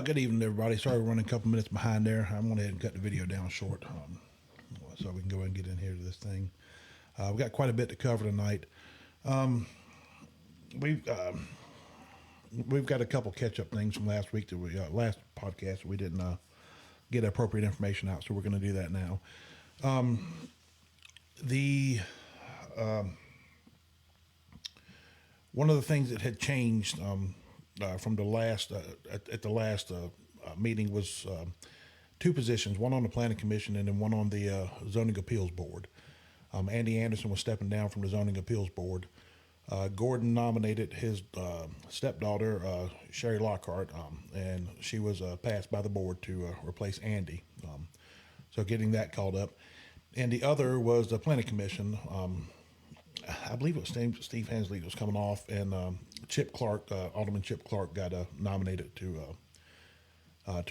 Good evening, everybody. Sorry we're running a couple minutes behind there. I'm going to cut the video down short so we can go ahead and get in here to this thing. We've got quite a bit to cover tonight. We've we've got a couple catch-up things from last week that we last podcast we didn't get appropriate information out, so we're going to do that now. The One of the things that had changed from the last at the last meeting was two positions, one on the planning commission and then one on the zoning appeals board. Andy Anderson was stepping down from the zoning appeals board. Gordon nominated his stepdaughter, Sherry Lockhart, and she was passed by the board to replace Andy. So getting that called up. And the other was the planning commission. I believe it was Steve Hensley that was coming off, and Chip Clark, Alderman Chip Clark, got nominated to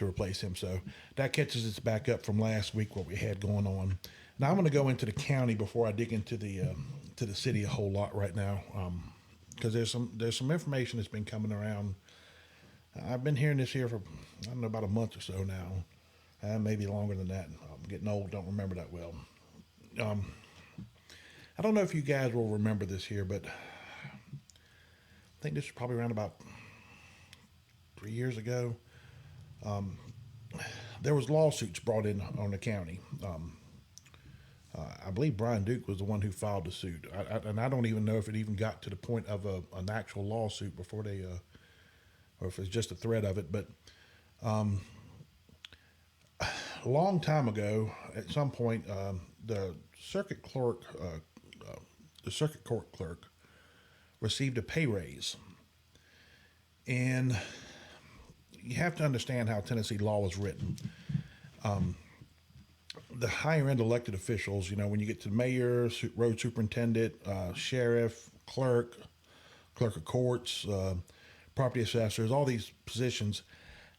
replace him. So that catches us back up from last week, what we had going on. Now I'm going to go into the county before I dig into the city a whole lot right now, because there's some information that's been coming around. I've been hearing this here for I don't know about a month or so now, maybe longer than that. I'm getting old, don't remember that well. I don't know if you guys will remember this here, but I think this was probably around about 3 years ago. There was lawsuits brought in on the county. I believe Brian Duke was the one who filed the suit, and I don't even know if it even got to the point of an actual lawsuit before they, or if it's just a threat of it. But a long time ago, at some point, the circuit clerk, the circuit court clerk, received a pay raise, and you have to understand how Tennessee law is written. The higher end elected officials, when you get to the mayor, road superintendent, sheriff, clerk of courts, property assessors, all these positions,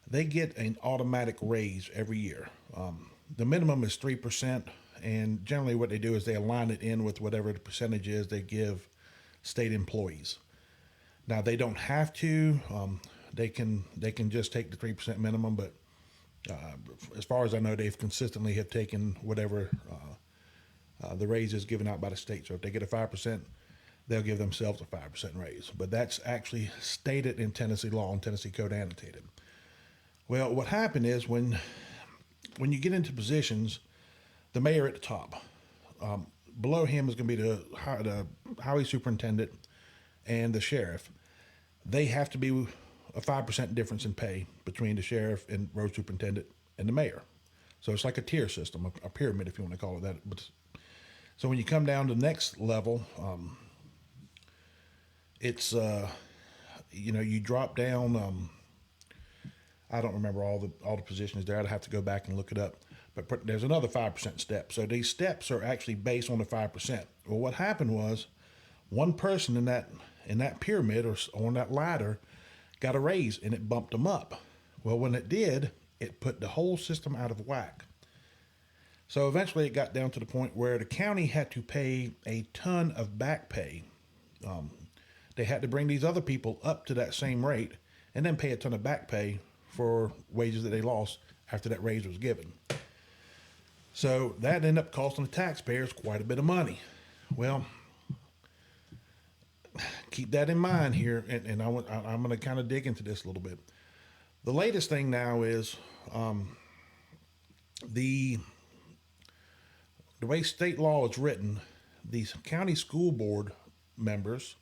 they get an automatic raise every year. The minimum is 3%, and generally what they do is they align it in with whatever the percentage is they give state employees. Now they don't have to. They can just take the 3% minimum, but as far as I know, they've consistently have taken whatever the raise is given out by the state. So if they get a 5%, they'll give themselves a 5% raise. But that's actually stated in Tennessee law and Tennessee Code Annotated. Well, what happened is when you get into positions, the mayor at the top, below him is going to be the highway superintendent and the sheriff. They have to be a 5% difference in pay between the sheriff and road superintendent and the mayor. So it's like a tier system, a pyramid, if you want to call it that. But so when you come down to the next level, it's you drop down. I don't remember all the positions there. I'd have to go back and look it up. But there's another 5% step. So these steps are actually based on the 5%. Well, what happened was one person in that pyramid or on that ladder got a raise, and it bumped them up. Well, when it did, it put the whole system out of whack. So eventually it got down to the point where the county had to pay a ton of back pay. They had to bring these other people up to that same rate and then pay a ton of back pay for wages that they lost after that raise was given. So that ended up costing the taxpayers quite a bit of money. Well, keep that in mind here, and I'm going to kind of dig into this a little bit. The latest thing now is the way state law is written, these county school board members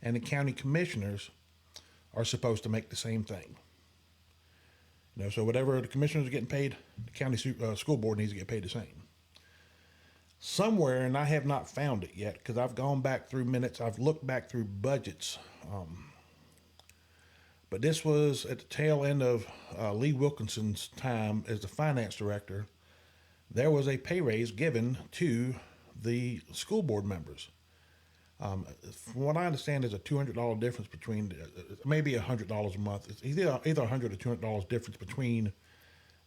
and the county commissioners are supposed to make the same thing. So whatever the commissioners are getting paid, the county school board needs to get paid the same. Somewhere, and I have not found it yet because I've gone back through minutes, I've looked back through budgets, but this was at the tail end of Lee Wilkinson's time as the finance director. There was a pay raise given to the school board members. From what I understand, there's a $200 difference between, maybe $100 a month. It's either $100 or $200 difference between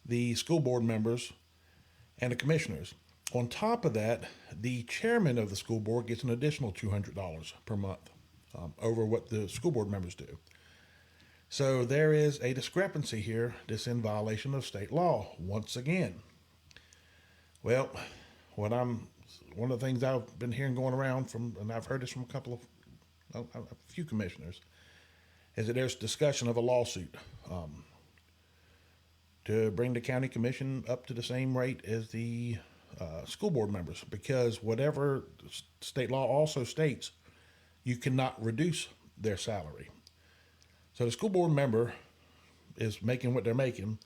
the school board members and the commissioners. On top of that, the chairman of the school board gets an additional $200 per month over what the school board members do. So there is a discrepancy here that's in violation of state law once again. Well, what I'm one of the things I've been hearing going around from, and I've heard this from a few commissioners, is that there's discussion of a lawsuit to bring the county commission up to the same rate as the school board members, because whatever state law also states, you cannot reduce their salary. So the school board member is making what they're making,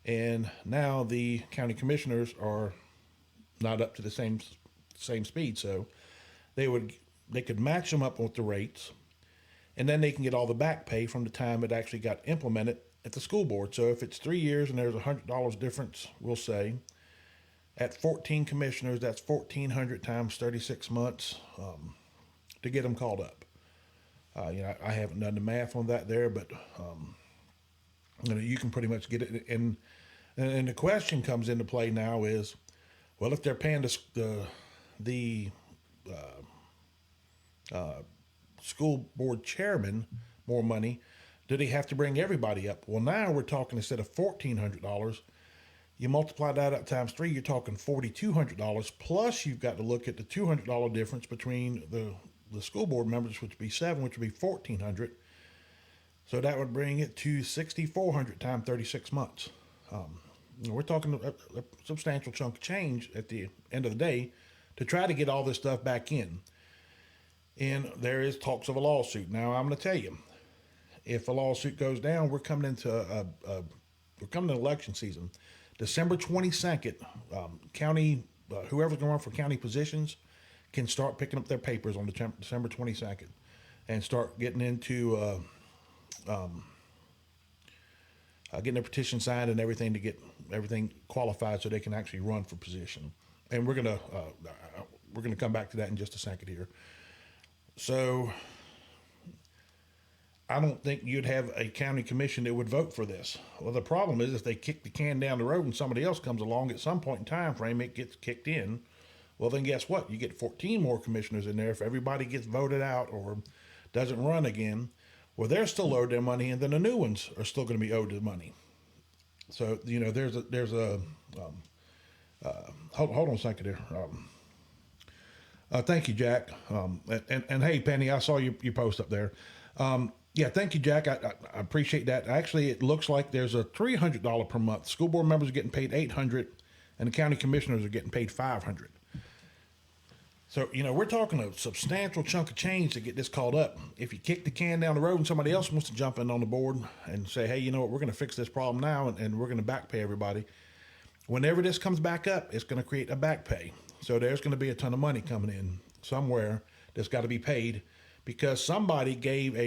and now the county commissioners are not up to the same speed. So they could match them up with the rates, and then they can get all the back pay from the time it actually got implemented at the school board. So if it's 3 years and there's $100 difference, we'll say at 14 commissioners, that's 1,400 times 36 months to get them called up. I haven't done the math on that there, but you can pretty much get it. And the question comes into play now is, well, if they're paying the school board chairman more money, do they have to bring everybody up? Well, now we're talking, instead of $1,400, you multiply that up times 3, you're talking $4,200. Plus, you've got to look at the $200 difference between the school board members, which would be 7, which would be $1,400. So that would bring it to $6,400 times 36 months. We're talking a substantial chunk of change at the end of the day to try to get all this stuff back in. And there is talks of a lawsuit. Now, I'm going to tell you, if a lawsuit goes down, we're coming into election season. December 22nd, county whoever's going to run for county positions can start picking up their papers on December 22nd and start getting into getting their petition signed and everything to get everything qualified so they can actually run for position. And we're gonna come back to that in just a second here. So I don't think you'd have a county commission that would vote for this. Well, the problem is if they kick the can down the road and somebody else comes along at some point in time frame, it gets kicked in. Well, then guess what? You get 14 more commissioners in there. If everybody gets voted out or doesn't run again, well, they're still owed their money, and then the new ones are still going to be owed the money. So, there's a hold on a second here. Thank you, Jack. And hey, Penny, I saw your post up there. Yeah, thank you, Jack. I appreciate that. Actually, it looks like there's a $300 per month. School board members are getting paid $800, and the county commissioners are getting paid $500. So, we're talking a substantial chunk of change to get this called up. If you kick the can down the road and somebody else wants to jump in on the board and say, hey, you know what, we're going to fix this problem now and we're going to back pay everybody. Whenever this comes back up, it's going to create a back pay. So there's going to be a ton of money coming in somewhere that's got to be paid because somebody gave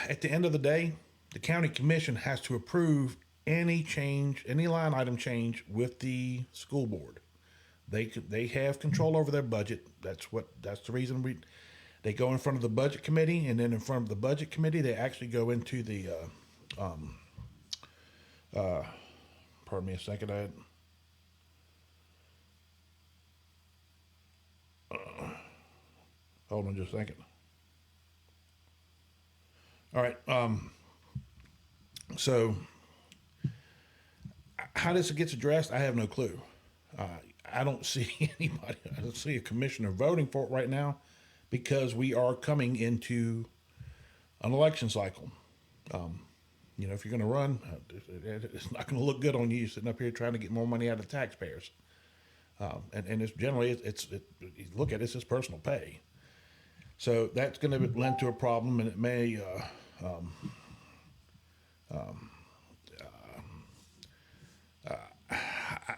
at the end of the day, the county commission has to approve any line item change with the school board. They have control over their budget. That's the reason they go in front of the budget committee, and then in front of the budget committee, they actually go into the pardon me a second. Hold on just a second. All right. So how this gets addressed, I have no clue. I don't see anybody. I don't see a commissioner voting for it right now because we are coming into an election cycle. If you're going to run, it's not going to look good on you sitting up here trying to get more money out of the taxpayers. And it's generally, you look at it, it's just personal pay. So that's going to lend to a problem, and it may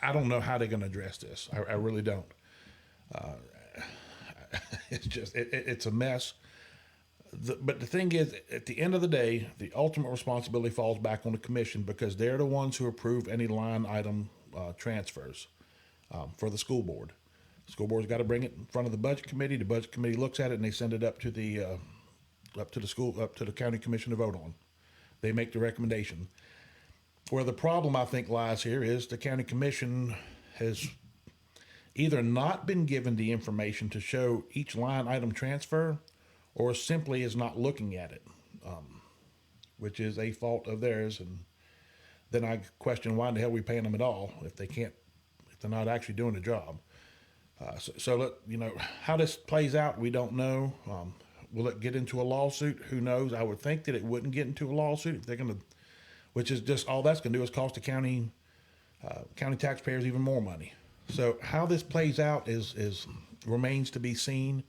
I don't know how they're going to address this. I really don't. It's just it's a mess. But the thing is, at the end of the day, the ultimate responsibility falls back on the commission because they're the ones who approve any line item transfers for the school board. The school board's got to bring it in front of the budget committee. The budget committee looks at it and they send it up to the county commission to vote on. They make the recommendation. Where the problem, I think, lies here is the county commission has either not been given the information to show each line item transfer, or simply is not looking at it, which is a fault of theirs. And then I question why in the hell are we paying them at all if they're not actually doing the job. So let how this plays out. We don't know. Will it get into a lawsuit? Who knows? I would think that it wouldn't get into a lawsuit if they're going to, which is just all that's going to do is cost the county taxpayers even more money. So how this plays out is remains to be seen.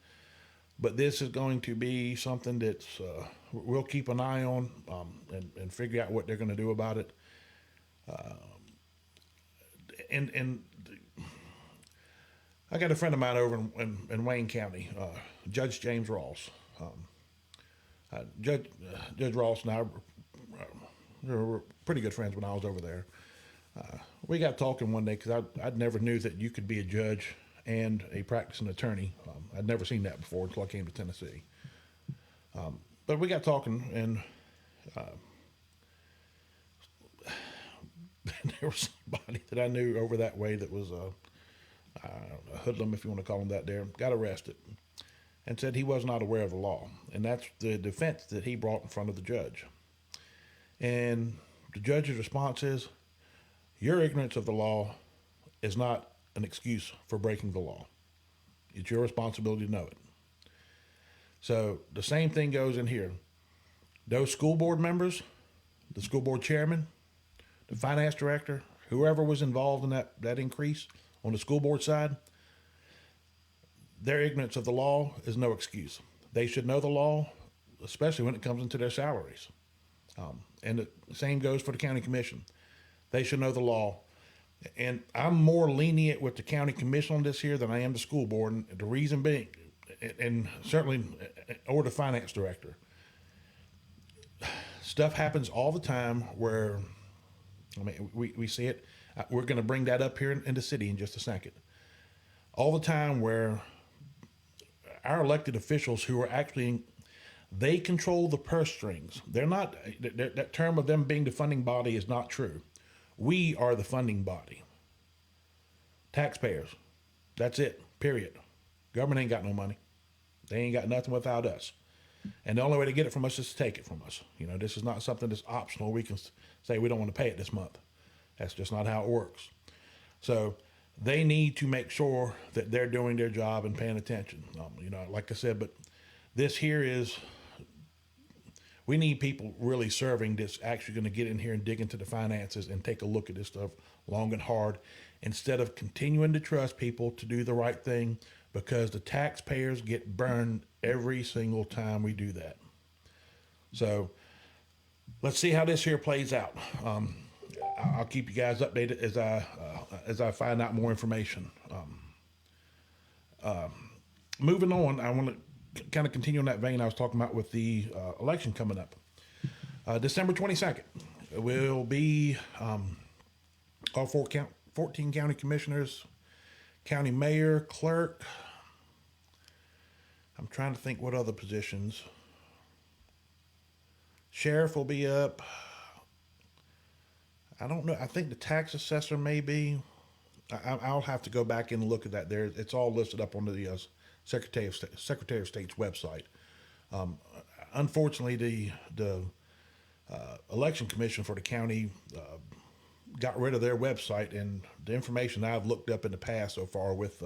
But this is going to be something that's we'll keep an eye on and figure out what they're going to do about it. And I got a friend of mine over in Wayne County, Judge James Ross. Judge Ross and I were pretty good friends when I was over there. We got talking one day because I'd never knew that you could be a judge and a practicing attorney. I'd never seen that before until I came to Tennessee. But we got talking, and there was somebody that I knew over that way that was I don't know, a hoodlum, if you want to call him that there, got arrested and said he was not aware of the law. And that's the defense that he brought in front of the judge. And the judge's response is, your ignorance of the law is not an excuse for breaking the law. It's your responsibility to know it. So the same thing goes in here. Those school board members, the school board chairman, the finance director, whoever was involved in that increase on the school board side, their ignorance of the law is no excuse. They should know the law, especially when it comes into their salaries. And the same goes for the county commission. They should know the law. And I'm more lenient with the county commission on this here than I am the school board. And the reason being, and certainly, or the finance director, stuff happens all the time where, I mean, we see it. We're going to bring that up here in the city in just a second. All the time where our elected officials who are actually, they control the purse strings. They're not, that term of them being the funding body is not true. We are the funding body. Taxpayers. That's it, period. Government ain't got no money. They ain't got nothing without us. And the only way to get it from us is to take it from us. This is not something that's optional. We can say we don't want to pay it this month. That's just not how it works. So they need to make sure that they're doing their job and paying attention. Like I said, but this here is, we need people really serving that's actually going to get in here and dig into the finances and take a look at this stuff long and hard instead of continuing to trust people to do the right thing, because the taxpayers get burned every single time we do that. So let's see how this here plays out. I'll keep you guys updated as I find out more information. Moving on, I want to kind of continue on that vein I was talking about with the election coming up. December 22nd will be all 14 county commissioners, county mayor, clerk. I'm trying to think what other positions. Sheriff will be up. I don't know. I think the tax assessor may be. I'll have to go back and look at that. There, it's all listed up on the Secretary of State's website. Unfortunately, the election commission for the county got rid of their website, and the information I've looked up in the past so far with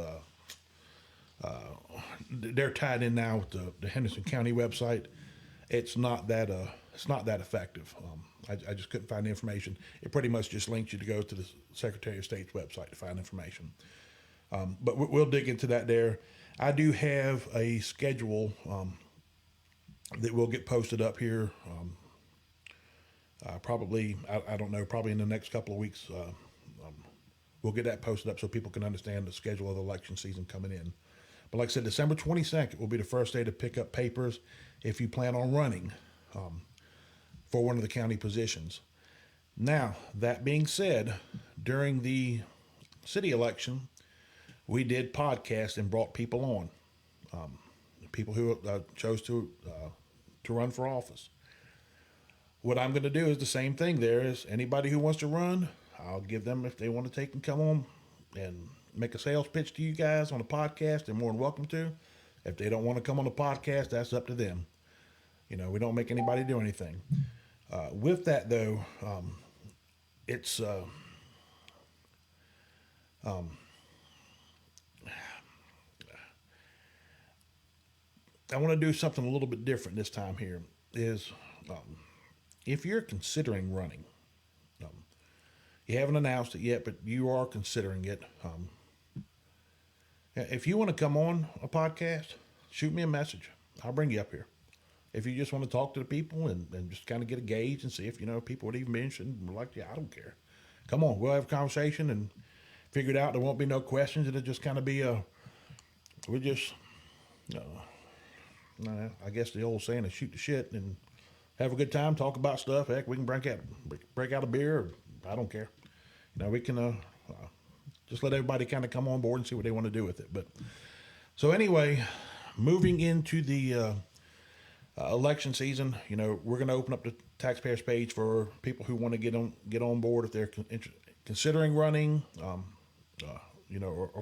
they're tied in now with the Henderson County website. It's not that effective. I just couldn't find the information. It pretty much just links you to go to the Secretary of State's website to find information. But we'll dig into that there. I do have a schedule that will get posted up here. Probably, I don't know, probably in the next couple of weeks. We'll get that posted up so people can understand the schedule of the election season coming in. But like I said, December 22nd will be the first day to pick up papers if you plan on running for one of the county positions. Now, that being said, during the city election, we did podcasts and brought people on, people who chose to run for office. What I'm going to do is the same thing. There is anybody who wants to run, I'll give them, if they want to take and come on and make a sales pitch to you guys on a podcast, they're more than welcome to. If they don't want to come on the podcast, that's up to them. We don't make anybody do anything. With that, though, it's I want to do something a little bit different this time. Here is if you're considering running, um, you haven't announced it yet, but you are considering it. If you want to come on a podcast, shoot me a message. I'll bring you up here. If you just want to talk to the people and just kind of get a gauge and see if people would even be interested, like, yeah, I don't care. Come on, we'll have a conversation and figure it out. There won't be no questions. It'll just kind of be we just, I guess the old saying is shoot the shit and have a good time, talk about stuff. Heck, we can break out a beer. Or, I don't care. We can just let everybody kind of come on board and see what they want to do with it. But so anyway, moving into the election season, we're going to open up the taxpayers page for people who want to get on board if they're considering running, or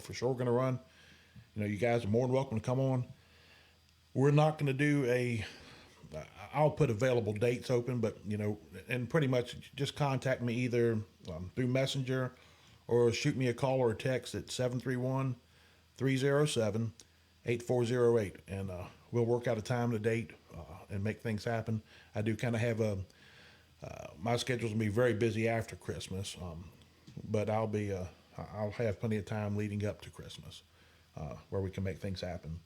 for sure going to run. You guys are more than welcome to come on. We're not going to do I'll put available dates open, but, and pretty much just contact me either through Messenger or shoot me a call or a text at 731-307-8408. And we'll work out a time and a date and make things happen. I do kind of have my schedule's going to be very busy after Christmas, but I'll have plenty of time leading up to Christmas where we can make things happen.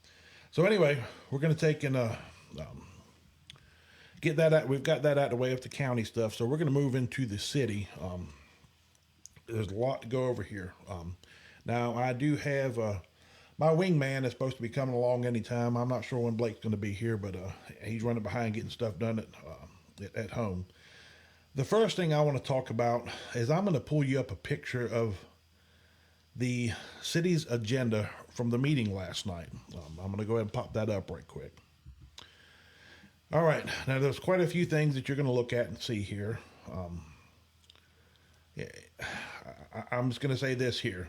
So anyway, we're going to take and get that out. We've got that out of the way of the county stuff. So we're going to move into the city. There's a lot to go over here. Now I do have my wingman is supposed to be coming along anytime. I'm not sure when Blake's going to be here, but he's running behind getting stuff done at home. The first thing I want to talk about is I'm going to pull you up a picture of the city's agenda from the meeting last night. I'm going to go ahead and pop that up right quick. All right. Now, there's quite a few things that you're going to look at and see here. I'm just going to say this here.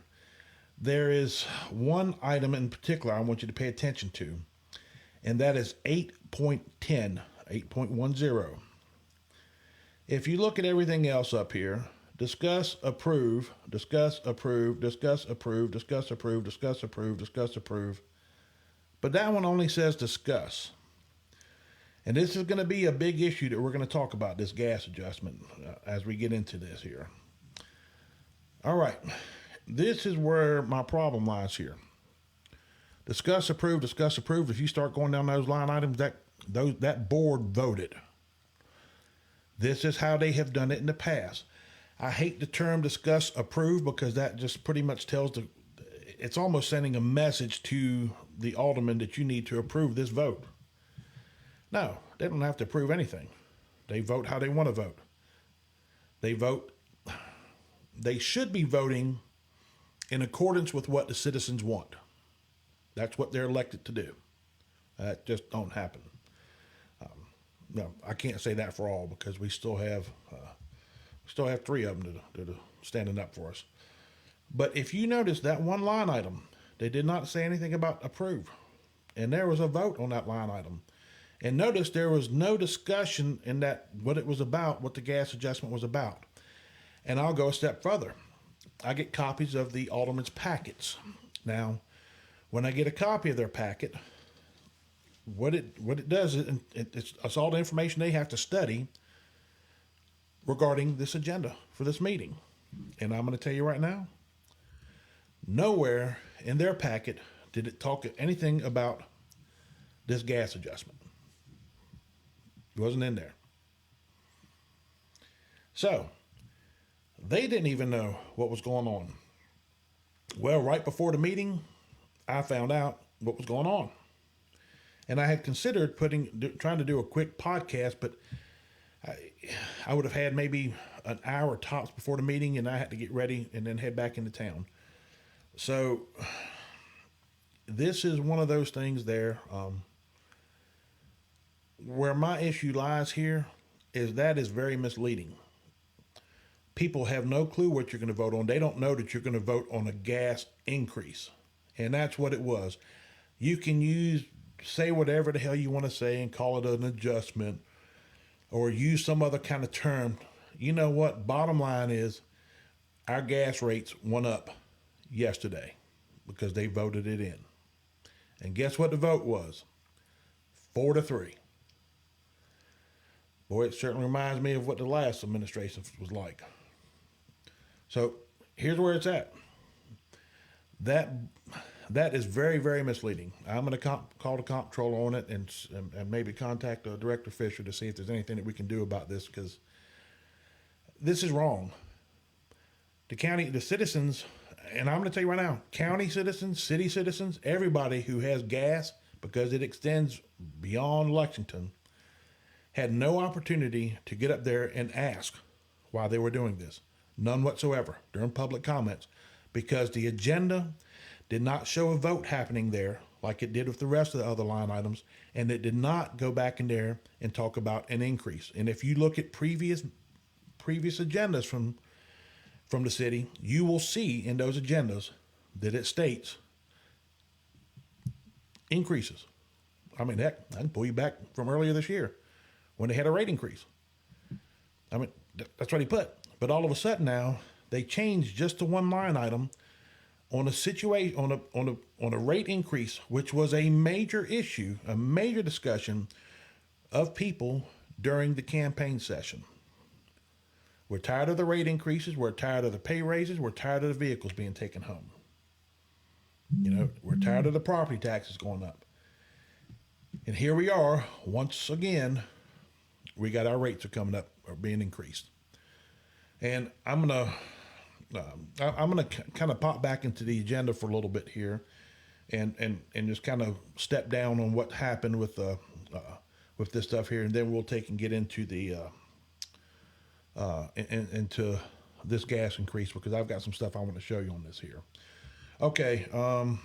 There is one item in particular I want you to pay attention to, and that is 8.10, 8.10. If you look at everything else up here, discuss, approve, discuss, approve, discuss, approve, discuss, approve, discuss, approve, discuss, approve. But that one only says discuss. And this is going to be a big issue that we're going to talk about, this gas adjustment, as we get into this here. All right. This is where my problem lies here. Discuss, approve, discuss, approve. If you start going down those line items, that board voted. This is how they have done it in the past. I hate the term discuss, approve, because that just pretty much it's almost sending a message to the alderman that you need to approve this vote. No, they don't have to approve anything. They vote how they want to vote. They should be voting in accordance with what the citizens want. That's what they're elected to do. That just don't happen. No, I can't say that for all, because we still have three of them that are standing up for us. But if you notice that one line item, they did not say anything about approve. And there was a vote on that line item. And notice there was no discussion in that, what it was about, what the gas adjustment was about. And I'll go a step further. I get copies of the alderman's packets. Now, when I get a copy of their packet, what it does is it's all the information they have to study regarding this agenda for this meeting. And I'm going to tell you right now, nowhere in their packet did it talk anything about this gas adjustment. It wasn't in there. So, they didn't even know what was going on. Well, right before the meeting, I found out what was going on. And I had considered trying to do a quick podcast, but I would have had maybe an hour tops before the meeting, and I had to get ready and then head back into town. So this is one of those things there. Where my issue lies here is that is very misleading. People have no clue what you're going to vote on. They don't know that you're going to vote on a gas increase. And that's what it was. You can use say whatever the hell you want to say and call it an adjustment or use some other kind of term. You know what? Bottom line is our gas rates went up yesterday because they voted it in. And guess what the vote was? 4-3. Boy, it certainly reminds me of what the last administration was like. So here's where it's at. That is very, very misleading. I'm going to call the comptroller on it and maybe contact Director Fisher to see if there's anything that we can do about this, because this is wrong. The citizens, and I'm going to tell you right now, county citizens, city citizens, everybody who has gas, because it extends beyond Lexington, had no opportunity to get up there and ask why they were doing this. None whatsoever during public comments, because the agenda did not show a vote happening there like it did with the rest of the other line items, and it did not go back in there and talk about an increase. And if you look at previous agendas from the city, you will see in those agendas that it states increases. I mean, heck, I can pull you back from earlier this year when they had a rate increase. I mean, that's what he put. But all of a sudden now, they changed just to one line item on a situation, on a rate increase, which was a major issue, a major discussion of people during the campaign session. We're tired of the rate increases. We're tired of the pay raises. We're tired of the vehicles being taken home. You know, we're tired of the property taxes going up. And here we are, once again, we got our rates are coming up or being increased. And I'm gonna kind of pop back into the agenda for a little bit here, and just kind of step down on what happened with this stuff here, and then we'll take and get into the into this gas increase, because I've got some stuff I want to show you on this here. Okay. All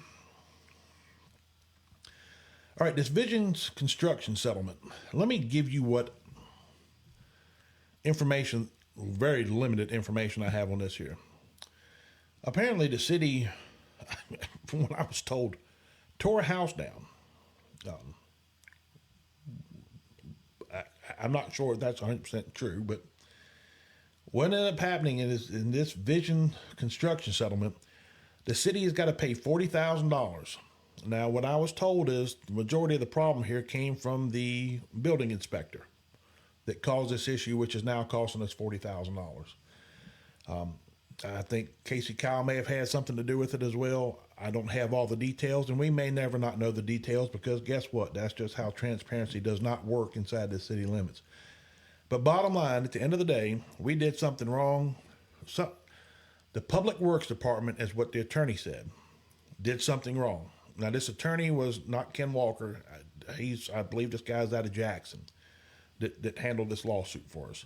right, this Visions construction settlement. Let me give you what information, very limited information I have on this here. Apparently the city, from what I was told, tore a house down. I'm not sure if that's 100% true, but what ended up happening in this Vision construction settlement, the city has got to pay $40,000. Now, what I was told is the majority of the problem here came from the building inspector that caused this issue, which is now costing us $40,000. I think Casey Kyle may have had something to do with it as well. I don't have all the details, and we may never not know the details, because guess what? That's just how transparency does not work inside the city limits. But bottom line, at the end of the day, we did something wrong. So, the Public Works Department, is what the attorney said, did something wrong. Now, this attorney was not Ken Walker. I believe this guy's out of Jackson that handled this lawsuit for us.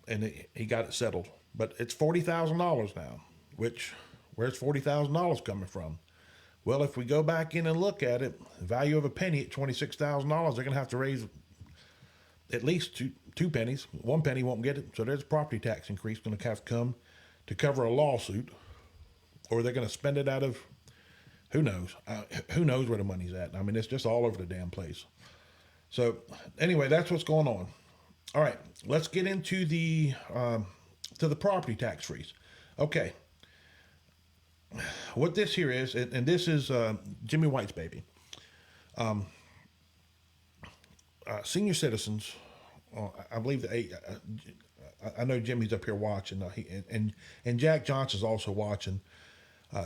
And he got it settled. But it's $40,000 now, which, where's $40,000 coming from? Well, if we go back in and look at it, the value of a penny at $26,000, they're going to have to raise at least two pennies. One penny won't get it. So there's a property tax increase going to have to come to cover a lawsuit, or they're going to spend it out of, who knows? Who knows where the money's at? I mean, it's just all over the damn place. So anyway, that's what's going on. All right, let's get into the to the property tax freeze. Okay, what this here is, and this is Jimmy White's baby. Senior citizens, I believe I know Jimmy's up here watching, and Jack Johnson's also watching.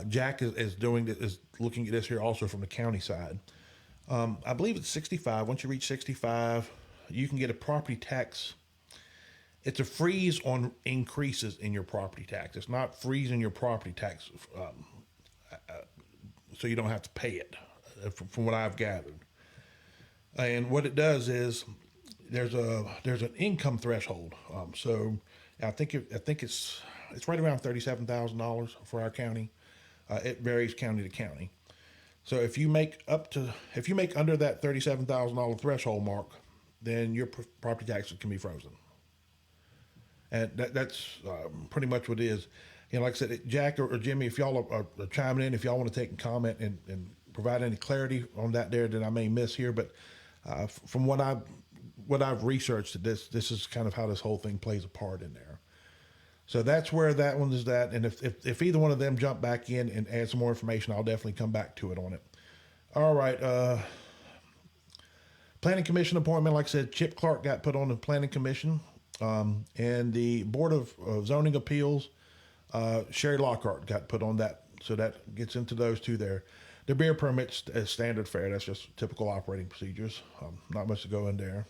Jack is looking at this here also from the county side. I believe it's 65. Once you reach 65, you can get a property tax. It's a freeze on increases in your property tax. It's not freezing your property tax, so you don't have to pay it, from what I've gathered. And what it does is there's an income threshold. So I think it's right around $37,000 for our county. It varies county to county. So if you make under that $37,000 threshold mark, then your property taxes can be frozen. And that's pretty much what it is. You know, like I said, Jack or Jimmy, if y'all are chiming in, if y'all want to take a comment and provide any clarity on that there that I may miss here, but from what I've researched, this is kind of how this whole thing plays a part in there. So that's where that one is at. And if either one of them jump back in and add some more information, I'll definitely come back to it on it. All right. Planning Commission appointment, like I said, Chip Clark got put on the Planning Commission. And the Board of Zoning Appeals, Sherry Lockhart got put on that. So that gets into those two there. The beer permits as standard fare. That's just typical operating procedures. Not much to go in there.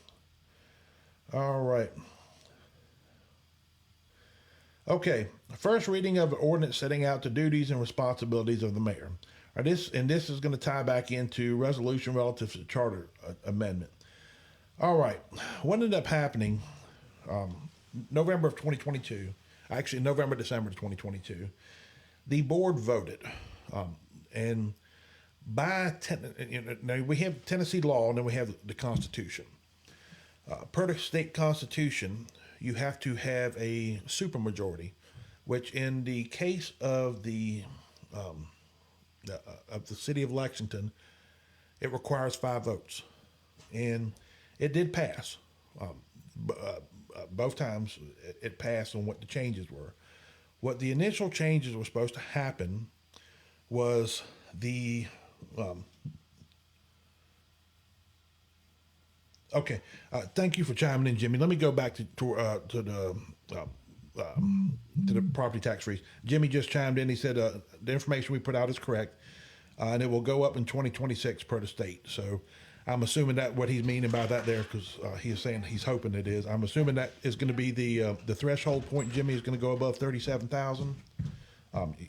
All right. Okay, first reading of an ordinance setting out the duties and responsibilities of the mayor. This is going to tie back into resolution relative to the charter amendment. All right, what ended up happening, November of 2022, actually November, December of 2022, the board voted, and we have Tennessee law and then we have the Constitution. Per the state constitution, you have to have a supermajority, which in the case of the city of Lexington, it requires 5 votes, and it did pass. Both times it passed on what the changes were. What the initial changes were supposed to happen was the okay. Thank you for chiming in, Jimmy. Let me go back to the property tax freeze. Jimmy just chimed in. He said the information we put out is correct, and it will go up in 2026 per the state. So I'm assuming that what he's meaning by that there, because he is saying he's hoping it is. I'm assuming that is going to be the threshold point. Jimmy is going to go above 37,000.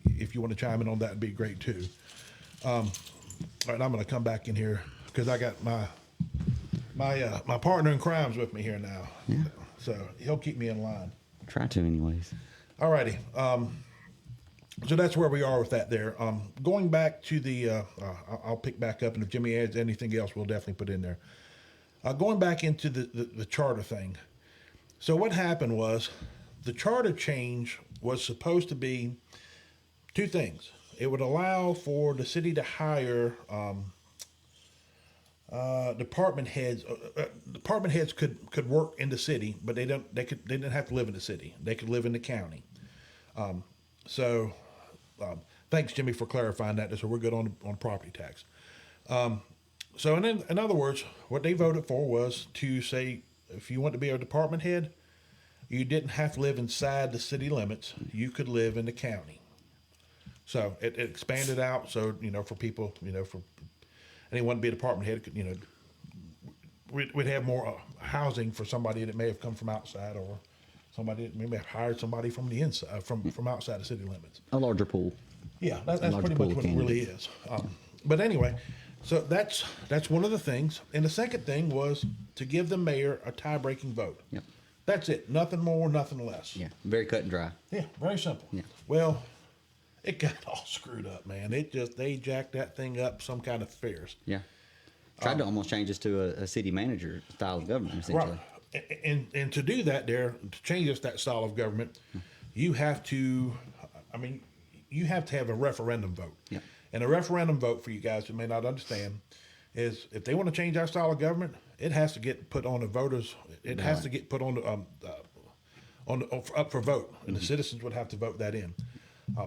If you want to chime in on that, it'd be great too. All right, I'm going to come back in here because I got my partner in crime's with me here now. Yeah. So he'll keep me in line. Try to, anyways. All righty. So that's where we are with that there. Going back to the, I'll pick back up, and if Jimmy adds anything else, we'll definitely put in there. Going back into the charter thing. So what happened was the charter change was supposed to be 2 things. It would allow for the city to hire department heads. Department heads could work in the city, but they didn't have to live in the city. They could live in the county. Thanks, Jimmy, for clarifying that. So we're good on property tax. So in other words, what they voted for was to say if you want to be a department head, you didn't have to live inside the city limits. You could live in the county. So it expanded out. So for people, for anyone to be a department head, we'd have more housing for somebody that may have come from outside, or somebody that maybe have hired somebody from the inside, from outside the city limits. A larger pool. Yeah, that's pretty much what it really is. But anyway, so that's one of the things. And the second thing was to give the mayor a tie-breaking vote. Yep. That's it. Nothing more, nothing less. Yeah, very cut and dry. Yeah, very simple. Yeah. Well, it got all screwed up, man. They jacked that thing up some kind of fierce. Yeah. Tried to almost change this to a city manager style of government, essentially. Right. And to do that to change that style of government, you have to have a referendum vote. Yeah. And a referendum vote, for you guys who may not understand, is if they want to change our style of government, it has to get put on the voters. It has to get put on up for vote, and the citizens would have to vote that in.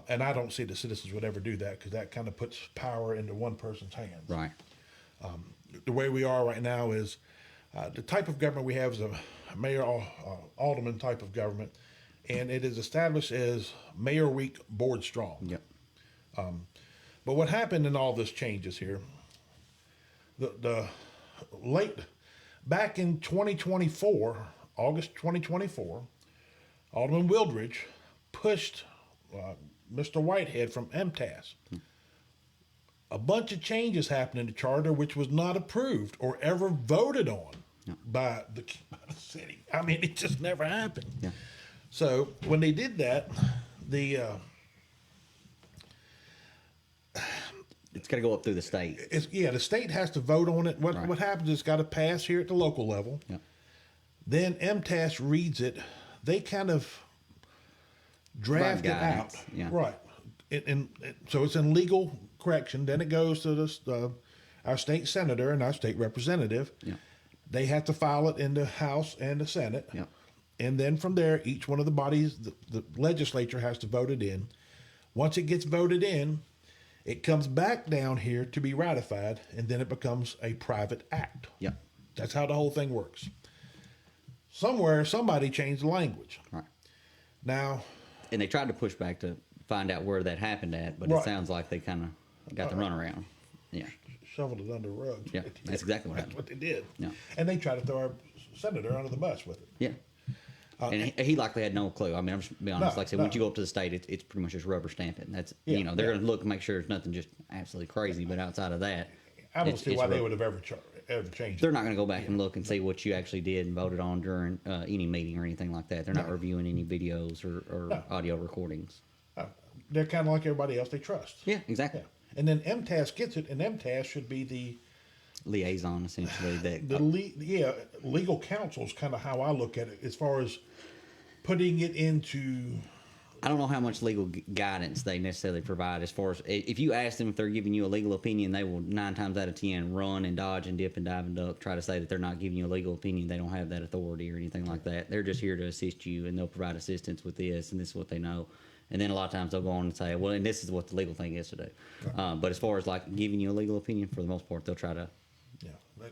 And I don't see the citizens would ever do that, because that kind of puts power into one person's hands. Right. The way we are right now is the type of government we have is a mayor alderman type of government, and it is established as mayor weak, board strong. Yep. But what happened in all this changes here, back in 2024, August 2024, Alderman Wildridge pushed Mr. Whitehead from MTAS. A bunch of changes happened in the charter which was not approved or ever voted on by the city. I mean, it just never happened. Yeah. So when they did that, It's got to go up through the state. the state has to vote on it. What happens is it's got to pass here at the local level. Yep. Then MTAS reads it. They kind of draft it out. Yeah. Right. so it's in legal correction. Then it goes to our state senator and our state representative. Yeah. They have to file it in the House and the Senate. Yeah. And then from there, each one of the bodies, the legislature has to vote it in. Once it gets voted in, it comes back down here to be ratified, and then it becomes a private act. Yeah. That's how the whole thing works. Somewhere, somebody changed the language. Right. Now, And they tried to push back to find out where that happened at, but Right. it sounds like they kind of got the runaround. Yeah. shoveled it under the rug. Yeah, that's exactly what That's happened. what they did. Yeah. And they tried to throw our senator under the bus with it. Yeah. And he likely had no clue. I mean, I'm just being honest. No, Like I said, no. once you go up to the state, it's pretty much just rubber stamping. That's Yeah, they're yeah. going to look and make sure there's nothing just absolutely crazy. But outside of that, I don't it's- see it's why they rubber. would have ever changed They're it. not going to go back and look and see what you actually did and voted on during any meeting or anything like that. They're not No. reviewing any videos or No. audio recordings. They're kind of like everybody else they trust. Yeah, exactly. Yeah. And then MTAS gets it, and MTAS should be the Liaison, essentially. That legal counsel is kind of how I look at it as far as putting it into. I don't know how much legal guidance they necessarily provide as far as if you ask them if they're giving you a legal opinion, they will 9 times out of 10 run and dodge and dip and dive and duck, try to say that they're not giving you a legal opinion. They don't have that authority or anything like that. They're just here to assist you, and they'll provide assistance with this, and this is what they know. And then a lot of times they'll go on and say, well, and this is what the legal thing is to do. But as far as like giving you a legal opinion, for the most part, they'll try to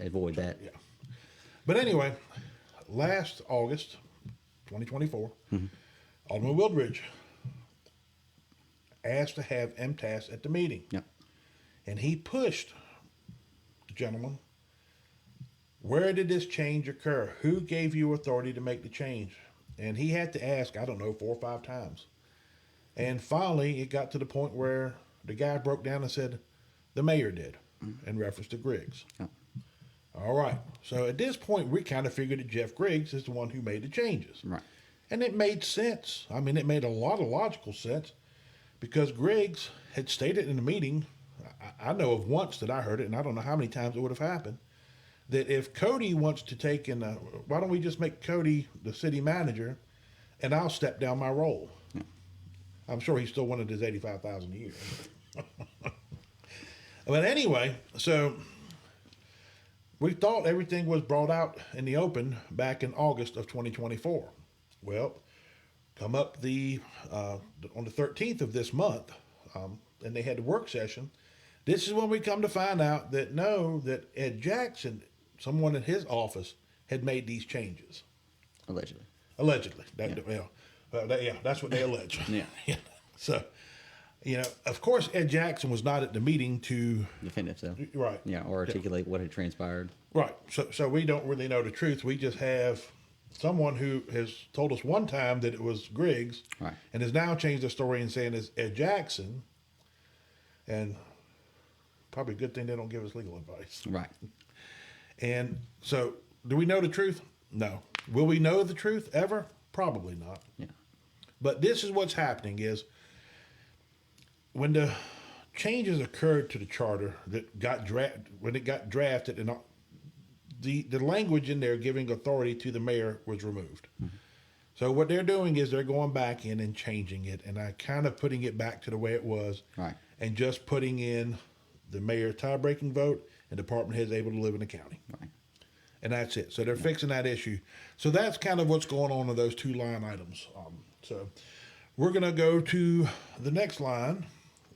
avoid that. Yeah. But anyway, last August, 2024, Alderman Wildridge asked to have MTAS at the meeting. Yep. And he pushed the gentleman, where did this change occur? Who gave you authority to make the change? And he had to ask, I don't know, 4 or 5 times. And finally, it got to the point where the guy broke down and said, the mayor did, in reference to Griggs. Yep. All right. So at this point, we kind of figured that Jeff Griggs is the one who made the changes. Right. And it made sense. I mean, it made a lot of logical sense because Griggs had stated in the meeting, I know of once that I heard it, and I don't know how many times it would have happened, that if Cody wants to take in, why don't we just make Cody the city manager and I'll step down my role? Yeah. I'm sure he still wanted his $85,000 a year. But anyway, so we thought everything was brought out in the open back in August of 2024. Well, come up on the 13th of this month, and they had the work session. This is when we come to find out that Ed Jackson, someone in his office, had made these changes. Allegedly. Allegedly. Yeah. That's what they allege. Yeah. So, of course, Ed Jackson was not at the meeting to. Defend himself. Right. Yeah, or articulate what had transpired. Right. So we don't really know the truth. We just have someone who has told us one time that it was Griggs, Right. and has now changed the story and saying it's Ed Jackson. And probably a good thing they don't give us legal advice. Right. And so, do we know the truth? No. Will we know the truth ever? Probably not. Yeah. But this is what's happening is when the changes occurred to the charter that got when it got drafted, and the language in there giving authority to the mayor was removed. Mm-hmm. So what they're doing is they're going back in and changing it, and kind of putting it back to the way it was, Right. and just putting in the mayor tie-breaking vote and department heads able to live in the county. Right. And that's it. So they're fixing that issue. So that's kind of what's going on in those 2 line items. So we're going to go to the next line,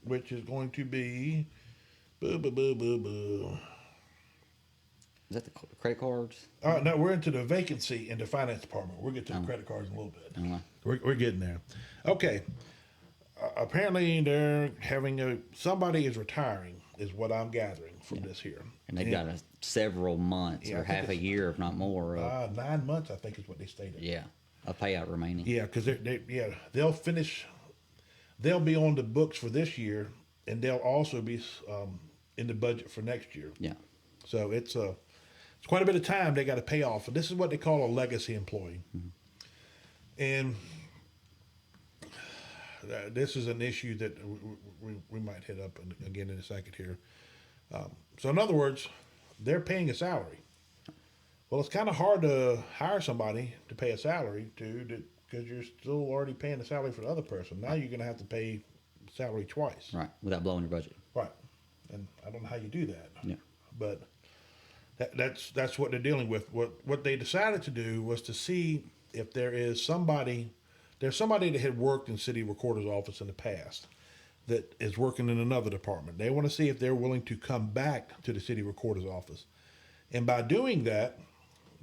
which is going to be. Is that the credit cards? No, we're into the vacancy in the finance department. We'll get to the credit cards in a little bit. We're getting there. Okay. Apparently, they're having somebody is retiring, is what I'm gathering from this here. And they've got several months Yeah, or I think half a year, if not more. 9 months, I think, is what they stated. Yeah, a payout remaining. Yeah, because they'll finish. They'll be on the books for this year, and they'll also be in the budget for next year. Yeah. So it's quite a bit of time they got to pay off. And this is what they call a legacy employee. Mm-hmm. And this is an issue that we might hit up again in a second here. So in other words, they're paying a salary. Well, it's kind of hard to hire somebody to pay a salary to because you're still already paying the salary for the other person. Now you're going to have to pay salary twice. Right. Without blowing your budget. Right. And I don't know how you do that. Yeah. But that's what they're dealing with. What they decided to do was to see if there's somebody that had worked in city recorder's office in the past that is working in another department. They want to see if they're willing to come back to the city recorder's office. And by doing that,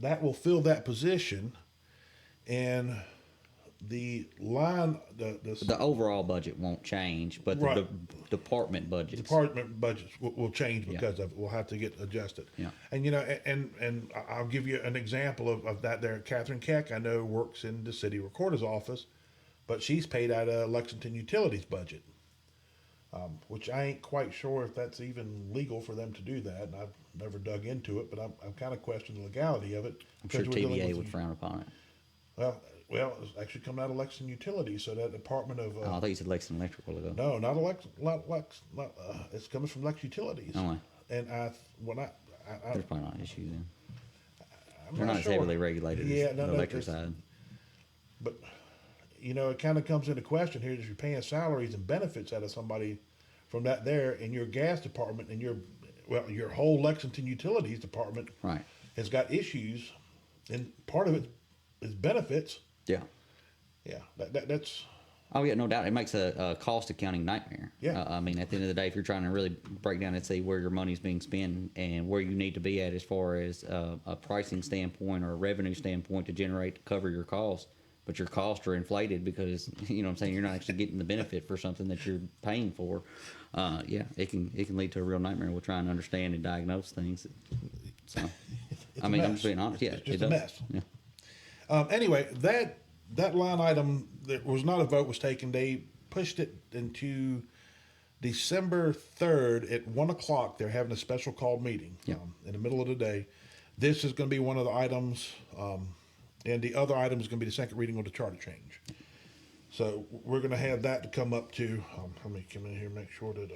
that will fill that position, and the line The overall budget won't change, but Right. the department budgets. department budgets will change because of it. We'll have to get adjusted. Yeah. And and I'll give you an example of that there. Catherine Keck, I know, works in the city recorder's office, but she's paid out of Lexington Utilities budget, which I ain't quite sure if that's even legal for them to do that. And I've never dug into it, but I'm kind of questioning the legality of it. I'm sure because we're dealing TVA with- would frown upon it. Well, it's actually coming out of Lexington Utilities, so that Department of Oh, I thought you said Lexington Electric a while ago. no, not Lex. It's coming from Lex Utilities. Oh, wow. And There's probably not an issue then. I'm They're not as sure. heavily regulated Yeah, as no, the no, electric it's- side. But it kind of comes into question here: is you're paying salaries and benefits out of somebody from that there in your gas department, and your whole Lexington Utilities department Right. has got issues, and part of it is benefits. Yeah. Yeah, that's Oh yeah, no doubt. It makes a cost accounting nightmare. Yeah. I mean, at the end of the day, if you're trying to really break down and see where your money's being spent and where you need to be at as far as a pricing standpoint or a revenue standpoint to cover your costs, but your costs are inflated because you know what I'm saying, you're not actually getting the benefit for something that you're paying for. Yeah, it can lead to a real nightmare with trying to understand and diagnose things. So, it's I a mean, I'm mess. just being honest. Yeah, It's just it a does. mess. Yeah. Anyway, that line item, there was not a vote was taken. They pushed it into December 3rd at 1:00. They're having a special called meeting Yep. in the middle of the day. This is going to be one of the items, and the other item is going to be the second reading of the charter change. So we're going to have that to come up to. Let me come in here and make sure that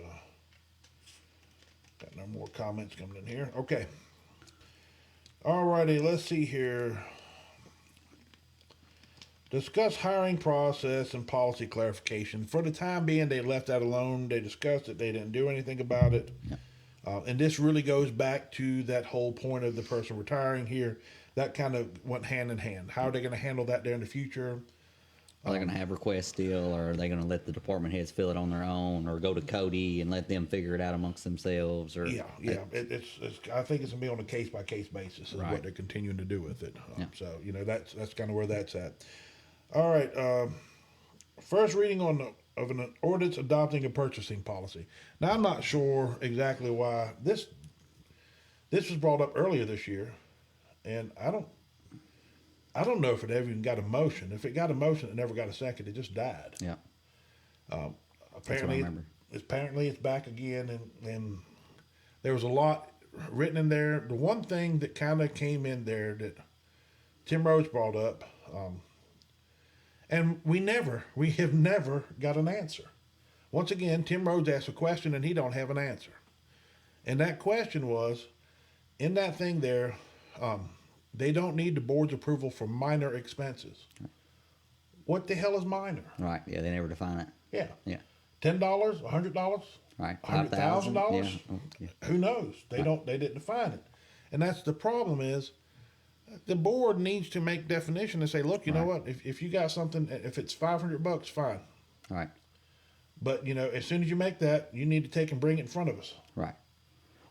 got no more comments coming in here. Okay. All righty, let's see here. Discuss hiring process and policy clarification. For the time being, they left that alone. They discussed it. They didn't do anything about it. And this really goes back to that whole point of the person retiring here. That kind of went hand in hand. How are they going to handle that there in the future? Are they going to have requests still, or are they going to let the department heads fill it on their own, or go to Cody and let them figure it out amongst themselves? Or Yeah. It's I think it's going to be on a case by case basis is Right. what they're continuing to do with it. Yeah. So that's kind of where that's at. All right. First reading of an ordinance adopting a purchasing policy. Now I'm not sure exactly why this was brought up earlier this year, and I don't know if it ever even got a motion. If it got a motion, it never got a second. It just died. Yeah. Apparently, remember. it's back again, and there was a lot written in there. The one thing that kind of came in there that Tim Rhodes brought up, and we have never got an answer. Once again, Tim Rhodes asked a question, and he don't have an answer. And that question was, in that thing there, they don't need the board's approval for minor expenses. What the hell is minor? Right. Yeah, they never define it. Yeah. Yeah. $10, $100, Right. $100,000. Yeah. Oh, yeah. Who knows? They didn't define it, and that's the problem. Is the board needs to make definition and say, look, you know what? If you got something, if it's $500, fine. Right. But as soon as you make that, you need to take and bring it in front of us. Right.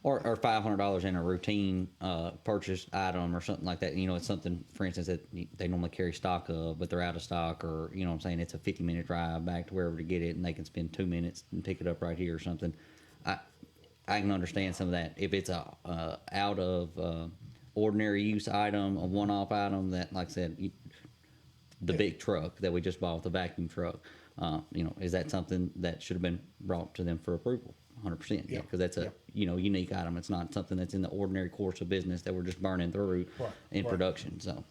Or $500 in a routine purchase item or something like that. It's something, for instance, that they normally carry stock of, but they're out of stock, or what I'm saying, it's a 50-minute drive back to wherever to get it, and they can spend 2 minutes and pick it up right here or something. I can understand some of that. If it's a out of ordinary use item, a one-off item that, like I said, the big truck that we just bought, the vacuum truck, is that something that should have been brought to them for approval? 100%. Yeah, because that's a unique item. It's not something that's in the ordinary course of business that we're just burning through in production. So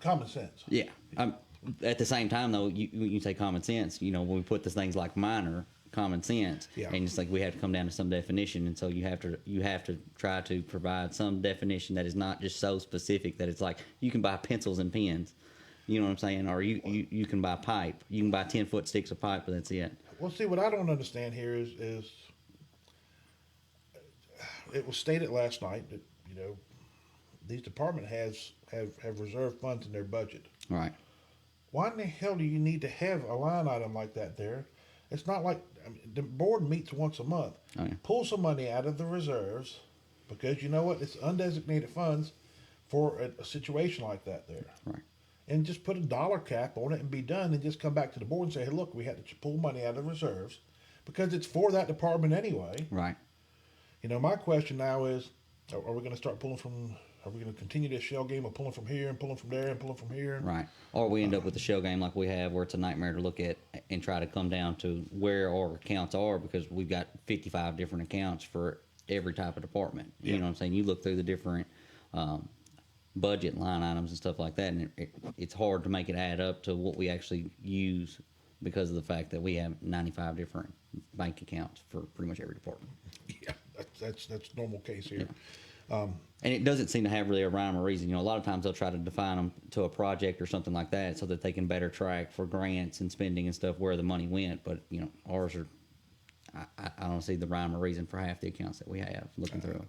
Common sense. yeah, at the same time though, you say common sense. When we put these things like minor, common sense, and it's like we have to come down to some definition, and so you have to try to provide some definition that is not just so specific that it's like you can buy pencils and pens. You know what I'm saying? Or you can buy pipe. You can buy 10-foot sticks of pipe, but that's it. Well, see, what I don't understand here is it was stated last night that these department heads have reserve funds in their budget. Right. Why in the hell do you need to have a line item like that there? It's not like the board meets once a month. Oh, yeah. Pull some money out of the reserves because you know what? It's undesignated funds for a situation like that there. Right. And just put a dollar cap on it and be done, and just come back to the board and say, hey, look, we had to pull money out of reserves because it's for that department anyway. Right. My question now is, are we going to start pulling from? Are we going to continue this shell game of pulling from here and pulling from there and pulling from here? Right. Or we end up with a shell game like we have, where it's a nightmare to look at and try to come down to where our accounts are, because we've got 55 different accounts for every type of department. You know what I'm saying? You look through the different budget line items and stuff like that, and it's hard to make it add up to what we actually use because of the fact that we have 95 different bank accounts for pretty much every department. Yeah, that's normal case here. Yeah. And it doesn't seem to have really a rhyme or reason. A lot of times they'll try to define them to a project or something like that so that they can better track for grants and spending and stuff where the money went. But, ours are, I don't see the rhyme or reason for half the accounts that we have looking through them.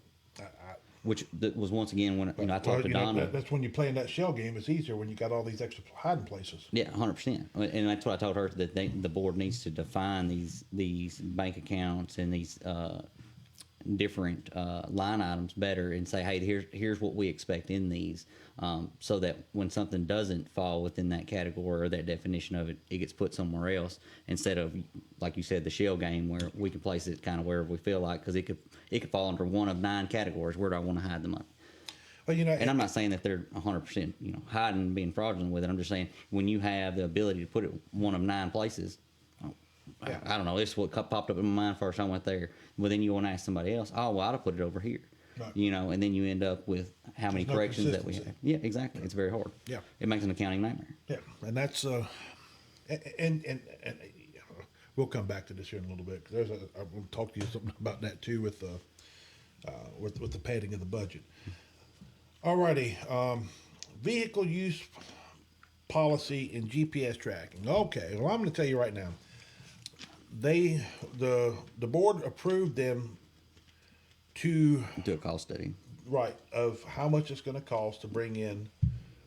Which was once again when I talked to Donna. That's when you're playing that shell game. It's easier when you got all these extra hiding places. Yeah, 100%. And that's what I told her, that the board needs to define these bank accounts and these different line items better, and say, hey, here's what we expect in these, so that when something doesn't fall within that category or that definition of it, it gets put somewhere else, instead of, like you said, the shell game, where we can place it kind of wherever we feel like, because it could fall under one of 9 categories. Where do I want to hide the money? Well, and I'm not saying that they're 100% hiding and being fraudulent with it. I'm just saying, when you have the ability to put it one of 9 places, yeah. I don't know. This is what popped up in my mind first. I went there. Well, then you want to ask somebody else. Oh, well, I'd have put it over here. Right. And then you end up with how many no corrections that we have. consistency. Yeah, exactly. It's very hard. Yeah. It makes an accounting nightmare. Yeah, and that's and we'll come back to this here in a little bit. I'm going to talk to you something about that too with the padding of the budget. Alrighty, vehicle use policy and GPS tracking. Okay, well, I'm going to tell you right now. The board approved them to Do a cost study. right of how much it's going to cost to bring in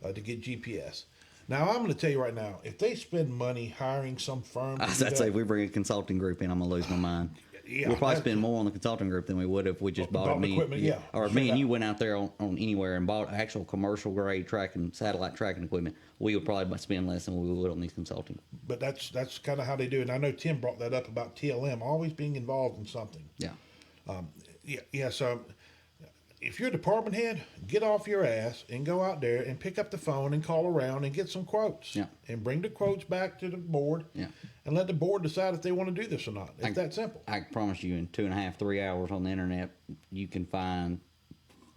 to get GPS. Now I'm going to tell you right now, if they spend money hiring some firm, I'd say if we bring a consulting group in, I'm gonna lose my mind. Yeah, we'll probably that's- spend more on the consulting group than we would if we just bought Bought it. equipment, yeah. Or Sure me and that. you went out there on anywhere and bought actual commercial grade tracking, satellite tracking equipment. We would probably spend less than we would on these consulting. but that's kind of how they do it. And I know Tim brought that up about TLM always being involved in something. Yeah. Yeah. So if you're a department head, get off your ass and go out there and pick up the phone and call around and get some quotes. Yeah. And bring the quotes back to the board. Yeah. And let the board decide if they want to do this or not. It's that simple. I can promise you, in 2.5, 3 hours on the internet, you can find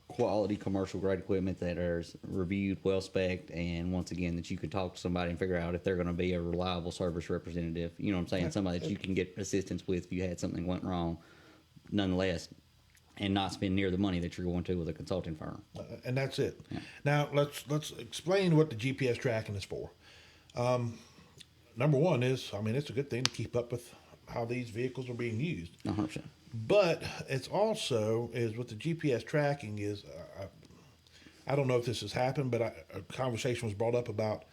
quality commercial grade equipment that is reviewed, well spec'd, and once again, that you could talk to somebody and figure out if they're going to be a reliable service representative. You know what I'm saying? Somebody that you can get assistance with if you had something went wrong, nonetheless, and not spend near the money that you're going to with a consulting firm. And that's it. Yeah. Now let's explain what the GPS tracking is for. Number one is, it's a good thing to keep up with how these vehicles are being used. 100%. But it's also is with the GPS tracking is, I don't know if this has happened, but a conversation was brought up about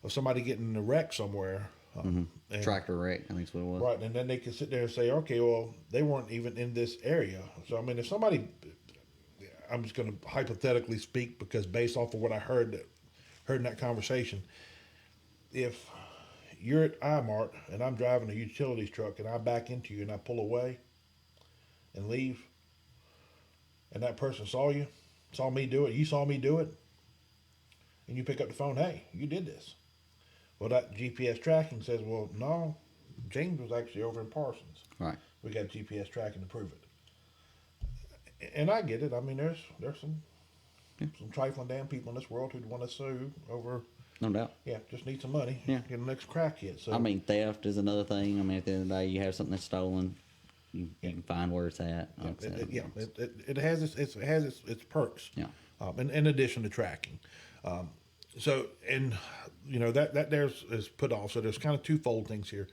of somebody getting in a wreck somewhere. And, Tractor wreck, I think is what it was. right, and then they can sit there and say, okay, well, they weren't even in this area. So if somebody, I'm just going to hypothetically speak because based off of what I heard in that conversation, if you're at iMart and I'm driving a utilities truck and I back into you and I pull away and leave, and that person saw me do it, you saw me do it, and you pick up the phone, hey, you did this. Well, that GPS tracking says, well, no, James was actually over in Parsons. Right. We got GPS tracking to prove it. And I get it. There's some trifling damn people in this world who'd want to sue over, No doubt. just need some money. Yeah. Get the next crack hit. So Theft is another thing. At the end of the day, you have something that's stolen, you can find where it's at. it has its perks. Yeah. In addition to tracking. So, and that there's is put off. So there's kind of twofold things here.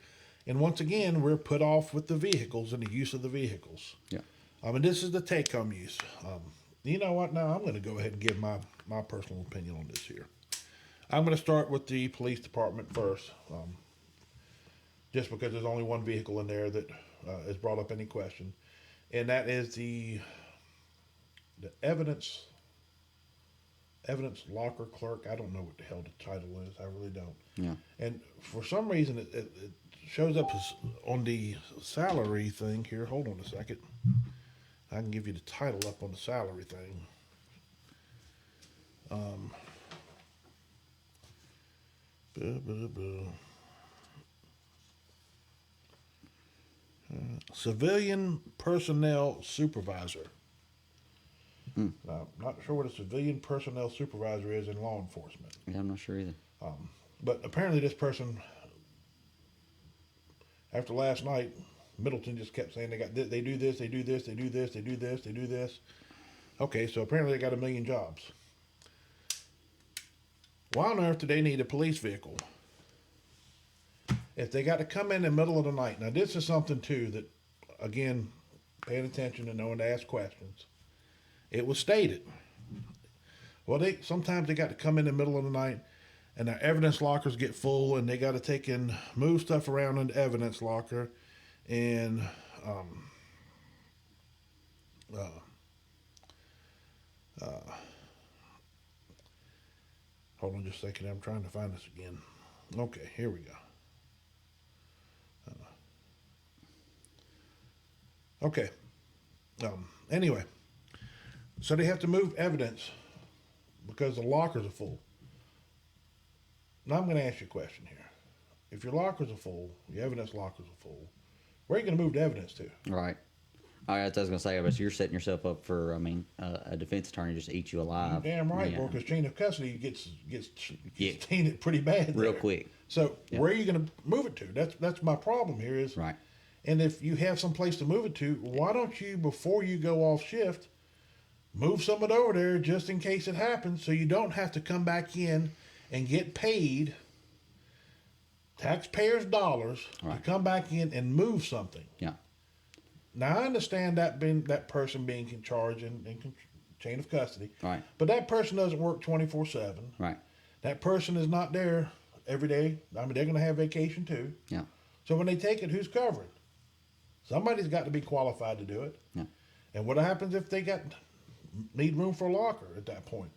And once again, we're put off with the vehicles and the use of the vehicles. Yeah. And this is the take-home use. You know what? Now I'm going to go ahead and give my personal opinion on this here. I'm going to start with the police department first, just because there's only one vehicle in there that has brought up any question, and that is the evidence locker clerk. I don't know what the hell the title is. I really don't. Yeah. And for some reason, it shows up as on the salary thing here. Hold on a second. I can give you the title up on the salary thing. Civilian personnel supervisor. Now, I'm not sure what a civilian personnel supervisor is in law enforcement. Yeah, I'm not sure either. But apparently this person, after last night, Middleton just kept saying they do this, they do this, they do this, they do this, they do this. Okay, so apparently they got 1 million jobs. Why on earth do they need a police vehicle? If they got to come in the middle of the night. Now this is something too that, again, paying attention and knowing to ask questions. It was stated. Well, sometimes they got to come in the middle of the night, and their evidence lockers get full, and they got to take and move stuff around in the evidence locker, and hold on just a second. I'm trying to find this again. Okay, here we go. Okay. Anyway, so they have to move evidence because the lockers are full. Now I'm going to ask you a question here. If your lockers are full, your evidence lockers are full, where are you going to move the evidence to? Right. All right, that's what I was going to say. But you're setting yourself up for, a defense attorney just eat you alive. You're damn right, Yeah. bro, because chain of custody gets Yeah. tainted pretty bad Real there. quick. So Yeah. where are you going to move it to? That's my problem here is, Right. and if you have some place to move it to, why don't you, before you go off shift, move some of it over there just in case it happens so you don't have to come back in and get paid taxpayers' dollars Right. to come back in and move something. Yeah. Now I understand that person being in charge and chain of custody. Right. But that person doesn't work 24/7. Right. That person is not there every day. I mean, they're going to have vacation too. Yeah. So when they take it, who's covering? Somebody's got to be qualified to do it. Yeah. And what happens if they need room for a locker at that point?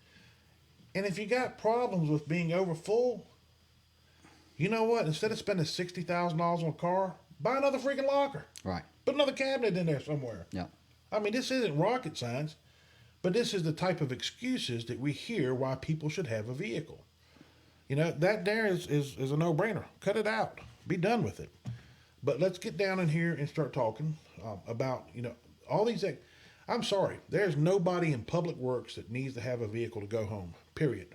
And if you got problems with being over full, you know what? Instead of spending $60,000 on a car, buy another freaking locker. Right. Put another cabinet in there somewhere. Yeah. I mean, this isn't rocket science, but this is the type of excuses that we hear why people should have a vehicle. That there is a no-brainer. Cut it out. Be done with it. But let's get down in here and start talking about, all these things. I'm sorry. There's nobody in Public Works that needs to have a vehicle to go home, period.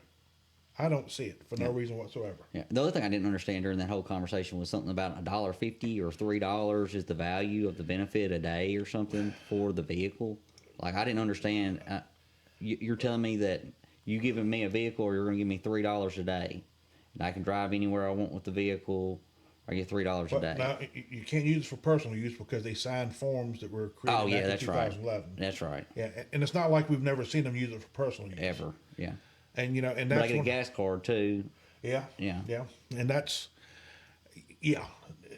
I don't see it for no reason whatsoever. Yeah. The other thing I didn't understand during that whole conversation was something about $1.50 or $3 is the value of the benefit a day or something for the vehicle. Like I didn't understand. You're telling me that you giving me a vehicle, or you're going to give me $3 a day, and I can drive anywhere I want with the vehicle. I get $3 a But day. now you can't use it for personal use because they signed forms that were created Oh yeah, after that's right. 2011. That's right. Yeah, and it's not like we've never seen them use it for personal use Ever. Yeah. And and But I that's get a one- gas card too. Yeah. Yeah. Yeah. And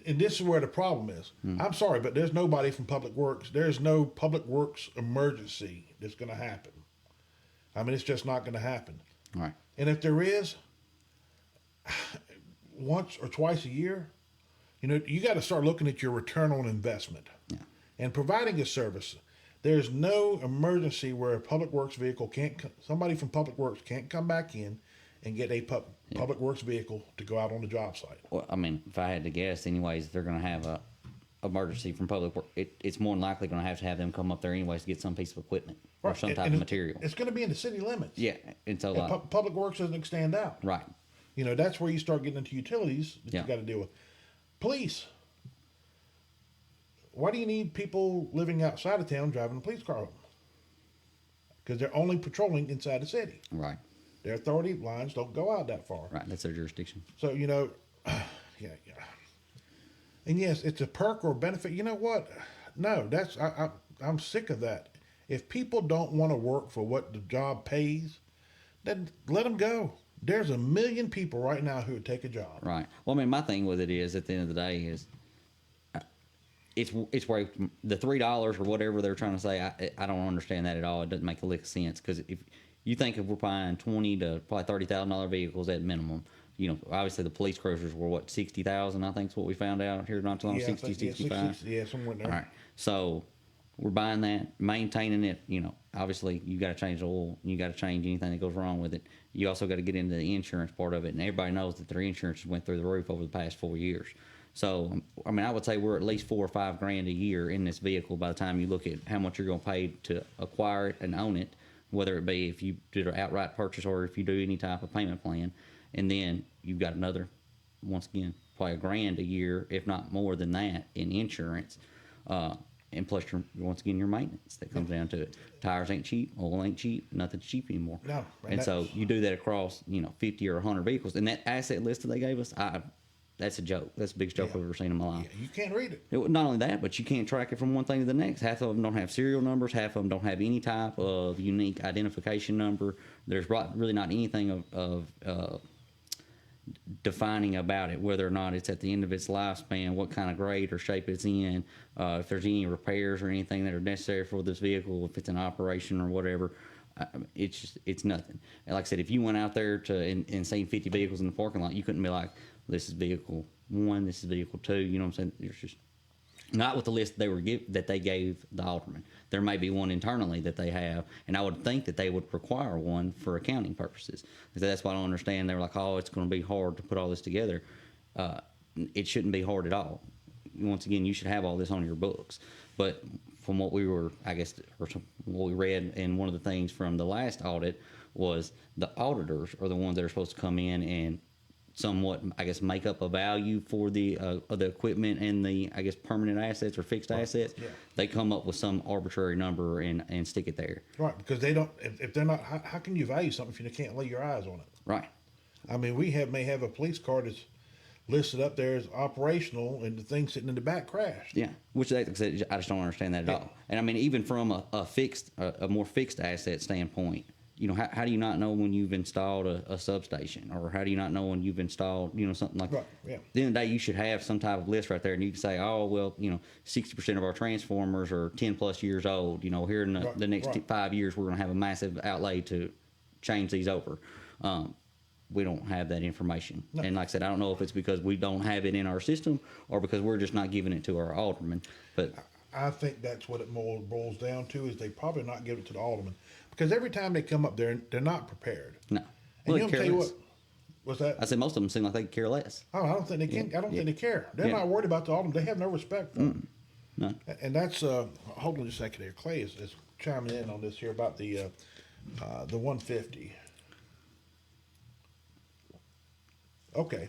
and this is where the problem is. I'm sorry, but there's nobody from Public Works. There's no Public Works emergency that's going to happen. I mean, it's just not going to happen. Right. And if there is, once or twice a year, you got to start looking at your return on investment. Yeah. And providing a service. There's no emergency where a Public Works vehicle somebody from Public Works can't come back in and get a Public Works vehicle to go out on the job site. Well, I mean, if I had to guess, anyways, if they're going to have a emergency from Public Works, it's more than likely going to have them come up there anyways to get some piece of equipment or Right. some And- type and of material. It's going to be in the city limits. Yeah. And so, And Public Works doesn't extend out. right. That's where you start getting into utilities that Yeah. you got to deal with. Police. Why do you need people living outside of town driving a police car home? Because they're only patrolling inside the city. Right. Their authority lines don't go out that far. Right, that's their jurisdiction. So, yeah. And yes, it's a perk or benefit. You know what? No, I'm sick of that. If people don't want to work for what the job pays, then let them go. There's a million people right now who would take a job. Right. Well, I mean, my thing with it is, at the end of the day, is it's where the $3 or whatever they're trying to say. I don't understand that at all. It doesn't make a lick of sense, because if you think if we're buying $20,000 to probably $30,000 vehicles at minimum, obviously the police cruisers were what, 60,000. I think is what we found out here not too long. 65. Yeah, somewhere there. All right. So we're buying that, maintaining it. Obviously you got to change the oil. You got to change anything that goes wrong with it. You also got to get into the insurance part of it, and everybody knows that their insurance went through the roof over the past 4 years. So, I mean, I would say we're at least $4 or $5 grand a year in this vehicle by the time you look at how much you're going to pay to acquire it and own it, whether it be if you did an outright purchase or if you do any type of payment plan. And then you've got another, once again, probably $1 grand a year, if not more than that, in insurance. And plus, once again, your maintenance that comes down to it. Tires ain't cheap, oil ain't cheap, nothing's cheap anymore. No, and so you do that across 50 or 100 vehicles, and that asset list that they gave us, that's a joke. That's the biggest joke I've ever seen in my life. Yeah, you can't read it. Not only that, but you can't track it from one thing to the next. Half of them don't have serial numbers. Half of them don't have any type of unique identification number. There's really not anything of defining about it, whether or not it's at the end of its lifespan, what kind of grade or shape it's in, if there's any repairs or anything that are necessary for this vehicle, if it's in operation or whatever. It's nothing. And like I said, if you went out there and seen 50 vehicles in the parking lot, you couldn't be like, this is vehicle 1, this is vehicle 2. You know what I'm saying? There's just not with the list that they gave the alderman. There may be one internally that they have, and I would think that they would require one for accounting purposes. So that's why I don't understand. They were like, oh, it's going to be hard to put all this together. It shouldn't be hard at all. Once again, you should have all this on your books. But from what we were, I guess, or what we read in one of the things from the last audit was the auditors are the ones that are supposed to come in and somewhat, I guess, make up a value for the equipment and the, I guess, permanent assets or fixed assets. Yeah. They come up with some arbitrary number and stick it there. Right, because they don't. If they're not, how can you value something if you can't lay your eyes on it? Right. I mean, we may have a police car that's listed up there as operational, and the thing sitting in the back crashed. Yeah, which like I said, I just don't understand that at all. And I mean, even from a more fixed asset standpoint, how do you not know when you've installed a substation, or how do you not know when you've installed, something like that? Right, yeah. At the end of the day, you should have some type of list right there, and you can say, oh, well, 60% of our transformers are 10 plus years old. Here in the next 5 years, we're going to have a massive outlay to change these over. We don't have that information. No. And like I said, I don't know if it's because we don't have it in our system or because we're just not giving it to our aldermen. But I think that's what it more boils down to, is they probably not give it to the aldermen. Because every time they come up there, they're not prepared. No. And Well, tell you what, what's that? I said most of them seem like they care less. Oh, I don't think they can. I don't think they care. They're not worried about the aldermen. They have no respect for them. No. And that's hold on just a second here. Clay is chiming in on this here about the 150. Okay.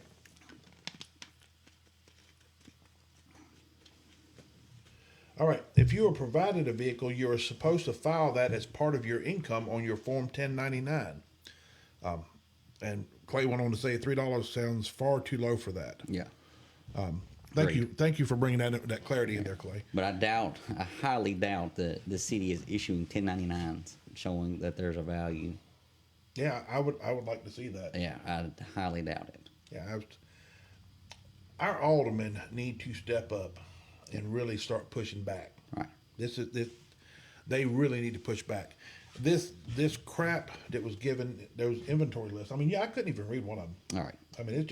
All right. If you are provided a vehicle, you are supposed to file that as part of your income on your Form 1099. And Clay went on to say $3 sounds far too low for that. Yeah. Thank you for bringing that clarity in there, Clay. But I highly doubt that the city is issuing 1099s showing that there's a value. Yeah, I would like to see that. Yeah, I highly doubt it. Yeah, our aldermen need to step up and really start pushing back. Right. They really need to push back. This crap that was given, those inventory lists. I mean, I couldn't even read one of them. All right. I mean, it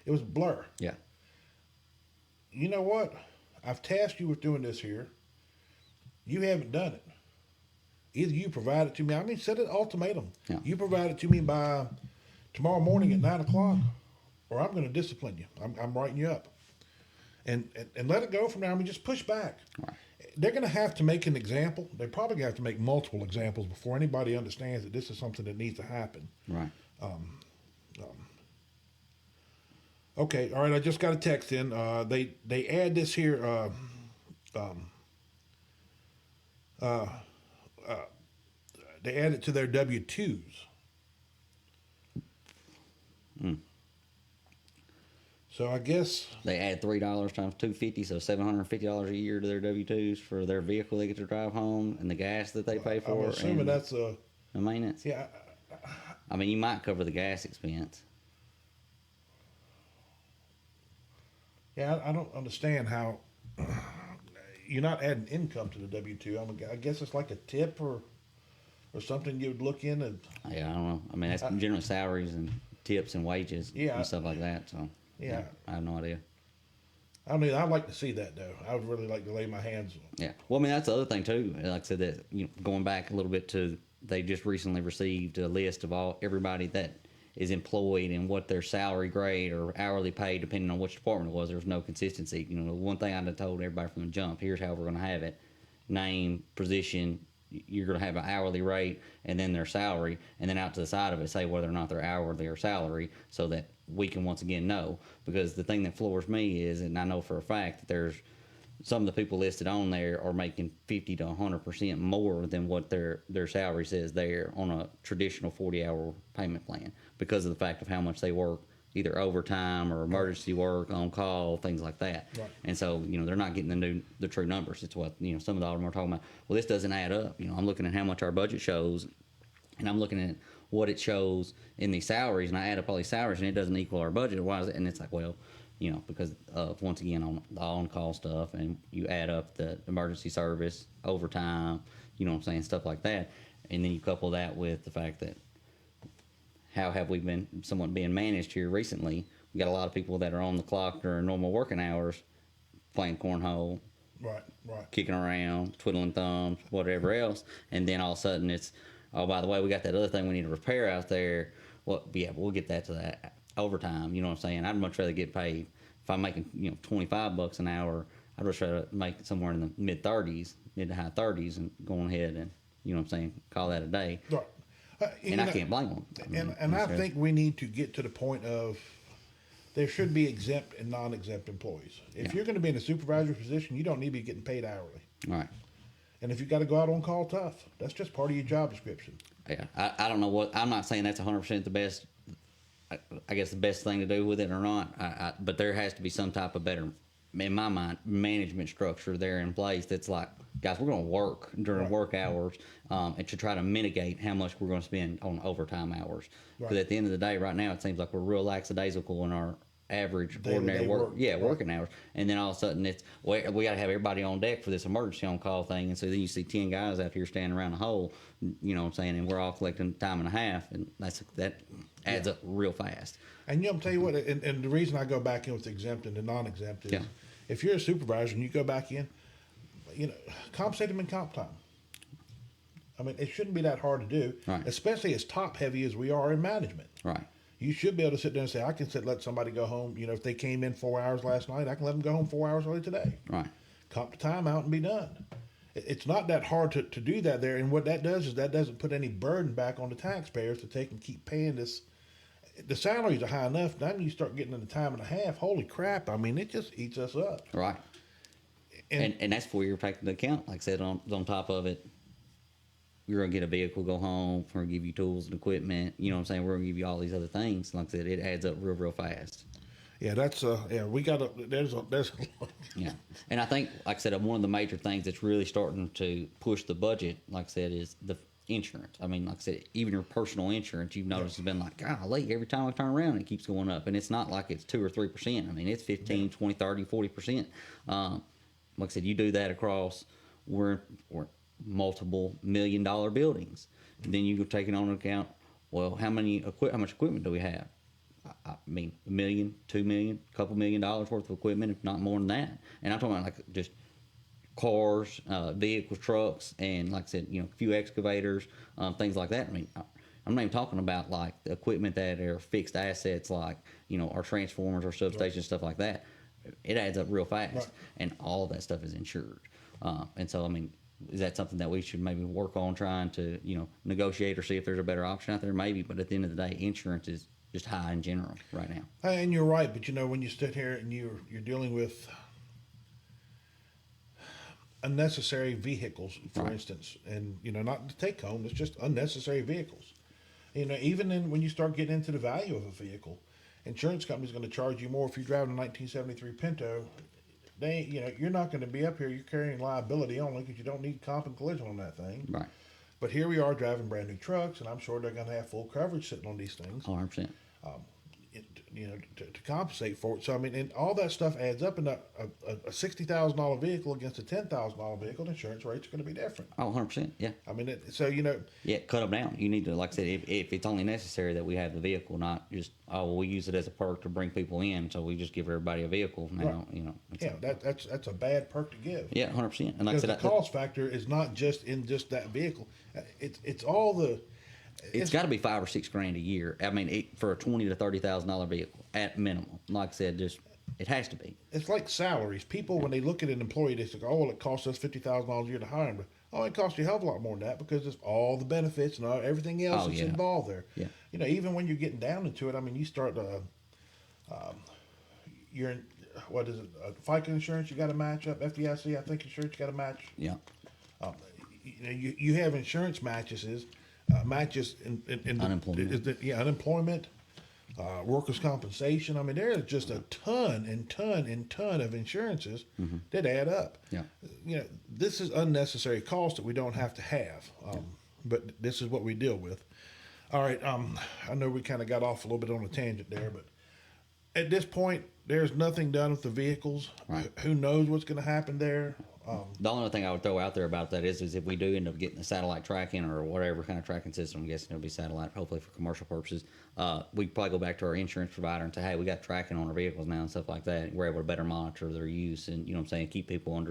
was blur. Yeah. You know what? I've tasked you with doing this here. You haven't done it. Either you provide it to me. I mean, set an ultimatum. Yeah. You provide it to me by tomorrow morning at 9 o'clock, or I'm going to discipline you. I'm writing you up. And let it go from there. I mean, just push back. Right. They're going to have to make an example. They're probably going to have to make multiple examples before anybody understands that this is something that needs to happen. Right. Okay, all right. I just got a text in. They add this here. They add it to their W-2s. So I guess, They add $3 times 250, so $750 a year to their W-2s for their vehicle they get to drive home, and the gas that they pay for, I'm assuming and that's the maintenance. yeah. I mean, you might cover the gas expense. Yeah, I don't understand how you're not adding income to the W-2. I guess it's like a tip or something you would look in and Yeah, I don't know. I mean, that's generally salaries and tips and wages Yeah. and stuff like that. So yeah. I have no idea. I mean, I'd like to see that though. I would really like to lay my hands on. Yeah. Well, I mean, that's the other thing too. Like I said, that going back a little bit to, they just recently received a list of everybody that is employed and what their salary grade or hourly pay, depending on which department it was. There was no consistency. One thing I told everybody from the jump: here's how we're going to have it: name, position. You're going to have an hourly rate, and then their salary, and then out to the side of it, say whether or not they're hourly or salary, so that we can once again know. Because the thing that floors me is, and I know for a fact that there's some of the people listed on there are making 50 to 100% more than what their salary says there on a traditional 40-hour payment plan, because of the fact of how much they work, either overtime or emergency work, on call, things like that. Right. And so, they're not getting the true numbers. It's what, some of the aldermen are talking about. Well, this doesn't add up. I'm looking at how much our budget shows, and I'm looking at what it shows in these salaries, and I add up all these salaries, and it doesn't equal our budget. Why is it? And it's like, well, because of, once again, on the on-call stuff, and you add up the emergency service, overtime, stuff like that. And then you couple that with the fact that how have we been somewhat being managed here recently? We got a lot of people that are on the clock during normal working hours, playing cornhole, Right. kicking around, twiddling thumbs, whatever else. And then all of a sudden it's, oh, by the way, we got that other thing we need to repair out there. Well, yeah, we'll get that to that overtime. You know what I'm saying? I'd much rather get paid if I'm making $25 an hour. I'd much rather make it somewhere in the mid to high 30s, and going ahead and call that a day. Right. And I can't blame them. And I think we need to get to the point of there should be exempt and non-exempt employees. If you're going to be in a supervisory position, you don't need to be getting paid hourly. Right. And if you got to go out on call, tough. That's just part of your job description. Yeah. I don't know what, I'm not saying that's 100% the best, I guess the best thing to do with it or not. But there has to be some type of better, in my mind, management structure there in place that's like, guys, we're going to work during work hours, and to try to mitigate how much we're going to spend on overtime hours. Because at the end of the day, right now, it seems like we're real lackadaisical in our average ordinary work. Yeah, working hours. And then all of a sudden it's, we got to have everybody on deck for this emergency on call thing. And so then you see 10 guys out here standing around the hole, you know what I'm saying, and we're all collecting time and a half, and that adds up real fast. And I'm tell you what, and the reason I go back in with exempt and the non-exempt is, if you're a supervisor and you go back in, compensate them in comp time. I mean, it shouldn't be that hard to do, especially as top heavy as we are in management. Right. You should be able to sit there and say, I can let somebody go home. If they came in 4 hours last night, I can let them go home 4 hours early today. Right. Comp the time out and be done. It's not that hard to do that there. And what that does is that doesn't put any burden back on the taxpayers to take and keep paying this. The salaries are high enough. Now you start getting in the time and a half. Holy crap. I mean, it just eats us up. Right. And that's before you're taking into account, like I said, on top of it, you're going to get a vehicle, go home, we're going to give you tools and equipment, you know what I'm saying? We're going to give you all these other things. Like I said, it adds up real fast. Yeah, that's, we got to, there's a Yeah. And I think, like I said, one of the major things that's really starting to push the budget, like I said, is the insurance. I mean, like I said, even your personal insurance, you've noticed has been like, golly, every time I turn around, it keeps going up. And it's not like it's 2 or 3%. I mean, it's 15, 20, 30, 40%. Like I said, you do that across, we're multiple $1 million buildings. And then you go take it on account, well, how much equipment do we have? I mean, $1 million, $2 million, a couple $1 million worth of equipment, if not more than that. And I'm talking about like just cars, vehicles, trucks, and like I said, a few excavators, things like that. I mean, I'm not even talking about like the equipment that are fixed assets, like our transformers, our substations, stuff like that. It adds up real fast, and all of that stuff is insured. And so, I mean, is that something that we should maybe work on trying to, negotiate or see if there's a better option out there? Maybe, but at the end of the day, insurance is just high in general right now. And you're right, but when you sit here and you're dealing with unnecessary vehicles, for instance, and not to take home, it's just unnecessary vehicles. Even when you start getting into the value of a vehicle, insurance company's going to charge you more if you're driving a 1973 Pinto. They, you're not going to be up here. You're carrying liability only because you don't need comp and collision on that thing. Right. But here we are driving brand new trucks, and I'm sure they're going to have full coverage sitting on these things. 100%. To compensate for it. So I mean, and all that stuff adds up. And a $60,000 vehicle against a $10,000 vehicle, the insurance rates are going to be different. Oh, 100%. Yeah. I mean, Yeah, cut them down. You need to, like I said, if it's only necessary that we have the vehicle, not just, oh, well, we use it as a perk to bring people in, so we just give everybody a vehicle now. Right. That's a bad perk to give. Yeah, 100%. And like I Because said, the cost factor is not just in just that vehicle. It's all the. it's got to be $5 or $6 grand a year. I mean, for a $20,000 to $30,000 vehicle at minimum. Like I said, just it has to be. It's like salaries. People, when they look at an employee, they say, "Oh, well, it costs us $50,000 a year to hire him." But, oh, it costs you a hell of a lot more than that because it's all the benefits and everything else that's involved there. Yeah. Even when you're getting down into it, I mean, you start you're in, what is it? FICA insurance, you got to match up. FDIC, I think insurance, you got to match. Yeah. You have insurance matches in Unemployment. Unemployment, workers' compensation. I mean, there is just a ton of insurances that add up. Yeah. This is unnecessary cost that we don't have to have, but this is what we deal with. All right, I know we kind of got off a little bit on a tangent there, but at this point, there's nothing done with the vehicles. Right. Who knows what's going to happen there? The only thing I would throw out there about that is if we do end up getting the satellite tracking or whatever kind of tracking system, I'm guessing it'll be satellite, hopefully for commercial purposes, we probably go back to our insurance provider and say, hey, we got tracking on our vehicles now and stuff like that. We're able to better monitor their use and, keep people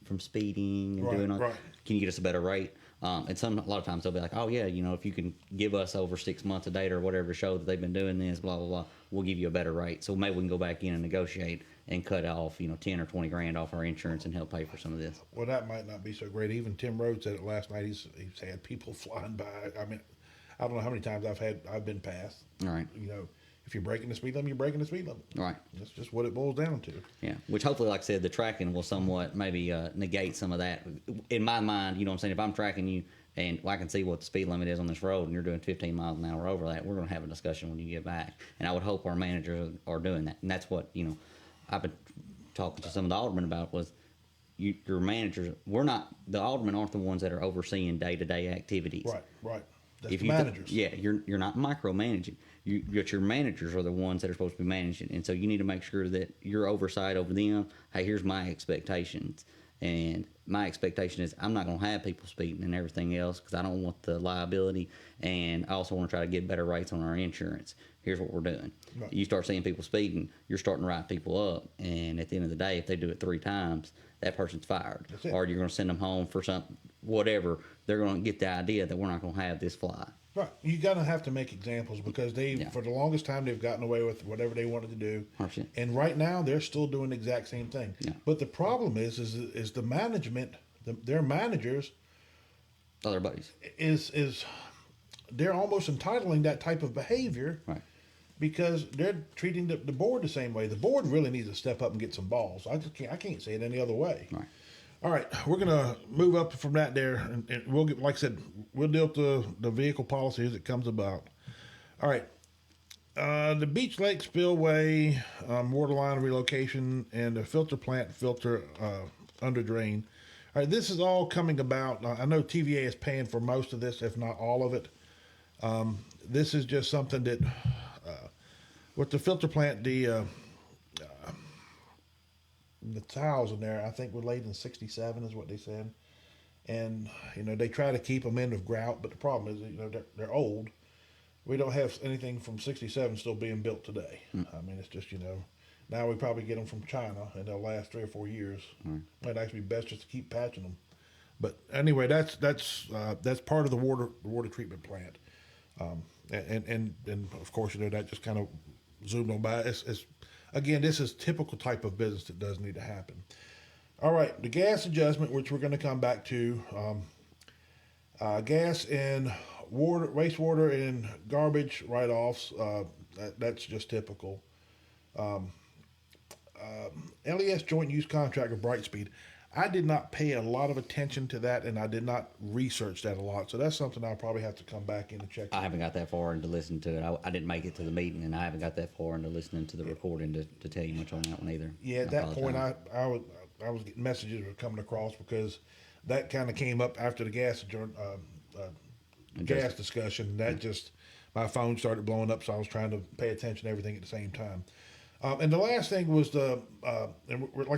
from speeding and doing all. Right. Can you get us a better rate? And a lot of times they'll be like, oh yeah, if you can give us over 6 months of data or whatever to show that they've been doing this, blah, blah, blah, we'll give you a better rate. So maybe we can go back in and negotiate and cut off, 10 or 20 grand off our insurance and help pay for some of this. Well, that might not be so great. Even Tim Rhodes said it last night. He's had people flying by. I mean, I don't know how many times I've been passed. All right. If you're breaking the speed limit, you're breaking the speed limit. Right. That's just what it boils down to. Yeah. Which hopefully, like I said, the tracking will somewhat maybe negate some of that. In my mind, if I'm tracking you and I can see what the speed limit is on this road and you're doing 15 miles an hour over that, we're going to have a discussion when you get back. And I would hope our managers are doing that. And that's what, I've been talking to some of the aldermen about was your managers. The aldermen aren't the ones that are overseeing day-to-day activities. Right. That's the managers. You're not micromanaging. But your managers are the ones that are supposed to be managing, and so you need to make sure that your oversight over them. Hey, here's my expectations, and my expectation is I'm not going to have people speeding and everything else because I don't want the liability, and I also want to try to get better rates on our insurance. Here's what we're doing. Right. You start seeing people speeding, you're starting to write people up, and at the end of the day, if they do it 3 times, that person's fired, or you're going to send them home for whatever. They're going to get the idea that we're not going to have this fly. Right. You got to have to make examples because for the longest time, they've gotten away with whatever they wanted to do. 100%. And right now, they're still doing the exact same thing. Yeah. But the problem is the management, their managers, other buddies, is they're almost entitling that type of behavior. Right. Because they're treating the board the same way. The board really needs to step up and get some balls. I can't say it any other way. Right. All right, we're gonna move up from that there, and we'll get, like I said, we'll deal with the vehicle policy as it comes about. All right, the Beach Lake Spillway water line relocation and the filter plant under drain. All right, this is all coming about. I know TVA is paying for most of this, if not all of it. This is just something that with the filter plant, the tiles in there, I think were laid in 67 is what they said. And, they try to keep them in of grout, but the problem is, they're old. We don't have anything from 67 still being built today. I mean, it's just, now we probably get them from China and they'll last 3 or 4 years. Might actually be best just to keep patching them. But anyway, that's part of the water treatment plant. And of course, that just kind of zoomed on by. Again, this is typical type of business that does need to happen. All right, the gas adjustment, which we're going to come back to. Gas and wastewater and garbage write-offs, that's just typical. LES joint use contract with Brightspeed. I did not pay a lot of attention to that, and I did not research that a lot. So that's something I'll probably have to come back in and check. I haven't got that far into listening to it. I didn't make it to the meeting, and I haven't got that far into listening to the recording to tell you much on that one either. Yeah, at that point, I was getting messages were coming across because that kind of came up after the gas discussion. That just my phone started blowing up, so I was trying to pay attention to everything at the same time. And the last thing was like I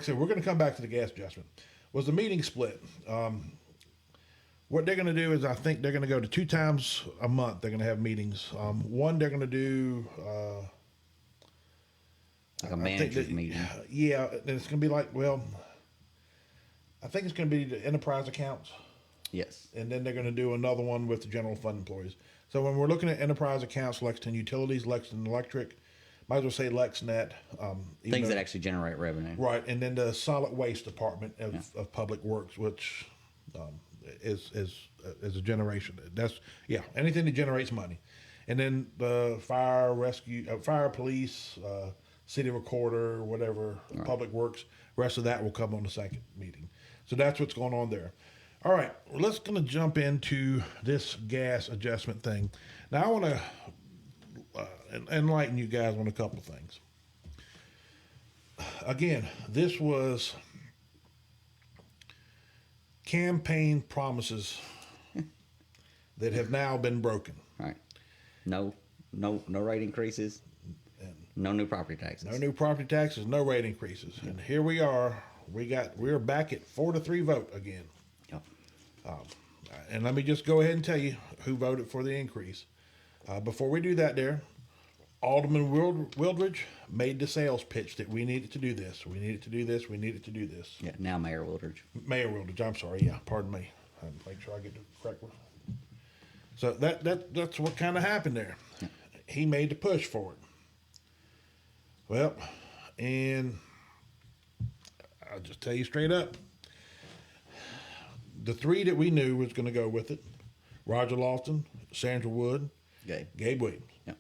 said, we're going to come back to the gas adjustment. Was the meeting split? What they're going to do is, I think they're going to go to 2 times a month. They're going to have meetings. One, they're going to do like a manager's meeting. Yeah, and it's going to be like, well, I think it's going to be the enterprise accounts. Yes. And then they're going to do another one with the general fund employees. So when we're looking at enterprise accounts, Lexington Utilities, Lexington Electric, might as well say LexNet. Things that actually generate revenue. Right, and then the solid waste department of Public Works, which is a generation. That's anything that generates money, and then the fire rescue, fire police, city recorder, whatever, right. Public Works. Rest of that will come on the second meeting. So that's what's going on there. All right, let's gonna jump into this gas adjustment thing. Now I want to enlighten you guys on a couple things. Again, this was campaign promises that have now been broken. Right. No rate increases. No new property taxes. No new property taxes, no rate increases. And here we are. We're back at 4-3 vote again. Yep. And let me just go ahead and tell you who voted for the increase. Before we do that there, Alderman Wildridge made the sales pitch that we needed to do this. We needed to do this. We needed to do this. Yeah, now Mayor Wildridge. Mayor Wildridge, I'm sorry. Yeah, pardon me. I had to make sure I get the correct one. So that's what kind of happened there. Yeah. He made the push for it. Well, and I'll just tell you straight up. The 3 that we knew was going to go with it: Roger Lofton, Sandra Wood, Gabe Williams. Yeah.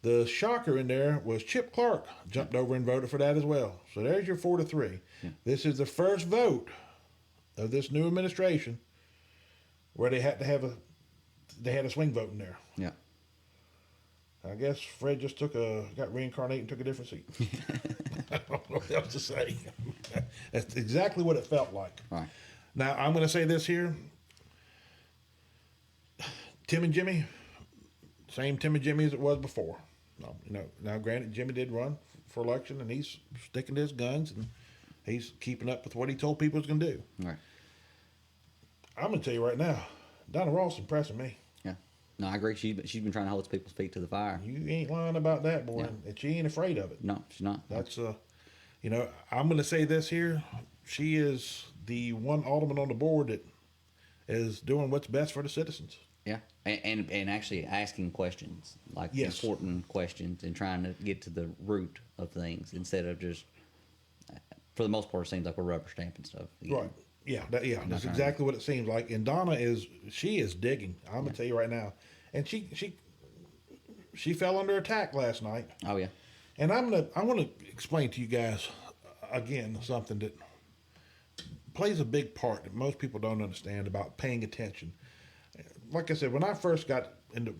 The shocker in there was Chip Clark jumped over and voted for that as well. So there's your 4-3. Yeah. This is the first vote of this new administration where they had a swing vote in there. Yeah. I guess Fred just got reincarnated and took a different seat. I don't know what else to say. That's exactly what it felt like. Right. Now, I'm going to say this here. Tim and Jimmy, same Tim and Jimmy as it was before. Now granted, Jimmy did run for election, and he's sticking to his guns, and he's keeping up with what he told people he was going to do. Right. I'm going to tell you right now, Donna Ross is impressing me. Yeah. No, I agree. She's been trying to hold people's feet to the fire. You ain't lying about that, boy. Yeah. And she ain't afraid of it. No, she's not. That's I'm going to say this here. She is the one alderman on the board that is doing what's best for the citizens. Yeah, and actually asking questions, like Yes. important questions, and trying to get to the root of things instead of just, for the most part, it seems like we're rubber stamping stuff. Right. Yeah. That's trying exactly what it seems like. And Donna is digging. I'm going to tell you right now. And she fell under attack last night. Oh yeah. And I want to explain to you guys again something that plays a big part that most people don't understand about paying attention. Like I said, when I first got into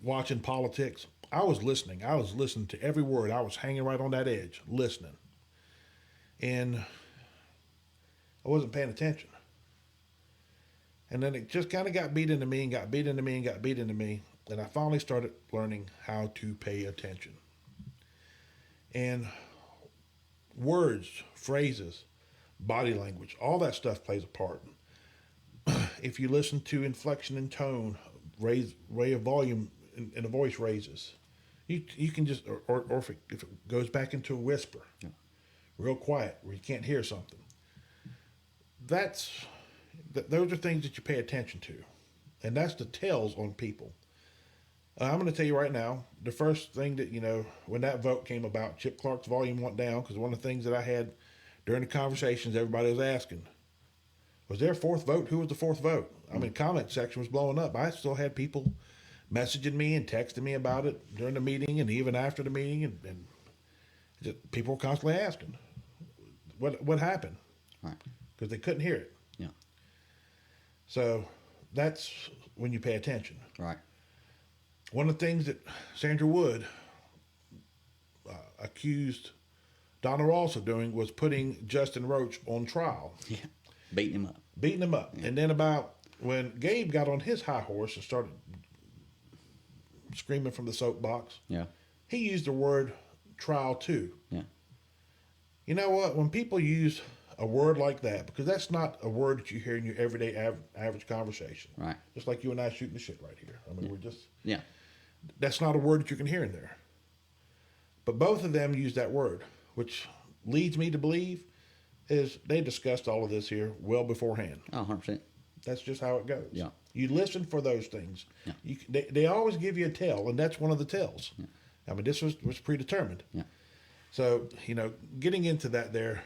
watching politics, I was listening. I was listening to every word. I was hanging right on that edge, listening. And I wasn't paying attention. And then it just kind of got beat into me and got beat into me and got beat into me. And I finally started learning how to pay attention. And words, phrases, body language, all that stuff plays a part. If you listen to inflection and tone, rate of volume and the voice raises, you can just, or if it goes back into a whisper, real quiet, where you can't hear something. Those are things that you pay attention to. And that's the tells on people. I'm going to tell you right now, the first thing that, when that vote came about, Chip Clark's volume went down, because one of the things that I had during the conversations, everybody was asking, was there a fourth vote? Who was the fourth vote? I mean, comment section was blowing up. I still had people messaging me and texting me about it during the meeting and even after the meeting, and just, people were constantly asking, what happened? Right. because they couldn't hear it. Yeah. So that's when you pay attention. Right. One of the things that Sandra Wood accused Donna Ross of doing was putting Justin Roach on trial, Yeah. Beating him up. beating him up. And then about when Gabe got on his high horse and started screaming from the soapbox, Yeah. he used the word trial too. Yeah. You know what? When people use a word like that, because that's not a word that you hear in your everyday average conversation. Right. Just like you and I shooting the shit right here. I mean, Yeah. that's not a word that you can hear in there. But both of them use that word, which leads me to believe is they discussed all of this here well beforehand. Oh, 100%. That's just how it goes. Yeah. You listen for those things. Yeah. They always give you a tell, and that's one of the tells. Yeah. I mean, this was predetermined. Yeah. So, getting into that there,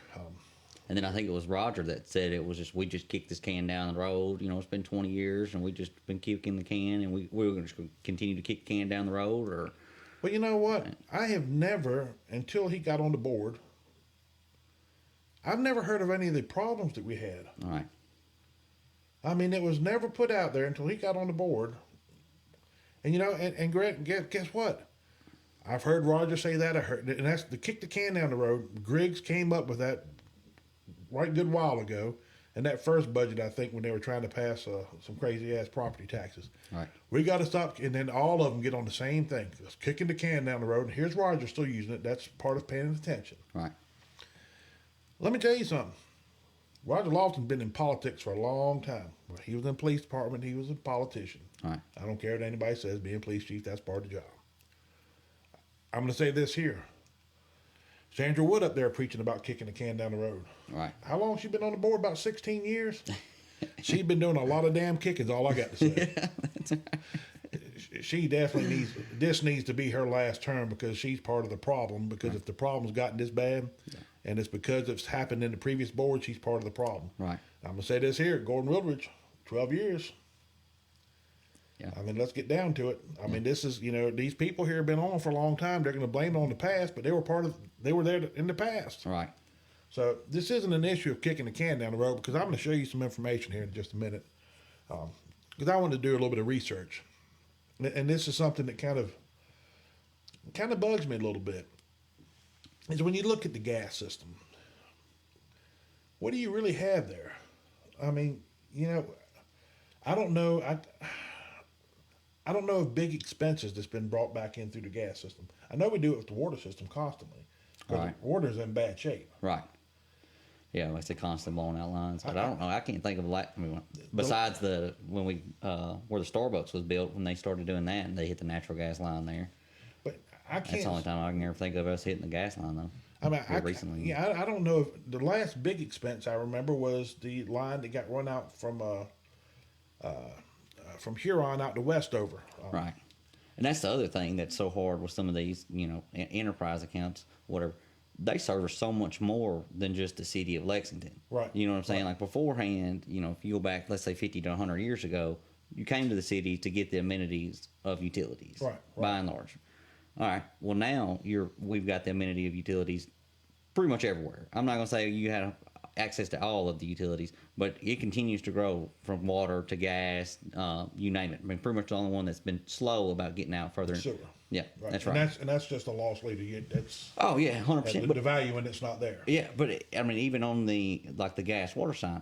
And then I think it was Roger that said it was just we just kicked this can down the road. It's been 20 years and we just been kicking the can, and we were going to continue to kick the can down the road. Or well, you know what? I have never, until he got on the board, I've never heard of any of the problems that we had. all right, I mean, it was never put out there until he got on the board. And and Greg, guess what? I've heard Roger say that. I heard, and that's the kick the can down the road. Griggs came up with that right good while ago, and that first budget, I think, when they were trying to pass some crazy ass property taxes. all right, We got to stop, and then all of them get on the same thing, just kicking the can down the road. And here's Roger still using it. That's part of paying attention. all right, Let me tell you something. Roger Lofton's been in politics for a long time. He was in the police department. He was a politician. all right, I don't care what anybody says. Being police chief, that's part of the job. I'm going to say this here. Sandra Wood up there preaching about kicking the can down the road. all right. How long she been on the board? About 16 years? She's been doing a lot of damn kicking, is all I got to say. She definitely needs to be her last term, because she's part of the problem. Because if the problem's gotten this bad, and it's because it's happened in the previous board, she's part of the problem. Right. I'm going to say this here. Gordon Wildridge, 12 years. Yeah. I mean, let's get down to it. I mean, this is, these people here have been on for a long time. They're going to blame it on the past, but they were there in the past. All right. So this isn't an issue of kicking the can down the road, because I'm going to show you some information here in just a minute. Because I wanted to do a little bit of research. And this is something that kind of bugs me a little bit. Is when you look at the gas system, what do you really have there? I mean, I don't know. I don't know of big expenses that's been brought back in through the gas system. I know we do it with the water system constantly, because Right. the water's in bad shape. Right. Yeah, like they constantly blowing out lines. But I don't know. I can't think of besides when we where the Starbucks was built, when they started doing that and they hit the natural gas line there. But I can't. That's the only time I can ever think of us hitting the gas line though. I mean, recently. I don't know if the last big expense I remember was the line that got run out from Huron out to Westover. Right. And that's the other thing that's so hard with some of these, enterprise accounts, whatever. They service so much more than just the city of Lexington. Right. You know what I'm saying? Right. Like beforehand, if you go back, let's say 50 to 100 years ago, you came to the city to get the amenities of utilities. Right. By and large. All right. Well, now we've got the amenity of utilities pretty much everywhere. I'm not going to say you had access to all of the utilities, but it continues to grow from water to gas, you name it. I mean, pretty much the only one that's been slow about getting out further. Sewer. Yeah, Right. that's and right. That's just a loss leader. That's Oh yeah, 100%. the value in it's not there. Yeah, but I mean, even on the gas water side,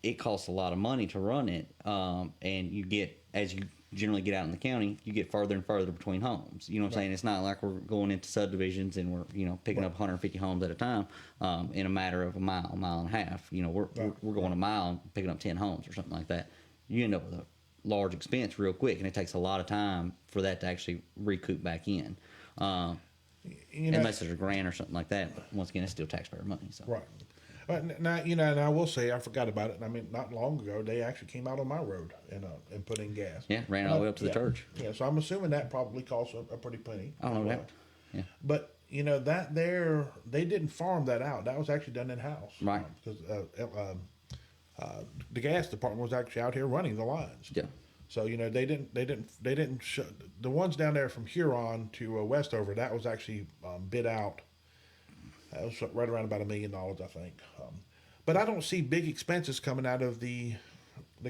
it costs a lot of money to run it, and you get, as you generally get out in the county, you get further and further between homes. You know what I'm saying? It's not like we're going into subdivisions and we're picking up 150 homes at a time in a matter of a mile and a half. We're going a mile and picking up 10 homes or something like that. You end up with a large expense real quick, and it takes a lot of time for that to actually recoup back in. Unless there's a grant or something like that, but once again, it's still taxpayer money. So. Right. Now, and I will say, I forgot about it. I mean, not long ago, they actually came out on my road and put in gas. Yeah, ran all the way up to the church. Yeah, so I'm assuming that probably costs a pretty penny. I don't know that. Yeah. But, that there, they didn't farm that out. That was actually done in-house. Right. Because the gas department was actually out here running the lines. Yeah. So, they didn't the ones down there from Huron to Westover, that was actually bid out. That was right around about $1 million, I think. but I don't see big expenses coming out of the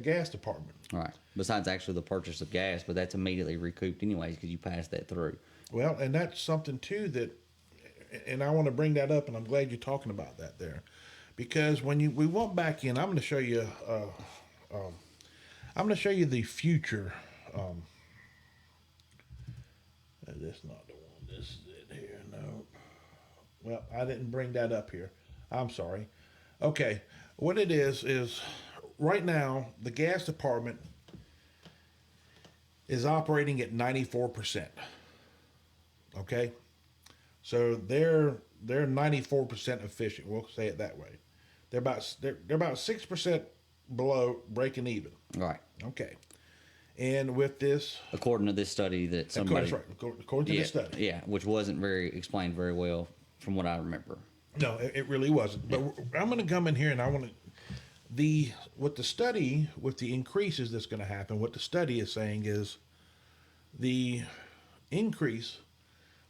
gas department. Right. Besides actually the purchase of gas, but that's immediately recouped anyways because you pass that through. Well, and that's something too that, and I want to bring that up, and I'm glad you're talking about that there, because when we went back in, I'm going to show you. I'm going to show you the future. This is not the one. This is it here. No. Well, I didn't bring that up here. I'm sorry. Okay. What it is right now the gas department is operating at 94%. Okay. So they're 94% efficient. We'll say it that way. They're about 6% below breaking even. Right. Okay. And with this, According to this study that somebody, that's right. According to this study, yeah, which wasn't very explained very well from what I remember. no, it really wasn't. But I'm going to come in here and I want to with the increases that's going to happen. What the study is saying is the increase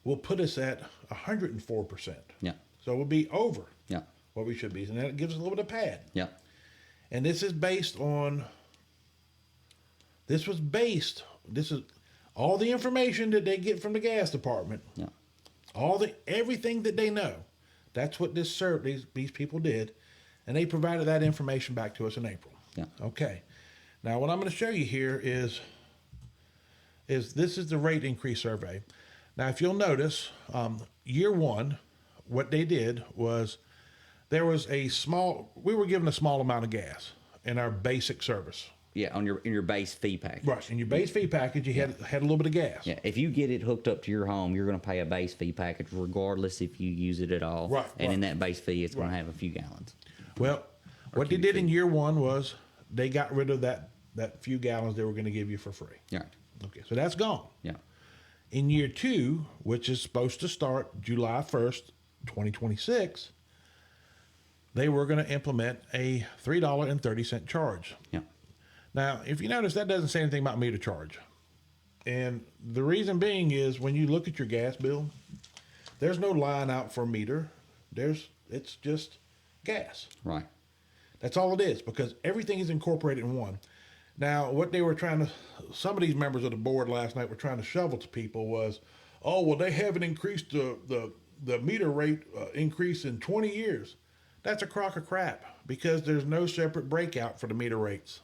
will put us at 104%. Yeah. So we'll be over Yeah. what we should be, and that gives us a little bit of pad. Yeah. And this is based on. This is all the information that they get from the gas department. Yeah. Everything that they know. That's what these people did, and they provided that information back to us in April. Yeah. Okay. Now what I'm going to show you here is this is the rate increase survey. Now if you'll notice, year one, what they did was we were given a small amount of gas in our basic service. Yeah, in your base fee package. Right. In your base fee package, you had a little bit of gas. Yeah, if you get it hooked up to your home, you're going to pay a base fee package regardless if you use it at all. Right, And right. in that base fee, it's going to have a few gallons. Well, what they did in year one was they got rid of that few gallons they were going to give you for free. Yeah. Okay, so that's gone. Yeah. In year two, which is supposed to start July 1st, 2026, they were going to implement a $3.30 charge. Yeah. Now, if you notice, that doesn't say anything about meter charge. And the reason being is when you look at your gas bill, there's no line out for a meter. It's just gas. Right. That's all it is, because everything is incorporated in one. Now, what they were some of these members of the board last night were trying to shovel to people was, oh, well, they haven't increased the meter rate increase in 20 years. That's a crock of crap, because there's no separate breakout for the meter rates.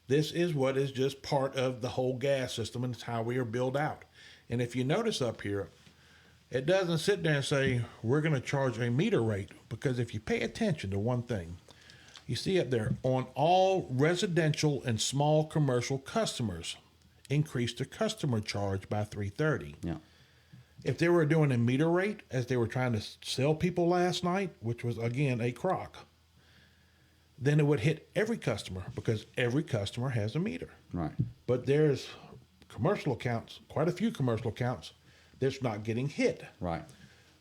This is what is just part of the whole gas system, and it's how we are built out. And if you notice up here, it doesn't sit there and say, we're going to charge a meter rate, because if you pay attention to one thing, you see up there, on all residential and small commercial customers, increase the customer charge by $3.30. Yeah. If they were doing a meter rate, as they were trying to sell people last night, which was, again, a crock, then it would hit every customer, because every customer has a meter. Right. But there's commercial accounts, quite a few commercial accounts, that's not getting hit. Right.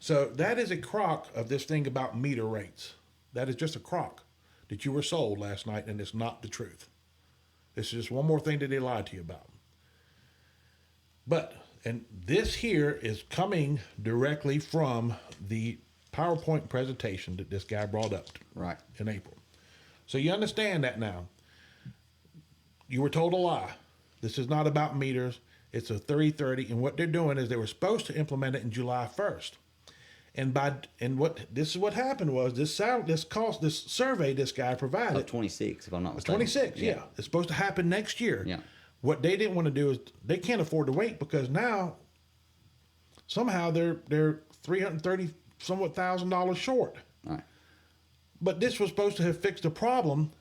So that is a crock of this thing about meter rates. That is just a crock that you were sold last night, and it's not the truth. This is just one more thing that they lied to you about. And this here is coming directly from the PowerPoint presentation that this guy brought up Right. in April. So you understand that now. You were told a lie. This is not about meters. It's a 330, and what they're doing is they were supposed to implement it in July 1st. This is what happened was this survey this guy provided. 26, if I'm not mistaken. 26, yeah. It's supposed to happen next year. Yeah. What they didn't want to do is they can't afford to wait, because now somehow they're $330 somewhat $1,000 short. Right. But this was supposed to have fixed the problem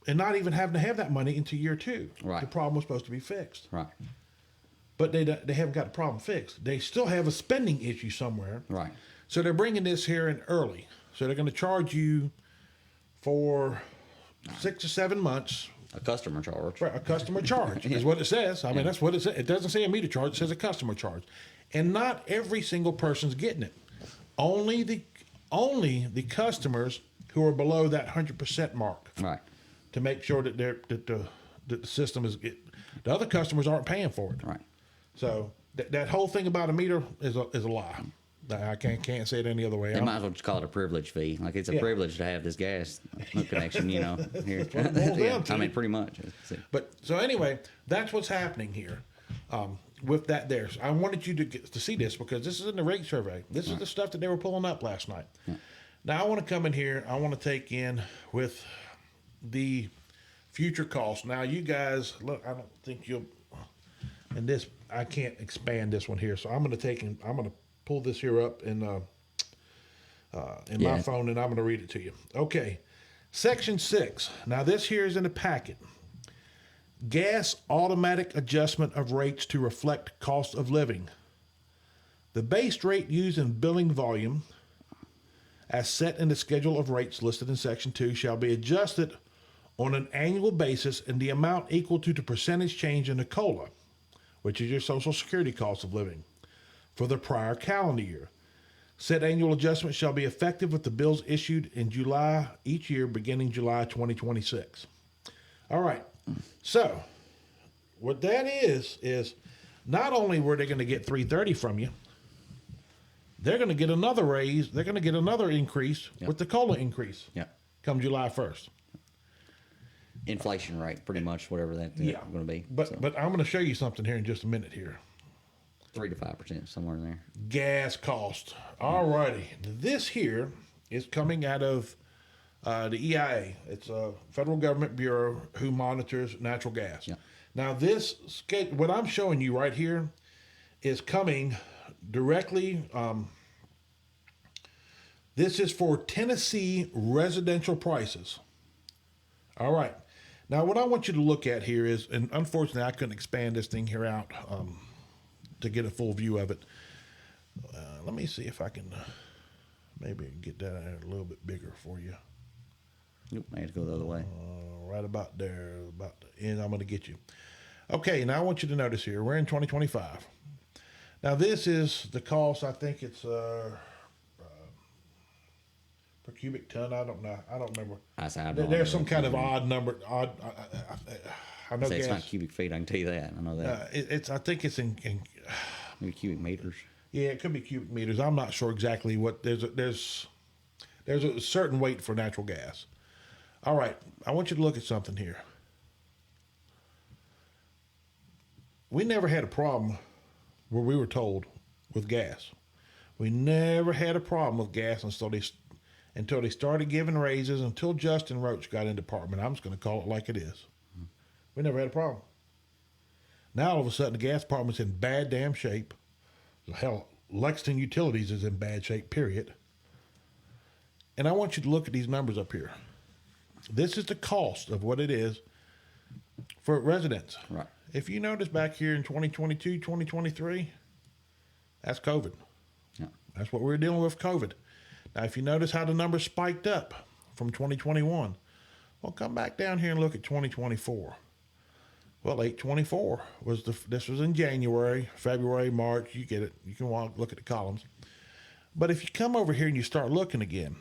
and not even having to have that money into year two. Right. The problem was supposed to be fixed. Right. But they haven't got the problem fixed. They still have a spending issue somewhere. Right. So they're bringing this here in early. So they're going to charge you for 6 or 7 months. A customer charge. A customer charge is what it says. I mean, that's what it says. It doesn't say a meter charge. It says a customer charge. And not every single person's getting it. Only the customers who are below that 100% mark. Right. To make sure that the system is the other customers aren't paying for it. Right. So that whole thing about a meter is a lie. I can't say it any other way. They might as well just call it a privilege fee. Like it's a Yeah. privilege to have this gas connection, you know. Here, what it boils down to. I mean, pretty much. But so anyway, that's what's happening here with that there. So I wanted you to see this because this is in the rate survey. This is the stuff that they were pulling up last night. Now I want to come in here. I want to take in with the future costs. Now you guys, look, I don't think you'll, and this, I can't expand this one here. So I'm going to pull this here up in my phone and I'm going to read it to you. Okay. Section 6. Now this here is in the packet. Gas automatic adjustment of rates to reflect cost of living. The base rate used in billing volume as set in the schedule of rates listed in Section 2 shall be adjusted on an annual basis in the amount equal to the percentage change in the COLA, which is your Social Security cost of living, for the prior calendar year. Said annual adjustment shall be effective with the bills issued in July each year beginning July 2026. All right. So what that is not only were they going to get $330 from you, they're going to get another raise. They're going to get another increase with the COLA increase. Come July 1st. Inflation rate, pretty much whatever that's going to be. But I'm going to show you something here in just a minute here. 3 to 5%, somewhere in there. Gas cost. All righty. This here is coming out of the EIA. It's a federal government bureau who monitors natural gas. Now this, what I'm showing you right here is coming directly, this is for Tennessee residential prices. All right. Now what I want you to look at here is, and unfortunately I couldn't expand this thing here out to get a full view of it. Let me see if I can maybe get that a little bit bigger for you. Nope, I had to go the other way. Right about there, about the end, I'm going to get you. Okay, now I want you to notice here, we're in 2025. Now this is the cost, I think it's per cubic ton, I don't know, I don't remember. There's some kind of odd number, I know it's not cubic feet, I can tell you that, I know that. I think it's in maybe cubic meters. Yeah, it could be cubic meters. I'm not sure exactly what, there's a certain weight for natural gas. All right, I want you to look at something here. We never had a problem where we were told with gas. We never had a problem with gas until they started giving raises, until Justin Roach got in department. I'm just going to call it like it is. We never had a problem. Now all of a sudden the gas department's in bad damn shape. Hell, Lexington Utilities is in bad shape, period. And I want you to look at these numbers up here. This is the cost of what it is for residents. Right. If you notice back here in 2022, 2023, that's COVID. Yeah. That's what we're dealing with, COVID. Now, if you notice how the numbers spiked up from 2021, well, come back down here and look at 2024. Well, 8/24 was this was in January, February, March. You get it. You can look at the columns. But if you come over here and you start looking again,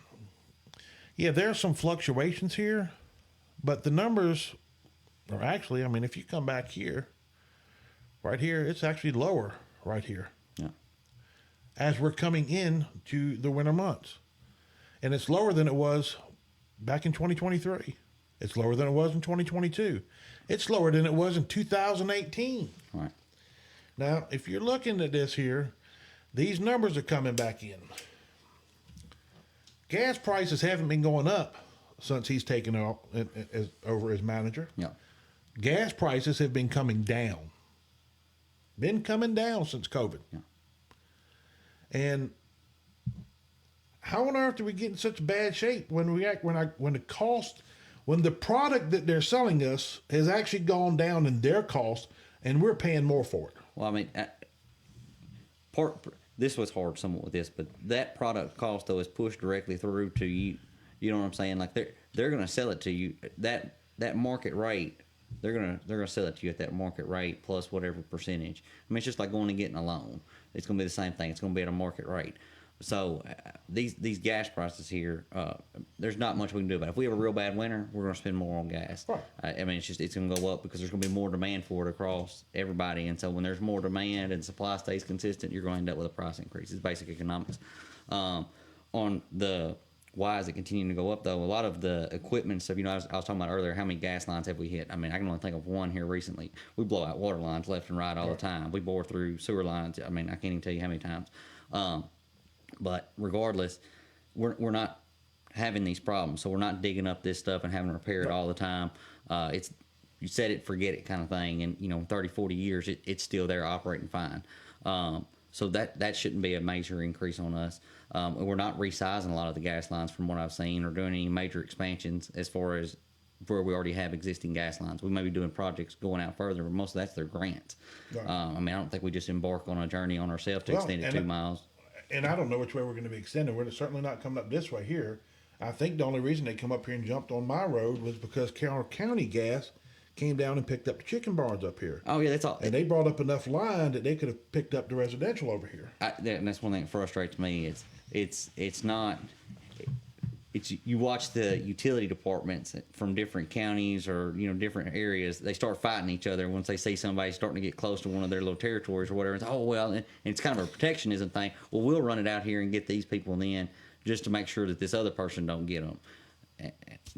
yeah, there are some fluctuations here, but the numbers are actually, I mean, if you come back here, right here, it's actually lower right here. Yeah. As we're coming in to the winter months. And it's lower than it was back in 2023. It's lower than it was in 2022. It's lower than it was in 2018. Right. Now, if you're looking at this here, these numbers are coming back in. Gas prices haven't been going up since he's taken over as manager. Yeah. Gas prices have been coming down. Been coming down since COVID. Yeah. And how on earth do we get in such bad shape when the product that they're selling us has actually gone down in their cost and we're paying more for it? Well, I mean, this was hard somewhat with this, but that product cost though is pushed directly through to you. You know what I'm saying? Like they're going to sell it to you that market rate. They're gonna sell it to you at that market rate plus whatever percentage. I mean, it's just like going and getting a loan. It's gonna be the same thing. It's gonna be at a market rate. So these gas prices here, there's not much we can do about it. If we have a real bad winter, we're going to spend more on gas. Right. I mean, it's going to go up because there's going to be more demand for it across everybody. And so when there's more demand and supply stays consistent, you're going to end up with a price increase. It's basic economics. On the why is it continuing to go up though? A lot of the equipment stuff. I was talking about earlier. How many gas lines have we hit? I mean, I can only think of one here recently. We blow out water lines left and right all the time. We bore through sewer lines. I mean, I can't even tell you how many times. But regardless, we're not having these problems. So we're not digging up this stuff and having to repair it all the time. It's you set it, forget it kind of thing. And, 30, 40 years, it's still there operating fine. So that shouldn't be a major increase on us. We're not resizing a lot of the gas lines from what I've seen or doing any major expansions as far as where we already have existing gas lines. We may be doing projects going out further, but most of that's their grants. Right. I mean, I don't think we just embark on a journey on ourselves to extend it 2 miles. And I don't know which way we're going to be extended. We're certainly not coming up this way here. I think the only reason they come up here and jumped on my road was because Carroll County Gas came down and picked up the chicken barns up here. Oh yeah, that's all. And they brought up enough line that they could have picked up the residential over here. And that's one thing that frustrates me. It's not. It's you watch the utility departments from different counties or different areas. They start fighting each other once they see somebody starting to get close to one of their little territories or whatever. It's and it's kind of a protectionism thing. Well, we'll run it out here and get these people in just to make sure that this other person don't get them.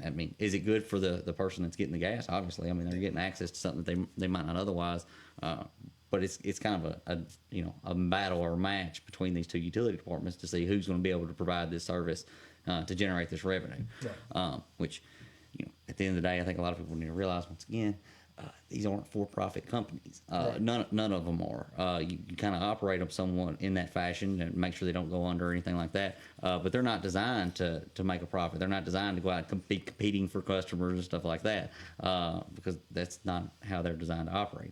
I mean, is it good for the person that's getting the gas? Obviously, I mean they're getting access to something that they might not otherwise. But it's kind of a battle or a match between these two utility departments to see who's going to be able to provide this service to generate this revenue. Right. Which, at the end of the day, I think a lot of people need to realize once again, these aren't for-profit companies. Right. None of them are. You kind of operate them somewhat in that fashion and make sure they don't go under or anything like that. But they're not designed to make a profit. They're not designed to go out and be competing for customers and stuff like that because that's not how they're designed to operate.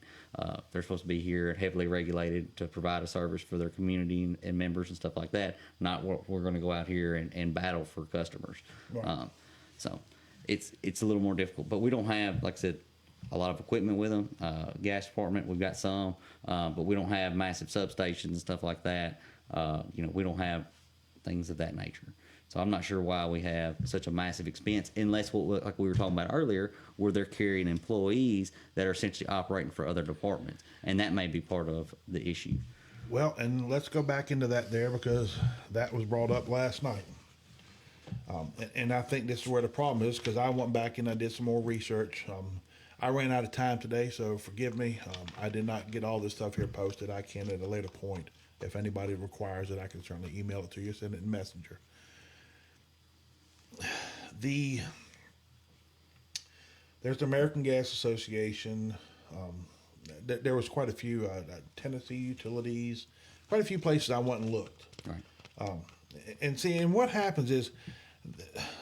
They're supposed to be here heavily regulated to provide a service for their community and members and stuff like that. Not what we're going to go out here and battle for customers. Right. So it's a little more difficult. But we don't have, like I said, a lot of equipment with them. Gas department, we've got some, but we don't have massive substations and stuff like that. We don't have things of that nature. So I'm not sure why we have such a massive expense, unless like we were talking about earlier, where they're carrying employees that are essentially operating for other departments, and that may be part of the issue. Well, and let's go back into that there because that was brought up last night. And I think this is where the problem is because I went back and I did some more research. I ran out of time today, so forgive me. I did not get all this stuff here posted. I can at a later point. If anybody requires it, I can certainly email it to you, send it in Messenger. There's the American Gas Association. There was quite a few Tennessee Utilities, quite a few places I went and looked. Right. And what happens is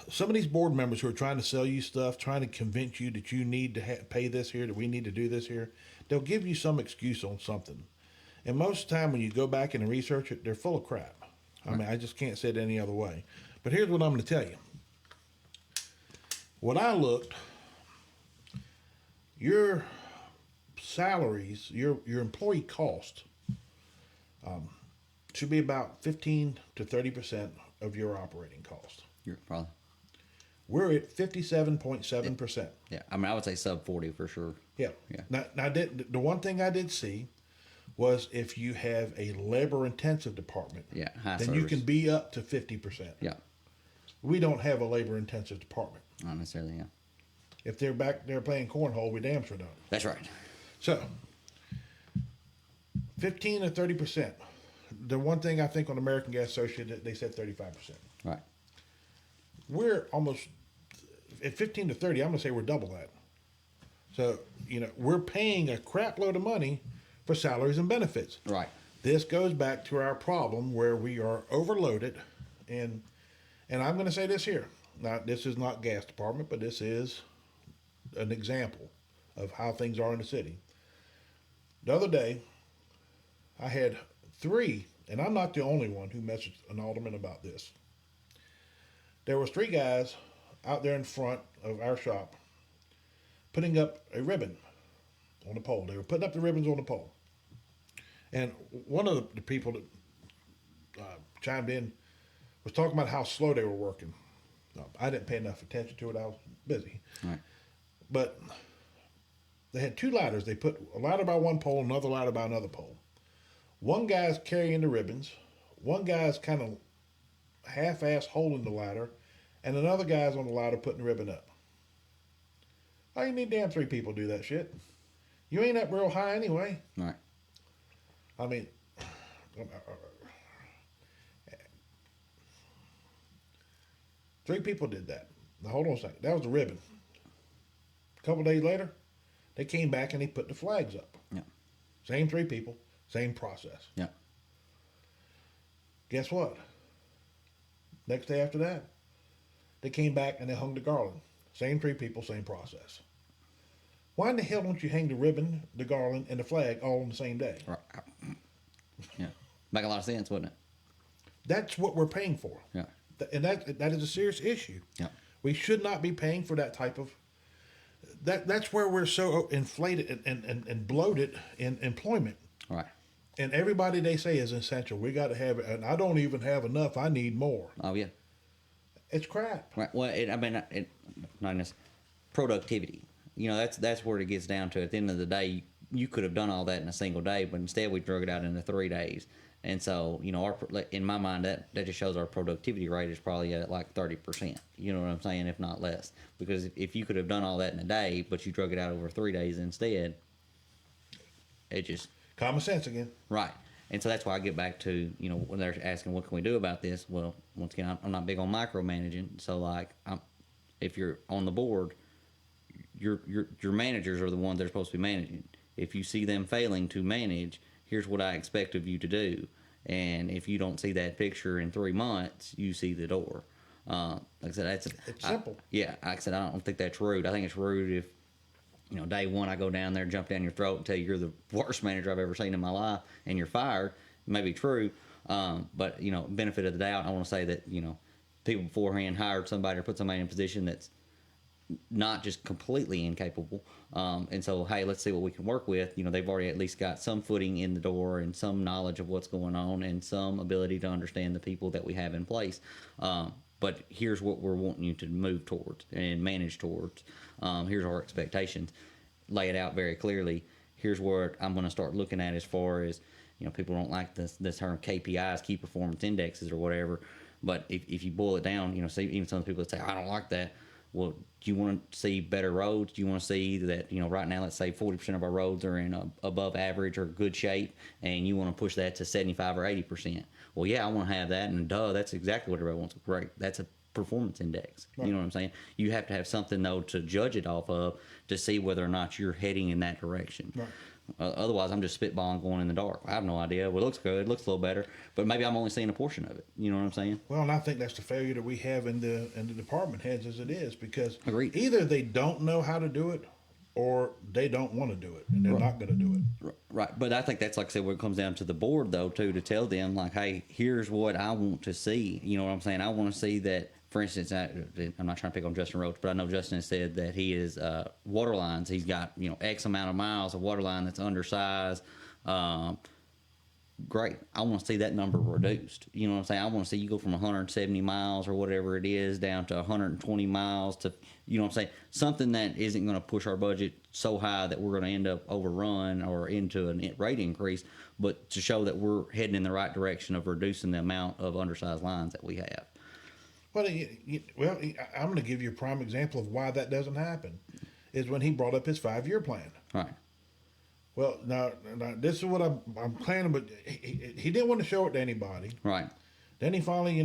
some of these board members who are trying to sell you stuff, trying to convince you that you need to pay this here, that we need to do this here, they'll give you some excuse on something. And most of the time when you go back and research it, they're full of crap. I mean, I just can't say it any other way. But here's what I'm going to tell you. When I looked, your salaries, your employee cost should be about 15 to 30% of your operating cost. You're probably. We're at 57.7%. Yeah, I mean, I would say sub 40 for sure. Yeah. Yeah. Now, the one thing I did see was if you have a labor-intensive department, Yeah, high then service. you can be up to 50%. Yeah, We don't have a labor-intensive department. not necessarily. Yeah, If they're back there playing cornhole, we damn sure don't. that's right. So, 15 to 30%. The one thing I think on American Gas Associates, they said 35%. Right. We're almost at 15 to 30. I'm going to say we're double that. So, we're paying a crap load of money for salaries and benefits. Right. This goes back to our problem where we are overloaded. And I'm going to say this here. Now, this is not gas department, but this is an example of how things are in the city. The other day, I had 3, and I'm not the only one who messaged an alderman about this. There was 3 guys out there in front of our shop putting up a ribbon on the pole. They were putting up the ribbons on the pole. And one of the people that chimed in was talking about how slow they were working. I didn't pay enough attention to it. I was busy. Right. But they had two ladders. They put a ladder by one pole, another ladder by another pole. One guy's carrying the ribbons. One guy's kind of half-ass holding the ladder, and another guy's on the ladder putting the ribbon up. Oh, you need damn 3 people to do that shit. You ain't up real high anyway. Right. I mean, 3 people did that. Now, hold on a second. That was the ribbon. A couple days later, they came back and they put the flags up. Yeah. Same 3 people, same process. Yeah. Guess what? Next day after that, they came back and they hung the garland. Same 3 people, same process. Why in the hell don't you hang the ribbon, the garland, and the flag all on the same day? Right. Yeah. Make a lot of sense, wouldn't it? That's what we're paying for. Yeah. And that is a serious issue. Yeah. We should not be paying for that type of. That's where we're so inflated and bloated in employment. Right. And everybody they say is essential. We got to have it, and I don't even have enough. I need more. Oh yeah. It's crap. Right. Well, not necessarily productivity. You know, that's where it gets down to. At the end of the day, you could have done all that in a single day, but instead we drug it out into 3 days. And so, you know, in my mind, that just shows our productivity rate is probably at like 30%. You know what I'm saying? If not less. Because if you could have done all that in a day, but you drug it out over 3 days instead, it just. Common sense again. Right. And so that's why I get back to, you know, when they're asking what can we do about this. Well, once again, I'm not big on micromanaging. So, like, if you're on the board, your managers are the ones that are supposed to be managing. If you see them failing to manage, here's what I expect of you to do. And if you don't see that picture in 3 months, you see the door. Like I said, it's simple. Like I said, I don't think that's rude. I think it's rude if, you know, day one I go down there, jump down your throat, and tell you you're the worst manager I've ever seen in my life, and you're fired. It may be true, but you know, benefit of the doubt, I want to say that, you know, people beforehand hired somebody or put somebody in a position that's not just completely incapable. And so, hey, let's see what we can work with. You know, they've already at least got some footing in the door and some knowledge of what's going on and some ability to understand the people that we have in place. But here's what we're wanting you to move towards and manage towards. Here's our expectations. Lay it out very clearly. Here's what I'm going to start looking at as far as, you know, people don't like this term KPIs, key performance indexes or whatever. But if you boil it down, you know, see, even some people that say, I don't like that. Well, do you want to see better roads? Do you want to see that, you know, right now, let's say 40% of our roads are in above average or good shape, and you want to push that to 75 or 80%? Well, yeah, I want to have that, and that's exactly what everybody wants. Great. That's a performance index. Right. You know what I'm saying? You have to have something, though, to judge it off of to see whether or not you're heading in that direction. Right. Otherwise, I'm just spitballing going in the dark. I have no idea. Well, it looks good. It looks a little better. But maybe I'm only seeing a portion of it. You know what I'm saying? Well, and I think that's the failure that we have in the department heads as it is. Because Agreed. Either they don't know how to do it or they don't want to do it. And they're not going to do it. Right. But I think that's, like I said, where it comes down to the board, though, too, to tell them, like, hey, here's what I want to see. You know what I'm saying? I want to see that. For instance, I'm not trying to pick on Justin Roach, but I know Justin has said that he is water lines. He's got, you know, X amount of miles of water line that's undersized. Great. I want to see that number reduced. You know what I'm saying? I want to see you go from 170 miles or whatever it is down to 120 miles to, you know what I'm saying? Something that isn't going to push our budget so high that we're going to end up overrun or into a rate increase, but to show that we're heading in the right direction of reducing the amount of undersized lines that we have. Well, I'm going to give you a prime example of why that doesn't happen, is when he brought up his 5-year plan. Right. Well, now this is what I'm planning, but he didn't want to show it to anybody. Right. Then he finally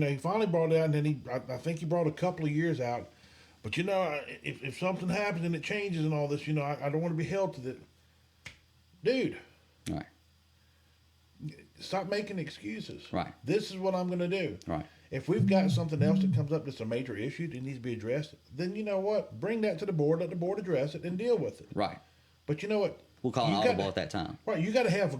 brought it out, and then I think he brought a couple of years out. But, you know, if something happens and it changes and all this, you know, I don't want to be held to that. Dude. Right. Stop making excuses. Right. This is what I'm going to do. Right. If we've got something else that comes up that's a major issue that needs to be addressed, then you know what? Bring that to the board, let the board address it, and deal with it. Right. But you know what? we'll call it You audible gotta- at that time. Right, you got to have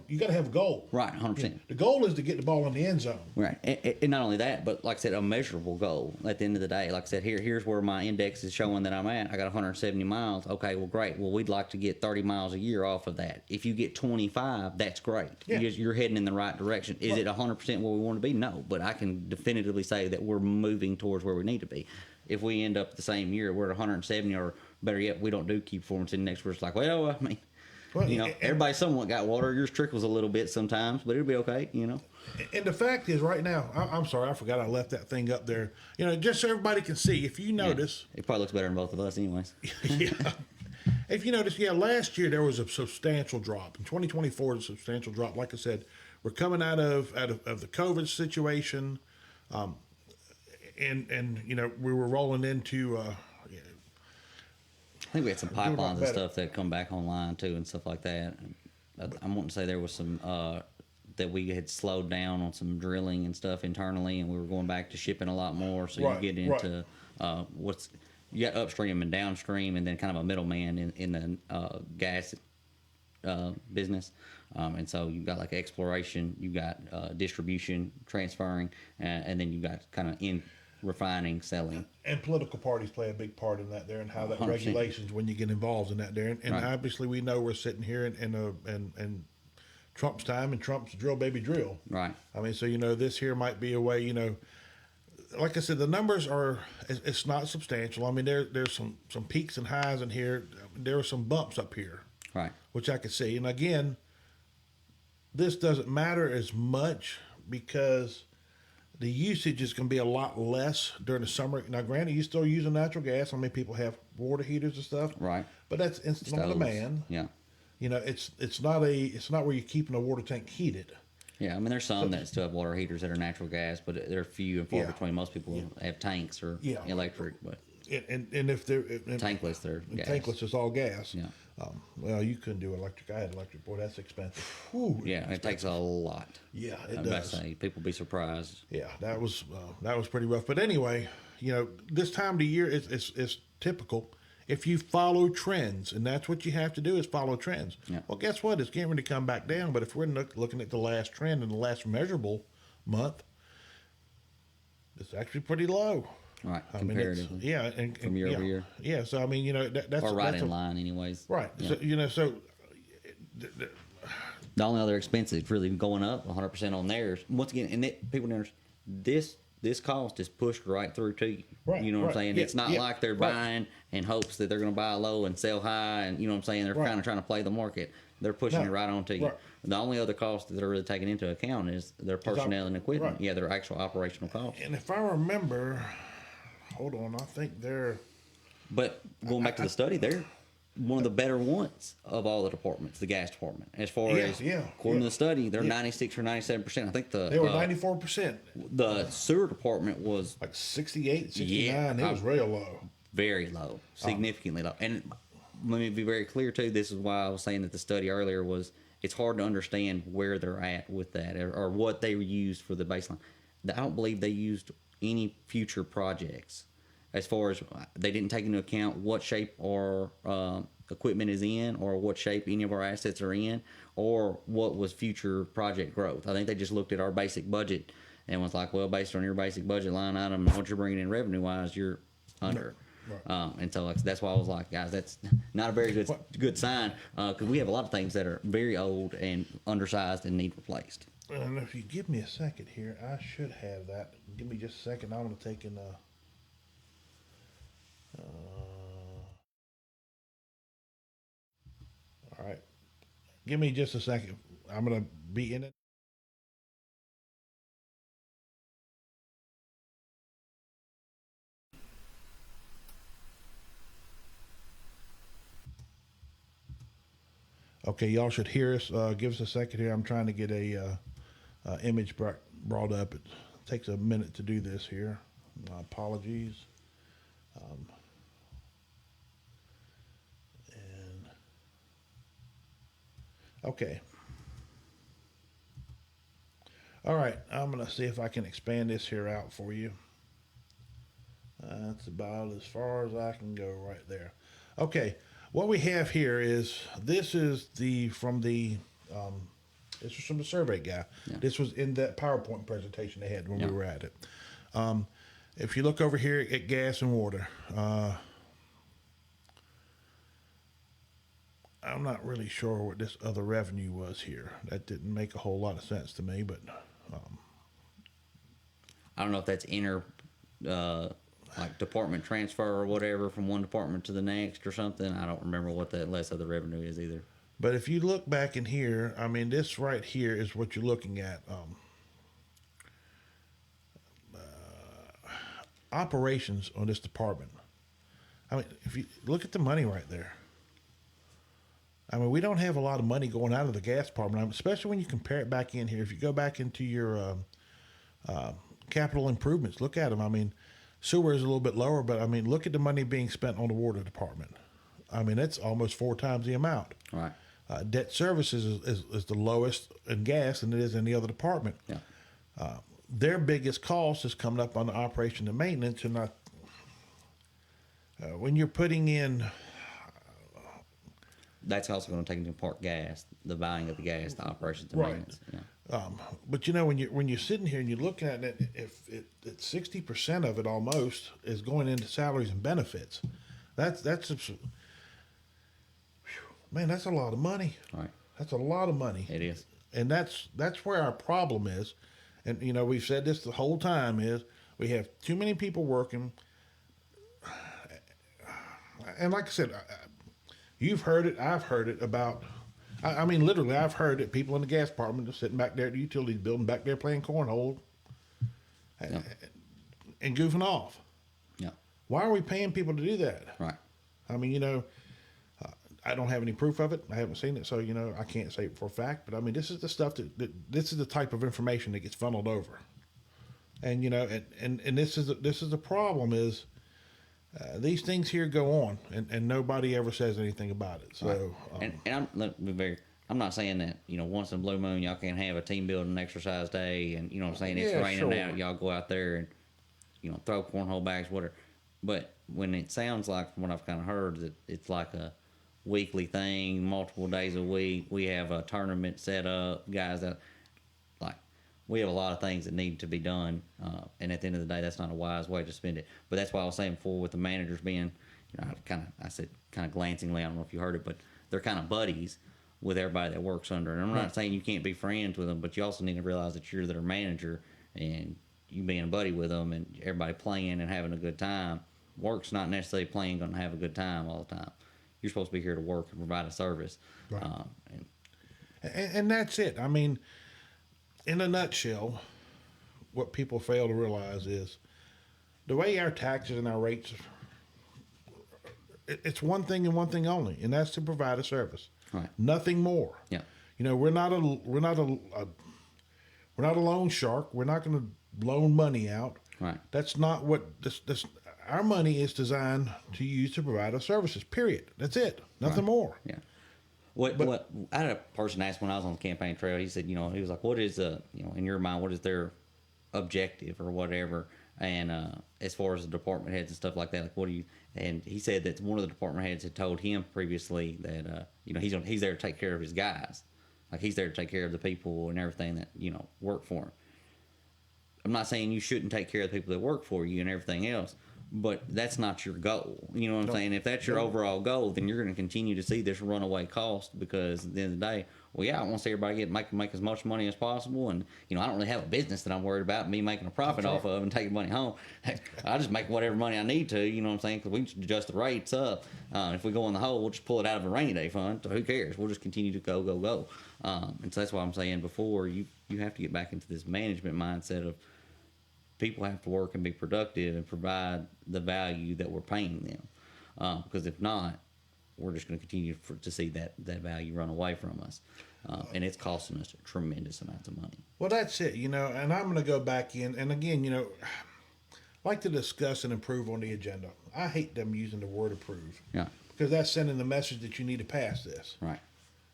a goal. Right, 100%. The goal is to get the ball in the end zone. Right, and not only that, but like I said, a measurable goal at the end of the day. Like I said, here's where my index is showing that I'm at. I got 170 miles. Okay, well, great. Well, we'd like to get 30 miles a year off of that. If you get 25, that's great. Yeah. You're heading in the right direction. Is it 100% where we want to be? No, but I can definitively say that we're moving towards where we need to be. If we end up the same year, we're at 170, or better yet, we don't do key performance index. We're just like, well, I mean, Well, you know, and- everybody somewhat got water. Yours trickles a little bit sometimes, but it'll be okay. You know. And the fact is, right now, I'm sorry, I forgot I left that thing up there. You know, just so everybody can see. If you notice, It probably looks better than both of us, anyways. yeah. If you notice, last year there was a substantial drop. In 2024, a substantial drop. Like I said, we're coming out of the COVID situation, and you know we were rolling into. I think we had some Doing a lot pipelines and better. stuff that come back online too, and stuff like that. I'm wanting to say there was some that we had slowed down on some drilling and stuff internally, and we were going back to shipping a lot more. So Right, you get into you got upstream and downstream, and then kind of a middleman in the gas business. And so you got like exploration, you got distribution, transferring, and then you got kind of in refining, selling. And political parties play a big part in that there, and how that 100%. regulations when you get involved in that there. And Right. obviously, we know we're sitting here in Trump's time, and Trump's drill baby drill. Right. I mean, so this here might be a way. Like I said, the numbers are it's not substantial. I mean, there's some peaks and highs in here. There are some bumps up here, Right. which I could see. And again, this doesn't matter as much because the usage is going to be a lot less during the summer. Now, granted, you're still using natural gas. I mean, people have water heaters and stuff. Right. But that's instant on Stoves. demand. Yeah. It's not where you're keeping a water tank heated. Yeah, I mean, there's some that still have water heaters that are natural gas, but they're few and far Yeah. between. Most people have tanks or Yeah. electric, but And if they're tankless, they're gas. tankless, it's all gas. Yeah. Well, you couldn't do electric. I had electric. Boy, that's expensive. Whew, Yeah, it takes a lot. Yeah, it I'm about does. to say, people be surprised. Yeah, that was pretty rough. But anyway, this time of the year it's typical. If you follow trends, and that's what you have to do is follow trends. Yeah. Well, guess what? It's getting ready to come back down. But if we're looking at the last trend in the last measurable month, it's actually pretty low. Right, I mean, comparatively. and From year yeah. over year. Yeah, so I mean, that's Or right that's in line, anyways. right. Yeah. So The only other expense that's really going up 100% on theirs. Once again, and people don't understand, this cost is pushed right through to you. Right, You know what I'm right. saying? Yeah, It's not yeah, like they're right. buying in hopes that they're going to buy low and sell high, and you know what I'm saying? They're Right. kind of trying to play the market. They're pushing No, it right onto you. right. The only other cost that they're really taking into account is their personnel and equipment. right. Yeah, their actual operational costs. and if I remember, hold on, I think they're But going back to the study, they're one of the better ones of all the departments, the gas department. As far Yeah, as, yeah, according yeah. to the study, they're Yeah. 96 or 97%. I think they were 94%, the sewer department was like 68, 69. Yeah, It was real low. very low, significantly low. And let me be very clear too. This is why I was saying that the study earlier was it's hard to understand where they're at with that or what they used for the baseline. I don't believe they used any future projects as far as they didn't take into account what shape our equipment is in or what shape any of our assets are in or what was future project growth. I think they just looked at our basic budget and was like, well, based on your basic budget line item and what you're bringing in revenue wise, you're under. Right. And so that's why I was like, guys, that's not a very good sign because we have a lot of things that are very old and undersized and need replaced. And if you give me a second here, I should have that. Give me just a second. I'm going to take in. All right. Give me just a second. I'm going to be in it. Okay, y'all should hear us. Give us a second here. I'm trying to get a image brought up. It takes a minute to do this here. My apologies. And okay. All right, I'm gonna see if I can expand this here out for you. That's about as far as I can go right there. Okay, what we have here is this is from the survey guy. Yeah. This was in that PowerPoint presentation they had when Yeah. we were at it. If you look over here at gas and water, I'm not really sure what this other revenue was here. That didn't make a whole lot of sense to me, but I don't know if that's like department transfer or whatever from one department to the next or something. I don't remember what that less of the revenue is either. but if you look back in here, I mean, this right here is what you're looking at. Operations on this department. I mean, if you look at the money right there. I mean, we don't have a lot of money going out of the gas department, especially when you compare it back in here. If you go back into your capital improvements, look at them. I mean, sewer is a little bit lower, but I mean, look at the money being spent on the water department. I mean, it's almost 4 times the amount. Right. Debt services is the lowest in gas than it is in the other department. Yeah. Their biggest cost is coming up on the operation and maintenance, and when you're putting in. That's also going to take into part gas, the buying of the gas, the operations, the Right. maintenance. Yeah. But when you're sitting here and you're looking at it, if 60% of it almost is going into salaries and benefits, man, that's a lot of money. Right. That's a lot of money. It is. And that's where our problem is. And we've said this the whole time is we have too many people working. And like I said, you've heard it. I've heard it about. I mean, literally, I've heard it. People in the gas department are sitting back there at the utilities building, back there playing cornhole, Yeah. and goofing off. Yeah. Why are we paying people to do that? Right. I mean, I don't have any proof of it. I haven't seen it, so I can't say it for a fact. But I mean, this is the stuff that this is the type of information that gets funneled over, and and this is the problem is. These things here go on, and nobody ever says anything about it. So, I'm not saying that once in a blue moon y'all can't have a team building exercise day, and what I'm saying, it's Yeah, raining sure. out, y'all go out there and throw cornhole bags, whatever. But when it sounds like, from what I've kind of heard, that it's like a weekly thing, multiple days a week, we have a tournament set up, guys that we have a lot of things that need to be done, and at the end of the day, that's not a wise way to spend it. But that's why I was saying before, with the managers being, I said kind of glancingly, I don't know if you heard it, but they're kind of buddies with everybody that works under. And I'm not saying you can't be friends with them, but you also need to realize that you're their manager, and you being a buddy with them, and everybody playing and having a good time. Work's not necessarily playing going to have a good time all the time. You're supposed to be here to work and provide a service. Right. And that's it. I mean, in a nutshell, what people fail to realize is the way our taxes and our rates, it's one thing and one thing only, and that's to provide a service. Right. Nothing more. Yeah. We're not a loan shark. We're not going to loan money out. Right. That's not what this. Our money is designed to use to provide us services. Period. That's it. Nothing more. Yeah. What I had a person ask when I was on the campaign trail. He said, he was like, "What is in your mind, what is their objective or whatever?" And as far as the department heads and stuff like that, like, what do you? And he said that one of the department heads had told him previously that he's there to take care of his guys, like he's there to take care of the people and everything that work for him. I'm not saying you shouldn't take care of the people that work for you and everything else, but that's not your goal. You know what I'm saying? If that's your overall goal, then you're going to continue to see this runaway cost, because at the end of the day, well, yeah, I want to see everybody make as much money as possible, and I don't really have a business that I'm worried about me making a profit off of and taking money home. I just make whatever money I need to. You know what I'm saying? Because we can adjust the rates up. If we go in the hole, we'll just pull it out of a rainy day fund. So who cares? We'll just continue to go. And so that's why I'm saying before you have to get back into this management mindset of people have to work and be productive and provide the value that we're paying them. Because if not, we're just going to continue to see that value run away from us. And it's costing us a tremendous amount of money. Well, that's it, and I'm going to go back in, and again, like to discuss and improve on the agenda. I hate them using the word approve. Yeah. Because that's sending the message that you need to pass this. Right.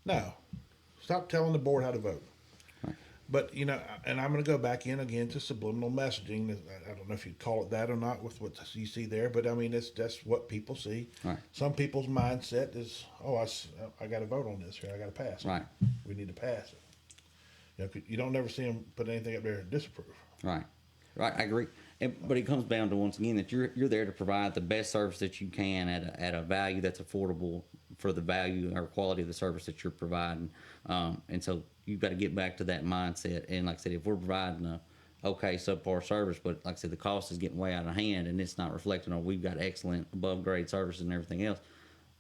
No. Stop telling the board how to vote. Right. But and I'm going to go back in again to subliminal messaging. I don't know if you'd call it that or not with what you see there, but I mean that's what people see. Right. Some people's mindset is, oh, I got to vote on this here. I got to pass it. Right. We need to pass it. You don't never see them put anything up there to disapprove. Right. Right. I agree. But it comes down to, once again, that you're there to provide the best service that you can at a value that's affordable for the value or quality of the service that you're providing. And so you've got to get back to that mindset. And like I said, if we're providing a okay subpar service, but like I said, the cost is getting way out of hand and it's not reflecting on we've got excellent above grade services and everything else,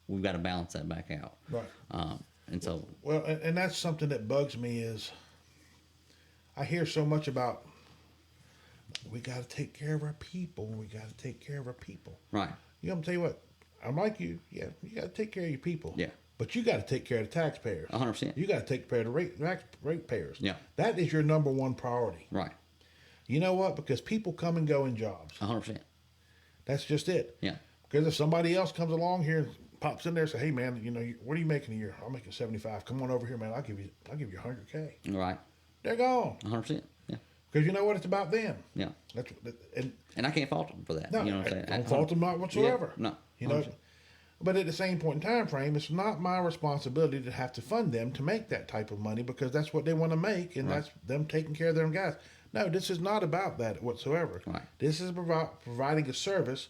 we've got to balance that back out. Right. And so, well, and that's something that bugs me is I hear so much about we got to take care of our people. We got to take care of our people. right. I'm gonna tell you what. I'm like you. Yeah, you got to take care of your people. Yeah. But you got to take care of the taxpayers. 100%. You got to take care of the ratepayers. Yeah. That is your number one priority. Right. You know what? Because people come and go in jobs. 100%. That's just it. Yeah. Because if somebody else comes along here and pops in there and say, "Hey, man, what are you making a year? I'm making 75. Come on over here, man. I'll give you 100K." Right. They're gone. 100%. Yeah. Because you know what? It's about them. Yeah. That's And I can't fault them for that. no, You know what I'm saying? don't fault them not whatsoever. Yeah, no. You know. 100%. But at the same point in time frame, it's not my responsibility to have to fund them to make that type of money because that's what they want to make, and that's them taking care of their own guys. No, this is not about that whatsoever. Right. This is providing a service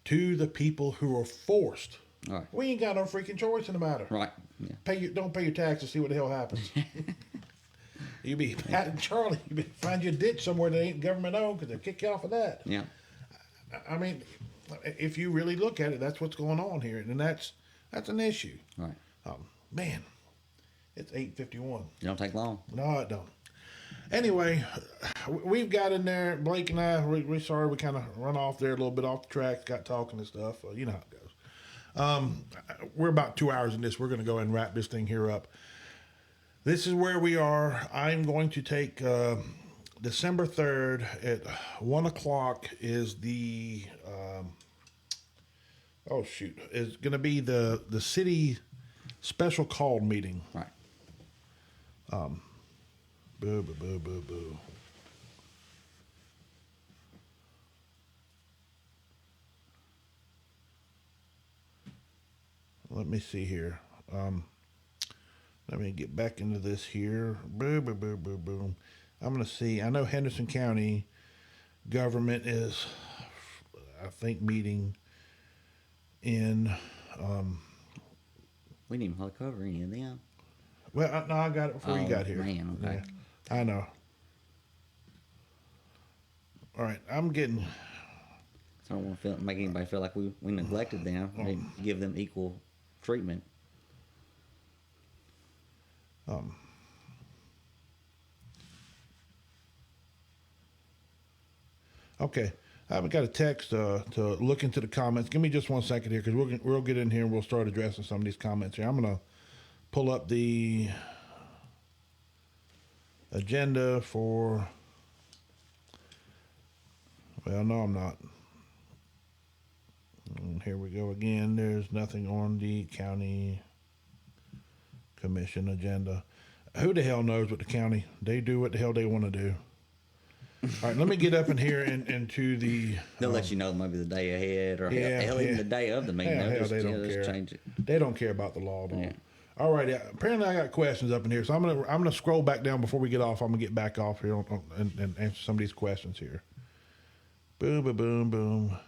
to the people who are forced. Right. We ain't got no freaking choice in the matter. Right. Yeah. Don't pay your taxes. See what the hell happens. You be Pat and Charlie. You be find you a ditch somewhere that ain't government owned because they'll kick you off of that. Yeah. I mean, if you really look at it, that's what's going on here, and that's an issue. Right. Man, it's 8:51. It don't take long. No, it don't. Anyway, we've got in there. Blake and I, we sorry we kind of run off there a little bit off the track, got talking and stuff. You know how it goes. We're about 2 hours in this. We're going to go and wrap this thing here up. This is where we are. I'm going to take December 3rd at 1 o'clock is the is going to be the city special call meeting. Right. Boo, boo, boo, boo, boo. Let me see here. Let me get back into this here. Boo, boo, boo, boo, boo. I'm going to see. I know Henderson County government is, I think, meeting in. We didn't even cover any of them. Well, no, I got it before you got here. Man, okay. Yeah, I know. All right, I'm getting. I don't want to make anybody feel like we neglected them. We didn't give them equal treatment. Okay, I've got a text to look into the comments. Give me just 1 second here, because we'll get in here and we'll start addressing some of these comments here. I'm gonna pull up the agenda for. Well, no, I'm not. And here we go again. There's nothing on the county commission agenda. Who the hell knows what the county? They do what the hell they want to do. All right, let me get up in here and into the. They'll let you know maybe the day ahead or hell, even the day of the meeting. They don't care. Change it. They don't care about the law at all. Yeah. All right. Apparently, I got questions up in here, so I'm gonna scroll back down before we get off. I'm gonna get back off here and answer some of these questions here. Boom, boom, boom, boom.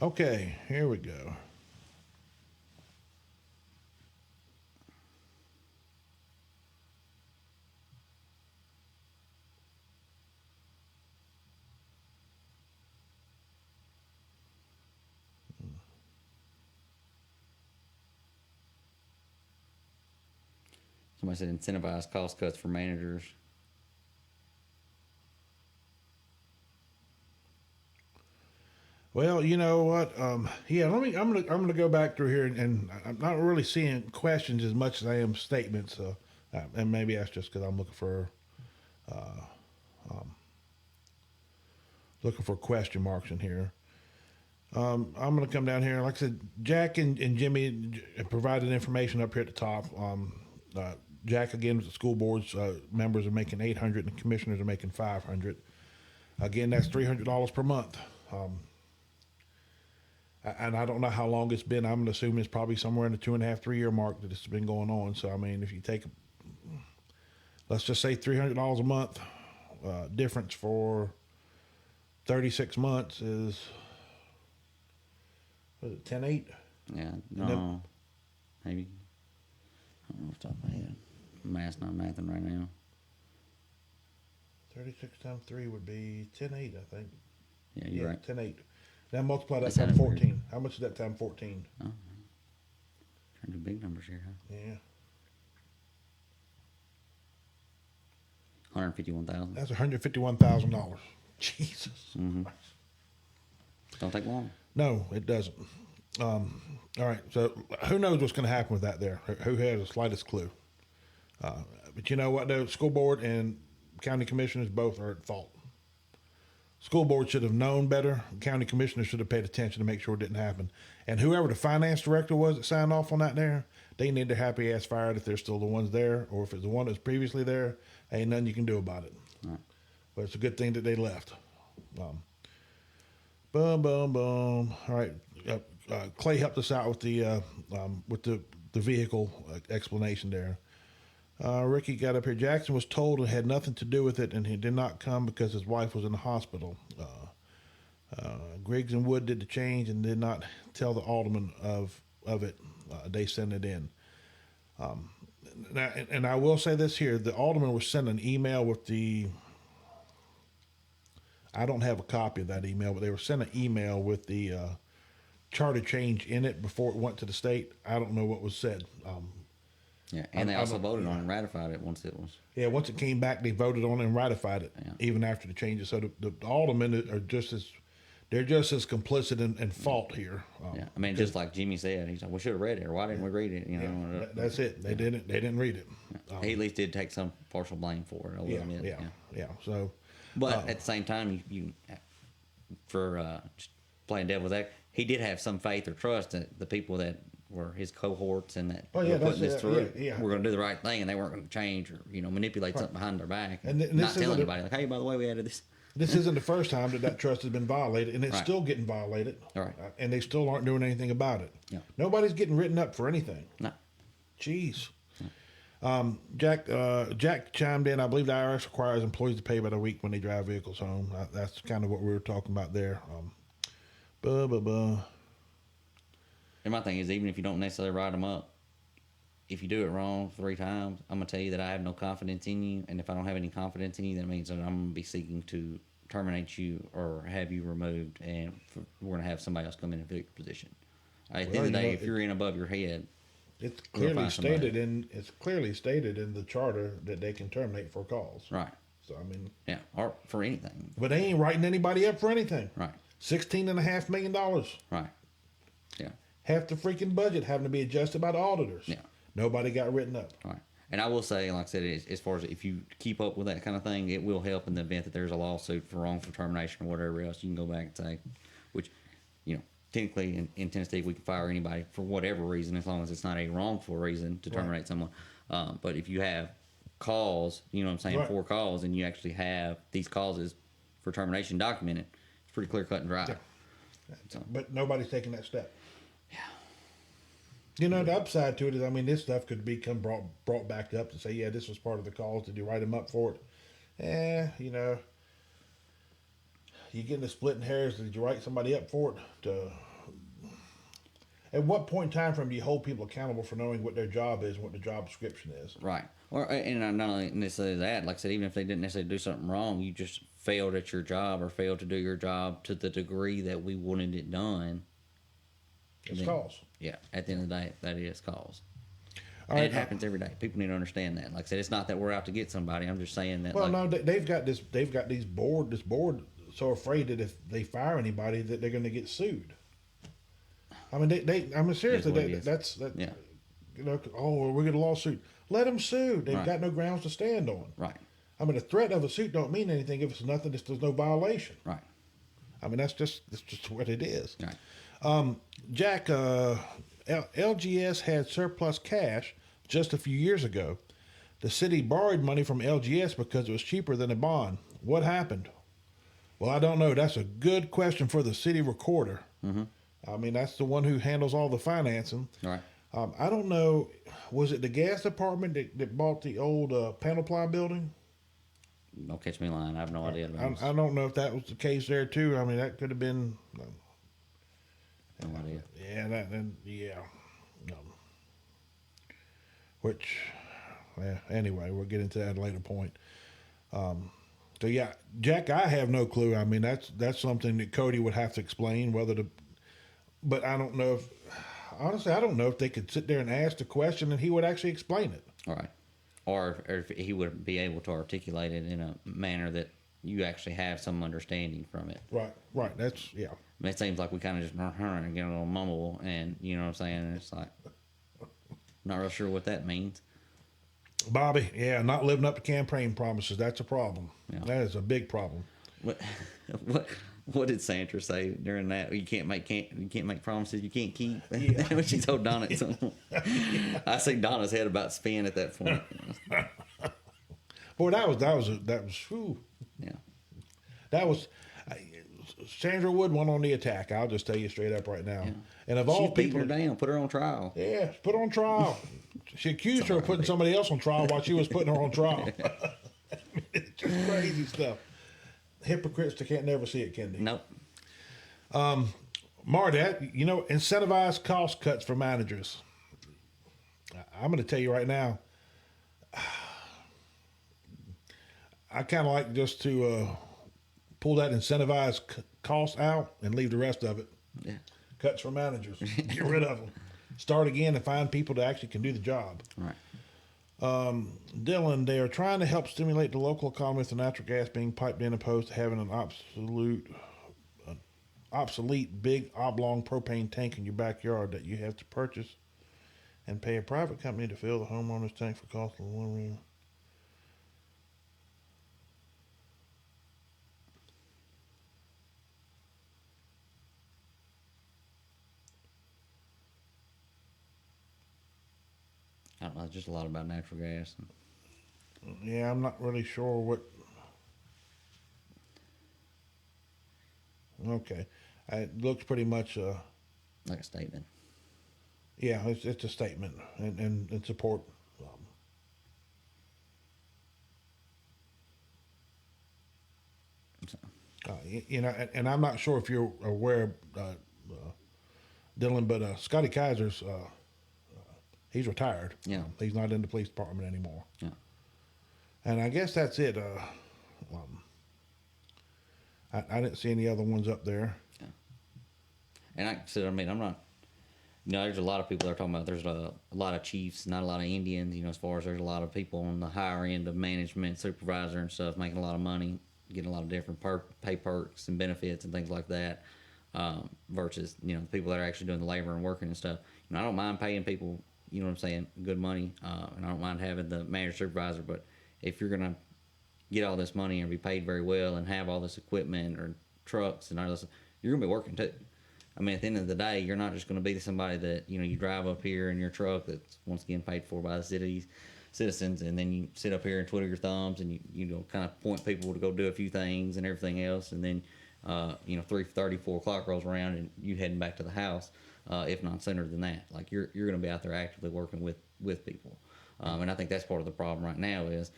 Okay, here we go. Somebody said incentivize cost cuts for managers. Well, you know what? Yeah, I'm gonna go back through here, and I'm not really seeing questions as much as I am statements. And maybe that's just because I'm looking for question marks in here. I'm going to come down here. Like I said, Jack and Jimmy provided information up here at the top. Jack again with the school board's members are making 800, and commissioners are making 500. Again, that's $300 per month. And I don't know how long it's been. I'm going to assume it's probably somewhere in the 2.5, 3 year mark that it's been going on. So I mean, if you take, let's just say $300 a month difference for 36 months is, what is it, 10.8? Yeah, no, maybe. I don't know off the top of my head. Math's not mathing right now. 36 times 3 would be 10.8, I think. Yeah, you're right. 10.8. Now multiply that That times sounded 14. weird. How much is that times 14? Oh, trying to do big numbers here, huh? Yeah. 151,000. That's $151,000. Jesus. Mm-hmm. Don't take long. No, it doesn't. All right. So who knows what's going to happen with that there? Who has the slightest clue? But you know what, though? School board and county commissioners both are at fault. School board should have known better. County commissioners should have paid attention to make sure it didn't happen. And whoever the finance director was that signed off on that there, they need their happy ass fired if they're still the ones there, or if it's the one that's previously there, ain't nothing you can do about it. Right. But it's a good thing that they left. Boom, boom, boom. All right. Clay helped us out with the vehicle explanation there. Ricky got up here. Jackson was told it had nothing to do with it, and he did not come because his wife was in the hospital. Griggs and Wood did the change and did not tell the alderman of it. They sent it in. And I will say this here: the alderman was sent an email with the. I don't have a copy of that email, but they were sent an email with the charter change in it before it went to the state. I don't know what was said. Yeah, and they also voted on it and ratified it once it was. Yeah, once it came back, they voted on it and ratified it, Yeah. even after the changes. So the aldermen are they're just as complicit in fault here. Yeah, I mean, just like Jimmy said, he's like, we should have read it, or why didn't we read it? You know, That's it. They didn't read it. he at least did take some partial blame for it. I will admit. Yeah. So, But at the same time, you for just playing devil's advocate, he did have some faith or trust that the people that were his cohorts and that Oh, yeah, were putting that's this it. through Yeah. were going to do the right thing, and they weren't going to change or manipulate something behind their back, And and this not tell isn't a- anybody like, hey, by the way, we added this. this isn't the first time that trust has been violated, and it's Right. still getting violated. Right. And they still aren't doing anything about it. Yeah. Nobody's getting written up for anything. No. Jeez. Jack chimed in. I believe the IRS requires employees to pay by the week when they drive vehicles home. That's kind of what we were talking about there. And my thing is, even if you don't necessarily write them up, if you do it wrong 3 times, I'm gonna tell you that I have no confidence in you, and if I don't have any confidence in you, that means that I'm gonna be seeking to terminate you or have you removed, and we're gonna have somebody else come in and fill your position. At the end of the day, if you're in above your head, It's We'll clearly find somebody. stated in the charter that they can terminate for cause. right? So I mean, Yeah, or for anything, but they ain't writing anybody up for anything. right? $16.5 million. Right. Yeah. Half the freaking budget having to be adjusted by the auditors. Yeah. Nobody got written up. Right. And I will say, like I said, as far as if you keep up with that kind of thing, it will help in the event that there's a lawsuit for wrongful termination or whatever else. You can go back and say, which, technically in Tennessee, we can fire anybody for whatever reason as long as it's not a wrongful reason to terminate someone. But if you have cause, you know what I'm saying, Right. 4 cause, and you actually have these causes for termination documented, it's pretty clear cut and dry. Yeah. So, But nobody's taking that step. The upside to it is, I mean, this stuff could become brought back up to say, yeah, this was part of the cause. Did you write him up for it? You getting the splitting hairs. Did you write somebody up for it? At what point in time frame do you hold people accountable for knowing what their job is and what the job description is? right. And not only necessarily that, like I said, even if they didn't necessarily do something wrong, you just failed at your job or failed to do your job to the degree that we wanted it done. It's then- cause. Yeah, at the end of the day, that is cause. All And right, it happens every day. People need to understand that. Like I said, it's not that we're out to get somebody. I'm just saying that. Well, like, no, they've got this. They've got this board so afraid that if they fire anybody that they're going to get sued. I mean, I mean, seriously, what it is. that's that. Yeah. You know, oh, well, we're going to lawsuit. Let them sue. They've Right. got no grounds to stand on. Right. I mean, the threat of a suit don't mean anything if it's nothing. If there's no violation. Right. I mean, that's just what it is. Right. Jack, LGS had surplus cash just a few years ago. The city borrowed money from LGS because it was cheaper than a bond. What happened? Well, I don't know. That's a good question for the city recorder. Mm-hmm. I mean, that's the one who handles all the financing. Right. I don't know. Was it the gas department that bought the old panel ply building? Don't catch me lying. I have no idea about this. I don't know if that was the case there too. I mean, that could have been. No idea. Yeah. Um, which, anyway, we'll get into that at a later point. So yeah, Jack, I have no clue. I mean, that's something that Cody would have to explain whether to. But I don't know if, honestly, I don't know if they could sit there and ask the question and he would actually explain it. All right. Or if he would be able to articulate it in a manner that you actually have some understanding from it. Right. That's, yeah. I mean, it seems like we kind of just and get a little mumble, and you know what I'm saying? And it's like, not real sure what that means. Bobby, yeah, not living up to campaign promises. That's a problem. Yeah. That is a big problem. What did Sandra say during that? You can't make promises you can't keep. Yeah. When she told Donna at some point. I see Donna's head about spin at that point. Boy, that was whew. Yeah. That was Sandra Wood went on the attack. I'll just tell you straight up right now. Yeah. And of all She's beating people, her down, put her on trial. yeah, put her on trial. She accused her of putting somebody else on trial while she was putting her on trial. It's just crazy stuff. Hypocrites that can't never see it, can they? Nope. Marty, incentivized cost cuts for managers. I'm going to tell you right now, I kind of like just to pull that incentivized cost out and leave the rest of it. Yeah. Cuts for managers. Get rid of them. Start again and find people that actually can do the job. Right. Dylan, they are trying to help stimulate the local economy with the natural gas being piped in opposed to having an obsolete big oblong propane tank in your backyard that you have to purchase and pay a private company to fill the homeowner's tank for cost of one room. I don't know, just a lot about natural gas. Yeah, I'm not really sure what. Okay, it looks pretty much. Like a statement. Yeah, it's a statement and support. And I'm not sure if you're aware, Dylan, but Scotty Kaiser's. He's retired. Yeah. He's not in the police department anymore. Yeah. And I guess that's it. I didn't see any other ones up there. Yeah. And I'm not, there's a lot of people that are talking about there's a lot of chiefs, not a lot of Indians, as far as there's a lot of people on the higher end of management, supervisor and stuff, making a lot of money, getting a lot of different pay perks and benefits and things like that, versus, the people that are actually doing the labor and working and stuff. I don't mind paying people, good money, and I don't mind having the manager supervisor, but if you're going to get all this money and be paid very well and have all this equipment or trucks and all this, you're going to be working too. I mean, at the end of the day, you're not just going to be somebody that, you drive up here in your truck that's once again paid for by the city's citizens, and then you sit up here and twiddle your thumbs and you kind of point people to go do a few things and everything else, and then 3:30, 4 o'clock rolls around and you heading back to the house, if not sooner than that. Like you're going to be out there actively working with people, and I think that's part of the problem right now is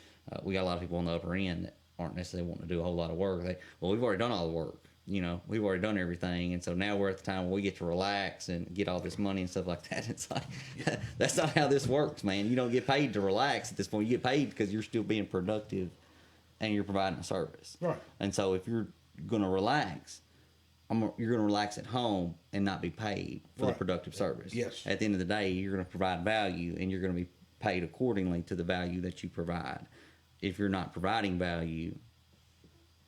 we got a lot of people on the upper end that aren't necessarily wanting to do a whole lot of work. We've already done all the work. We've already done everything, and so now we're at the time where we get to relax and get all this money and stuff like that. It's like that's not how this works, man. You don't get paid to relax at this point. You get paid because you're still being productive and you're providing a service. Right. And so if you're going to relax, you're going to relax at home and not be paid for the productive service. Yes. At the end of the day, you're going to provide value, and you're going to be paid accordingly to the value that you provide. If you're not providing value,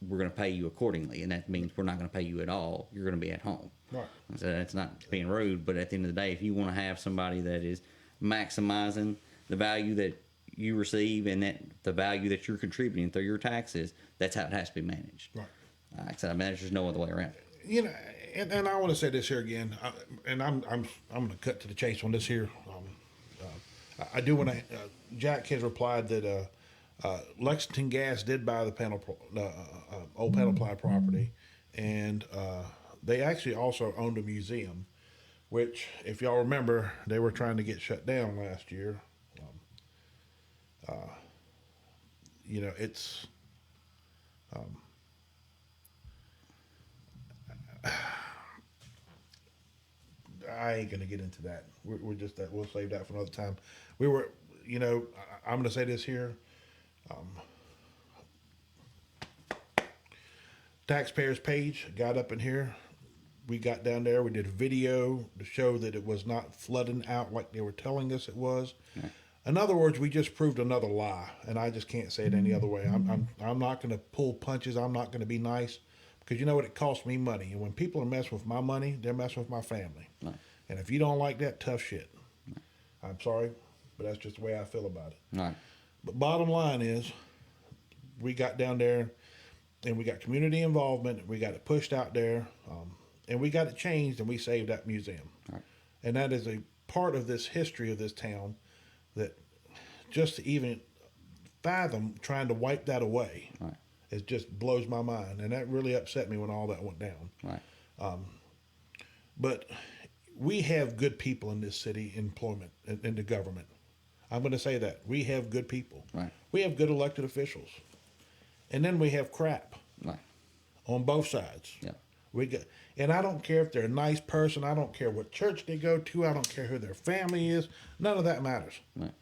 we're going to pay you accordingly, and that means we're not going to pay you at all. You're going to be at home. Right. So that's not being rude, but at the end of the day, if you want to have somebody that is maximizing the value that you receive and that the value that you're contributing through your taxes, that's how it has to be managed. Right. So I mean, there's just no other way around it. You know, and I want to say this here again, and I'm going to cut to the chase on this here. I do want to. Jack has replied that Lexington Gas did buy the old panel ply property, and they actually also owned a museum, which, if y'all remember, they were trying to get shut down last year. You know, it's. I ain't gonna get into that. We're just that. We'll save that for another time. We were, you know, I'm gonna say this here. Taxpayers page got up in here. We got down there. We did a video to show that it was not flooding out like they were telling us it was. Yeah. In other words, we just proved another lie, and I just can't say it any other way. I'm not gonna pull punches. I'm not gonna be nice. Because you know what? It costs me money. And when people are messing with my money, they're messing with my family. Right. And if you don't like that, tough shit. Right. I'm sorry, but that's just the way I feel about it. Right. But bottom line is, we got down there, and we got community involvement. We got it pushed out there, and we got it changed, and we saved that museum. Right. And that is a part of this history of this town that just to even fathom trying to wipe that away. Right. It just blows my mind, and that really upset me when all that went down. Right. But we have good people in this city, employment in the government. I'm going to say that we have good people. Right. We have good elected officials, and then we have crap. Right. On both sides. Yeah. And I don't care if they're a nice person. I don't care what church they go to. I don't care who their family is. None of that matters. Right.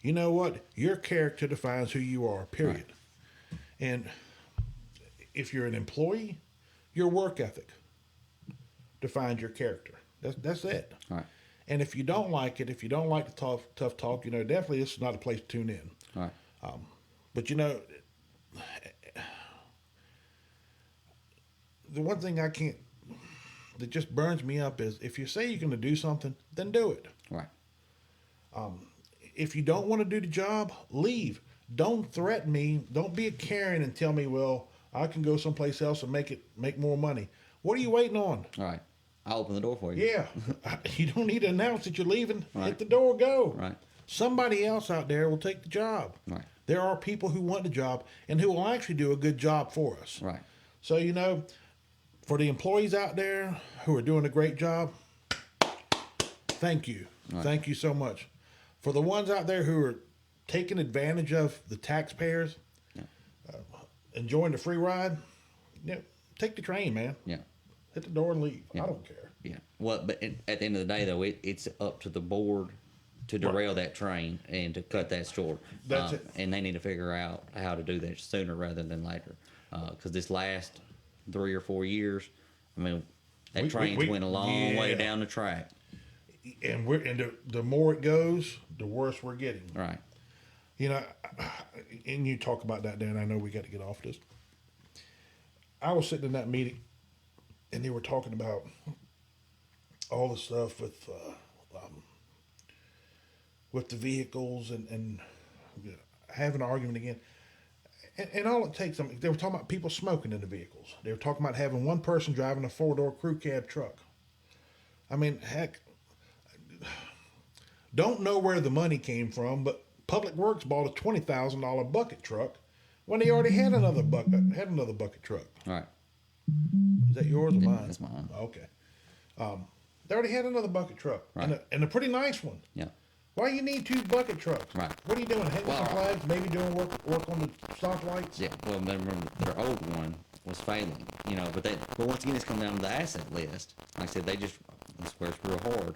You know what? Your character defines who you are. Period. Right. And if you're an employee, your work ethic defines your character. That's it. Right. And if you don't like it, if you don't like the tough talk, you know, definitely this is not a place to tune in. Right. But you know, the one thing that just burns me up is if you say you're going to do something, then do it. Right. If you don't want to do the job, leave. Don't threaten me. Don't be a Karen and tell me, well, I can go someplace else and make more money. What are you waiting on? All right. I'll open the door for you. Yeah. You don't need to announce that you're leaving. Right. Hit the door, go. Right. Somebody else out there will take the job. Right. There are people who want the job and who will actually do a good job for us. Right. So, you know, for the employees out there who are doing a great job, thank you. Right. Thank you so much. For the ones out there who are taking advantage of the taxpayers, enjoying the free ride, take the train, man. Yeah. Hit the door and leave. Yeah. I don't care. Yeah. Well, but at the end of the day, though, it's up to the board to derail that train and to cut that short. That's it. And they need to figure out how to do that sooner rather than later. Because this last 3 or 4 years, I mean, that train's went a long way down the track. And the more it goes, the worse we're getting. Right. You know, and you talk about that, Dan. I know we got to get off this. I was sitting in that meeting, and they were talking about all the stuff with the vehicles and having an argument again. And all it takes, they were talking about people smoking in the vehicles. They were talking about having one person driving a 4-door crew cab truck. I mean, heck, don't know where the money came from, but Public Works bought a $20,000 bucket truck when they already had another bucket truck. All right. Is that yours or mine? That's mine. Okay. They already had another bucket truck, right. and a pretty nice one. Yeah. Why you need 2 bucket trucks? Right. What are you doing? Hanging some flags? Maybe doing work on the stoplights? Yeah. Well, remember their old one was failing, you know. But once again, it's coming down to the asset list. Like I said, that's where it's real hard.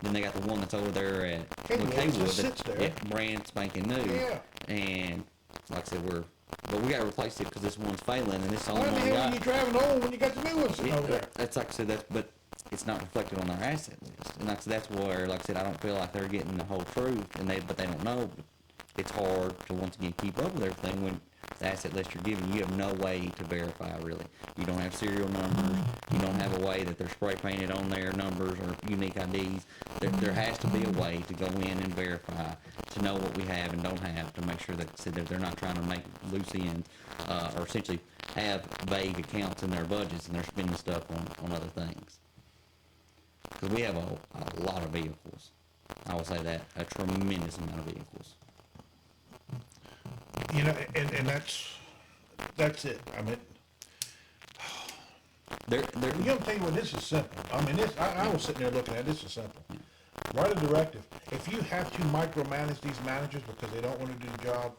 Then they got the one that's over there at Kaywood. Just sits there. Yeah, brand spanking new. Yeah. And like I said, we got to replace it because this one's failing, and this only one we got. Why the hell are you driving the old when you got the new one sitting over there? That's like I said, but it's not reflected on their asset list, and like I said, that's where, like I said, I don't feel like they're getting the whole truth, but they don't know. It's hard to once again keep up with everything when the asset list you're given, you have no way to verify really. You don't have serial numbers. You don't have a way that they're spray painted on their numbers or unique IDs. There has to be a way to go in and verify to know what we have and don't have to make sure that they're not trying to make loose ends or essentially have vague accounts in their budgets and they're spending stuff on other things. Because we have a lot of vehicles. I will say that, a tremendous amount of vehicles. You know, and that's it. I mean, They're you know, tell you what, this is simple. I mean, I was sitting there looking at it, this is simple. Write a directive. If you have to micromanage these managers because they don't want to do the job,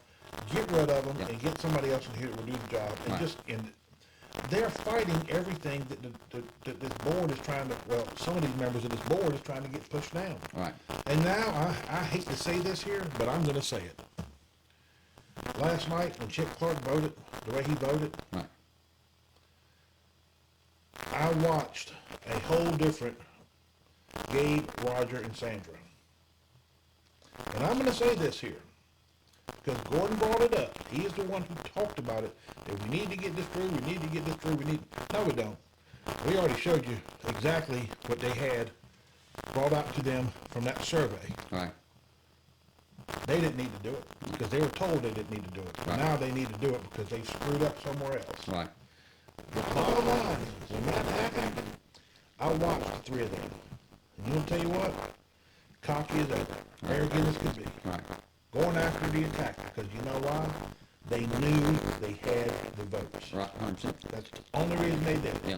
get rid of them and get somebody else in here that will do the job. And they're fighting everything that this board is trying to, well, some of these members of this board is trying to get pushed down. Right. And now, I hate to say this here, but I'm going to say it. Last night, when Chip Clark voted, the way he voted, Right. I watched a whole different Gabe, Roger, and Sandra. And I'm going to say this here, because Gordon brought it up. He is the one who talked about it, that we need to get this through, we need to get this through, no, we don't. We already showed you exactly what they had brought out to them from that survey. Right. They didn't need to do it, because they were told they didn't need to do it. Right. Now they need to do it because they screwed up somewhere else. Right. The bottom line is, when that happened, I watched the three of them. And you want to tell you what? Cocky as ever. Arrogant as could be. Right. Going after the attacker, because you know why? They knew they had the votes. Right. 100%. That's the only reason they did it. Yeah.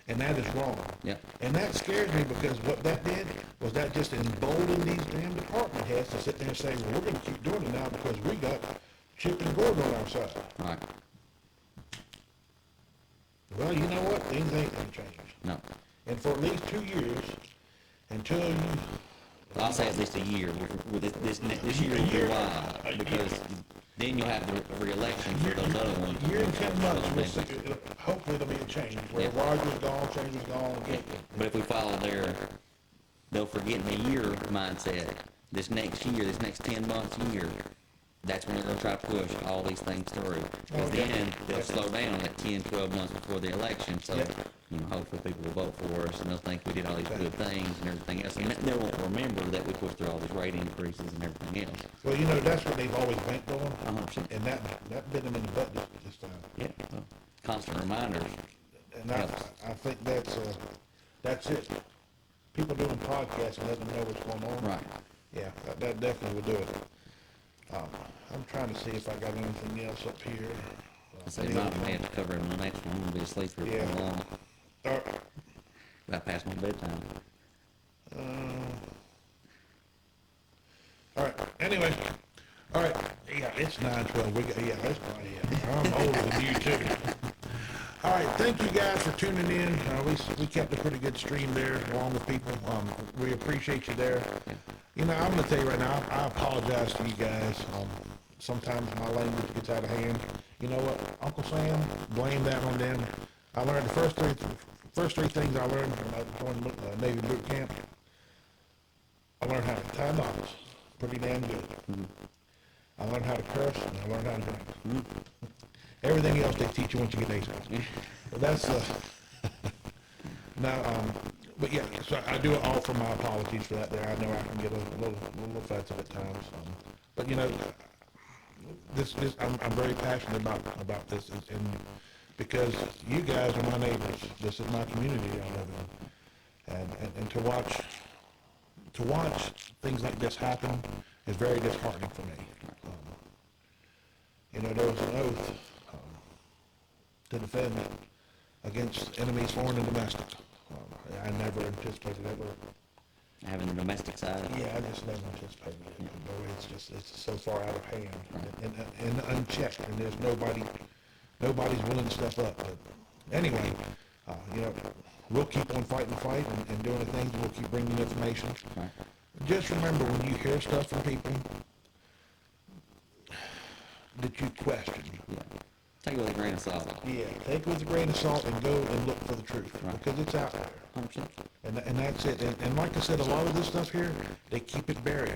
And that is wrong. Yeah. And that scares me, because what that did was that just emboldened these damn department heads to sit there and say, well, we're going to keep doing it now because we got Chip and Gordon on our side. Right. Well, you know what? Things ain't going to change. No. And for at least 2 years, until you... I'll say at least a year. With this year will be wild because then you'll have the re-election for those other ones. Year and 10 months, we'll see, hopefully there'll be a change. Where Yeah. Roger's gone, Changer's gone. Again. But if we follow they'll forget in a year mindset. This next year, this next 10 months, year, that's when they're going to try to push all these things through. Because then they'll slow down at 10, 12 months before the election. So, hopefully people will vote for us and they'll think we did all these good things and everything else. And they won't remember that we pushed through all these rate increases and everything else. Well, that's what they've always banked on. 100%. And that bit them in the butt this time. Yeah. Well, constant reminders. And I think that's it. People doing podcasts and letting them know what's going on. Right. Yeah, that definitely will do it. I'm trying to see if I got anything else up here. I say not may have to cover it in the next one. I'm going to be asleep for Yeah. long. About past my bedtime. All right. Anyway. All right. Yeah, it's 9:12. That's probably it. I'm older than you too. All right. Thank you guys for tuning in. We kept a pretty good stream there along with people. We appreciate you there. I'm going to tell you right now, I apologize to you guys. Sometimes my language gets out of hand. You know what, Uncle Sam, blame that on them. I learned the first three things I learned when I joined Navy boot camp. I learned how to tie knots, pretty damn good. Mm-hmm. I learned how to curse, and I learned how to drink. Mm-hmm. Everything else they teach you once you get Navy. But that's but yeah, so I do offer my apologies for that. There, I know I can get a little offensive at times. But this I'm very passionate about this, and because you guys are my neighbors. This is my community I live in, and to watch things like this happen is very disheartening for me. There was an oath to defend against enemies, foreign and domestic. I never anticipated ever Having the domestic side. Yeah, I just never anticipated it. It's so far out of hand and unchecked, and there's nobody's willing to step up. But anyway, we'll keep on fighting the fight and doing the things. We'll keep bringing information. Right. Just remember, when you hear stuff from people that you question. Yeah. Take it with a grain of salt. Yeah, take it with a grain of salt and go and look for the truth, because it's out there. 100%. And that's it. And like I said, a lot of this stuff here, they keep it buried.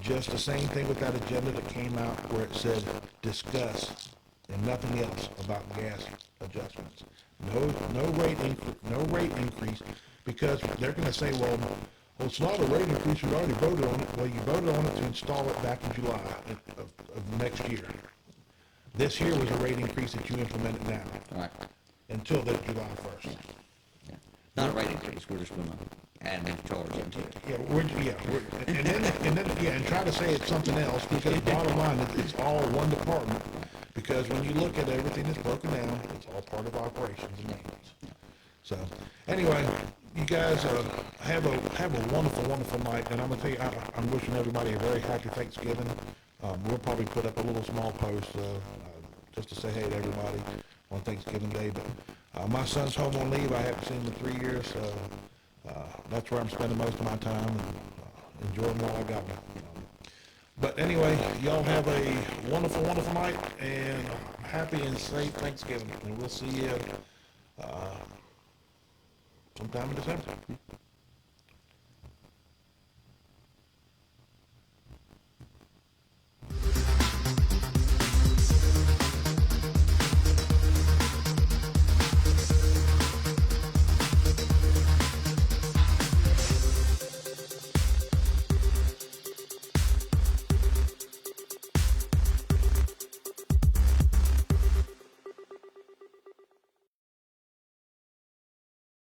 Just the same thing with that agenda that came out where it said, discuss and nothing else about gas adjustments. No rate increase, because they're going to say, well, it's not a rate increase. We already voted on it. Well, you voted on it to install it back in July of next year. This here was a rate increase that you implemented now Right. until the July 1st. Yeah. Not a rate increase. We're just going to add an charge into it. And try to say it's something else, because bottom line, it's all one department. Because when you look at everything that's broken down, it's all part of operations and maintenance. So, anyway, you guys have a wonderful night, and I'm gonna tell you, I'm wishing everybody a very happy Thanksgiving. We'll probably put up a little small post just to say hey to everybody on Thanksgiving Day. But my son's home on leave. I haven't seen him in 3 years. That's where I'm spending most of my time, and enjoying while I got him. But anyway, y'all have a wonderful night, and happy and safe Thanksgiving. And we'll see you sometime in December.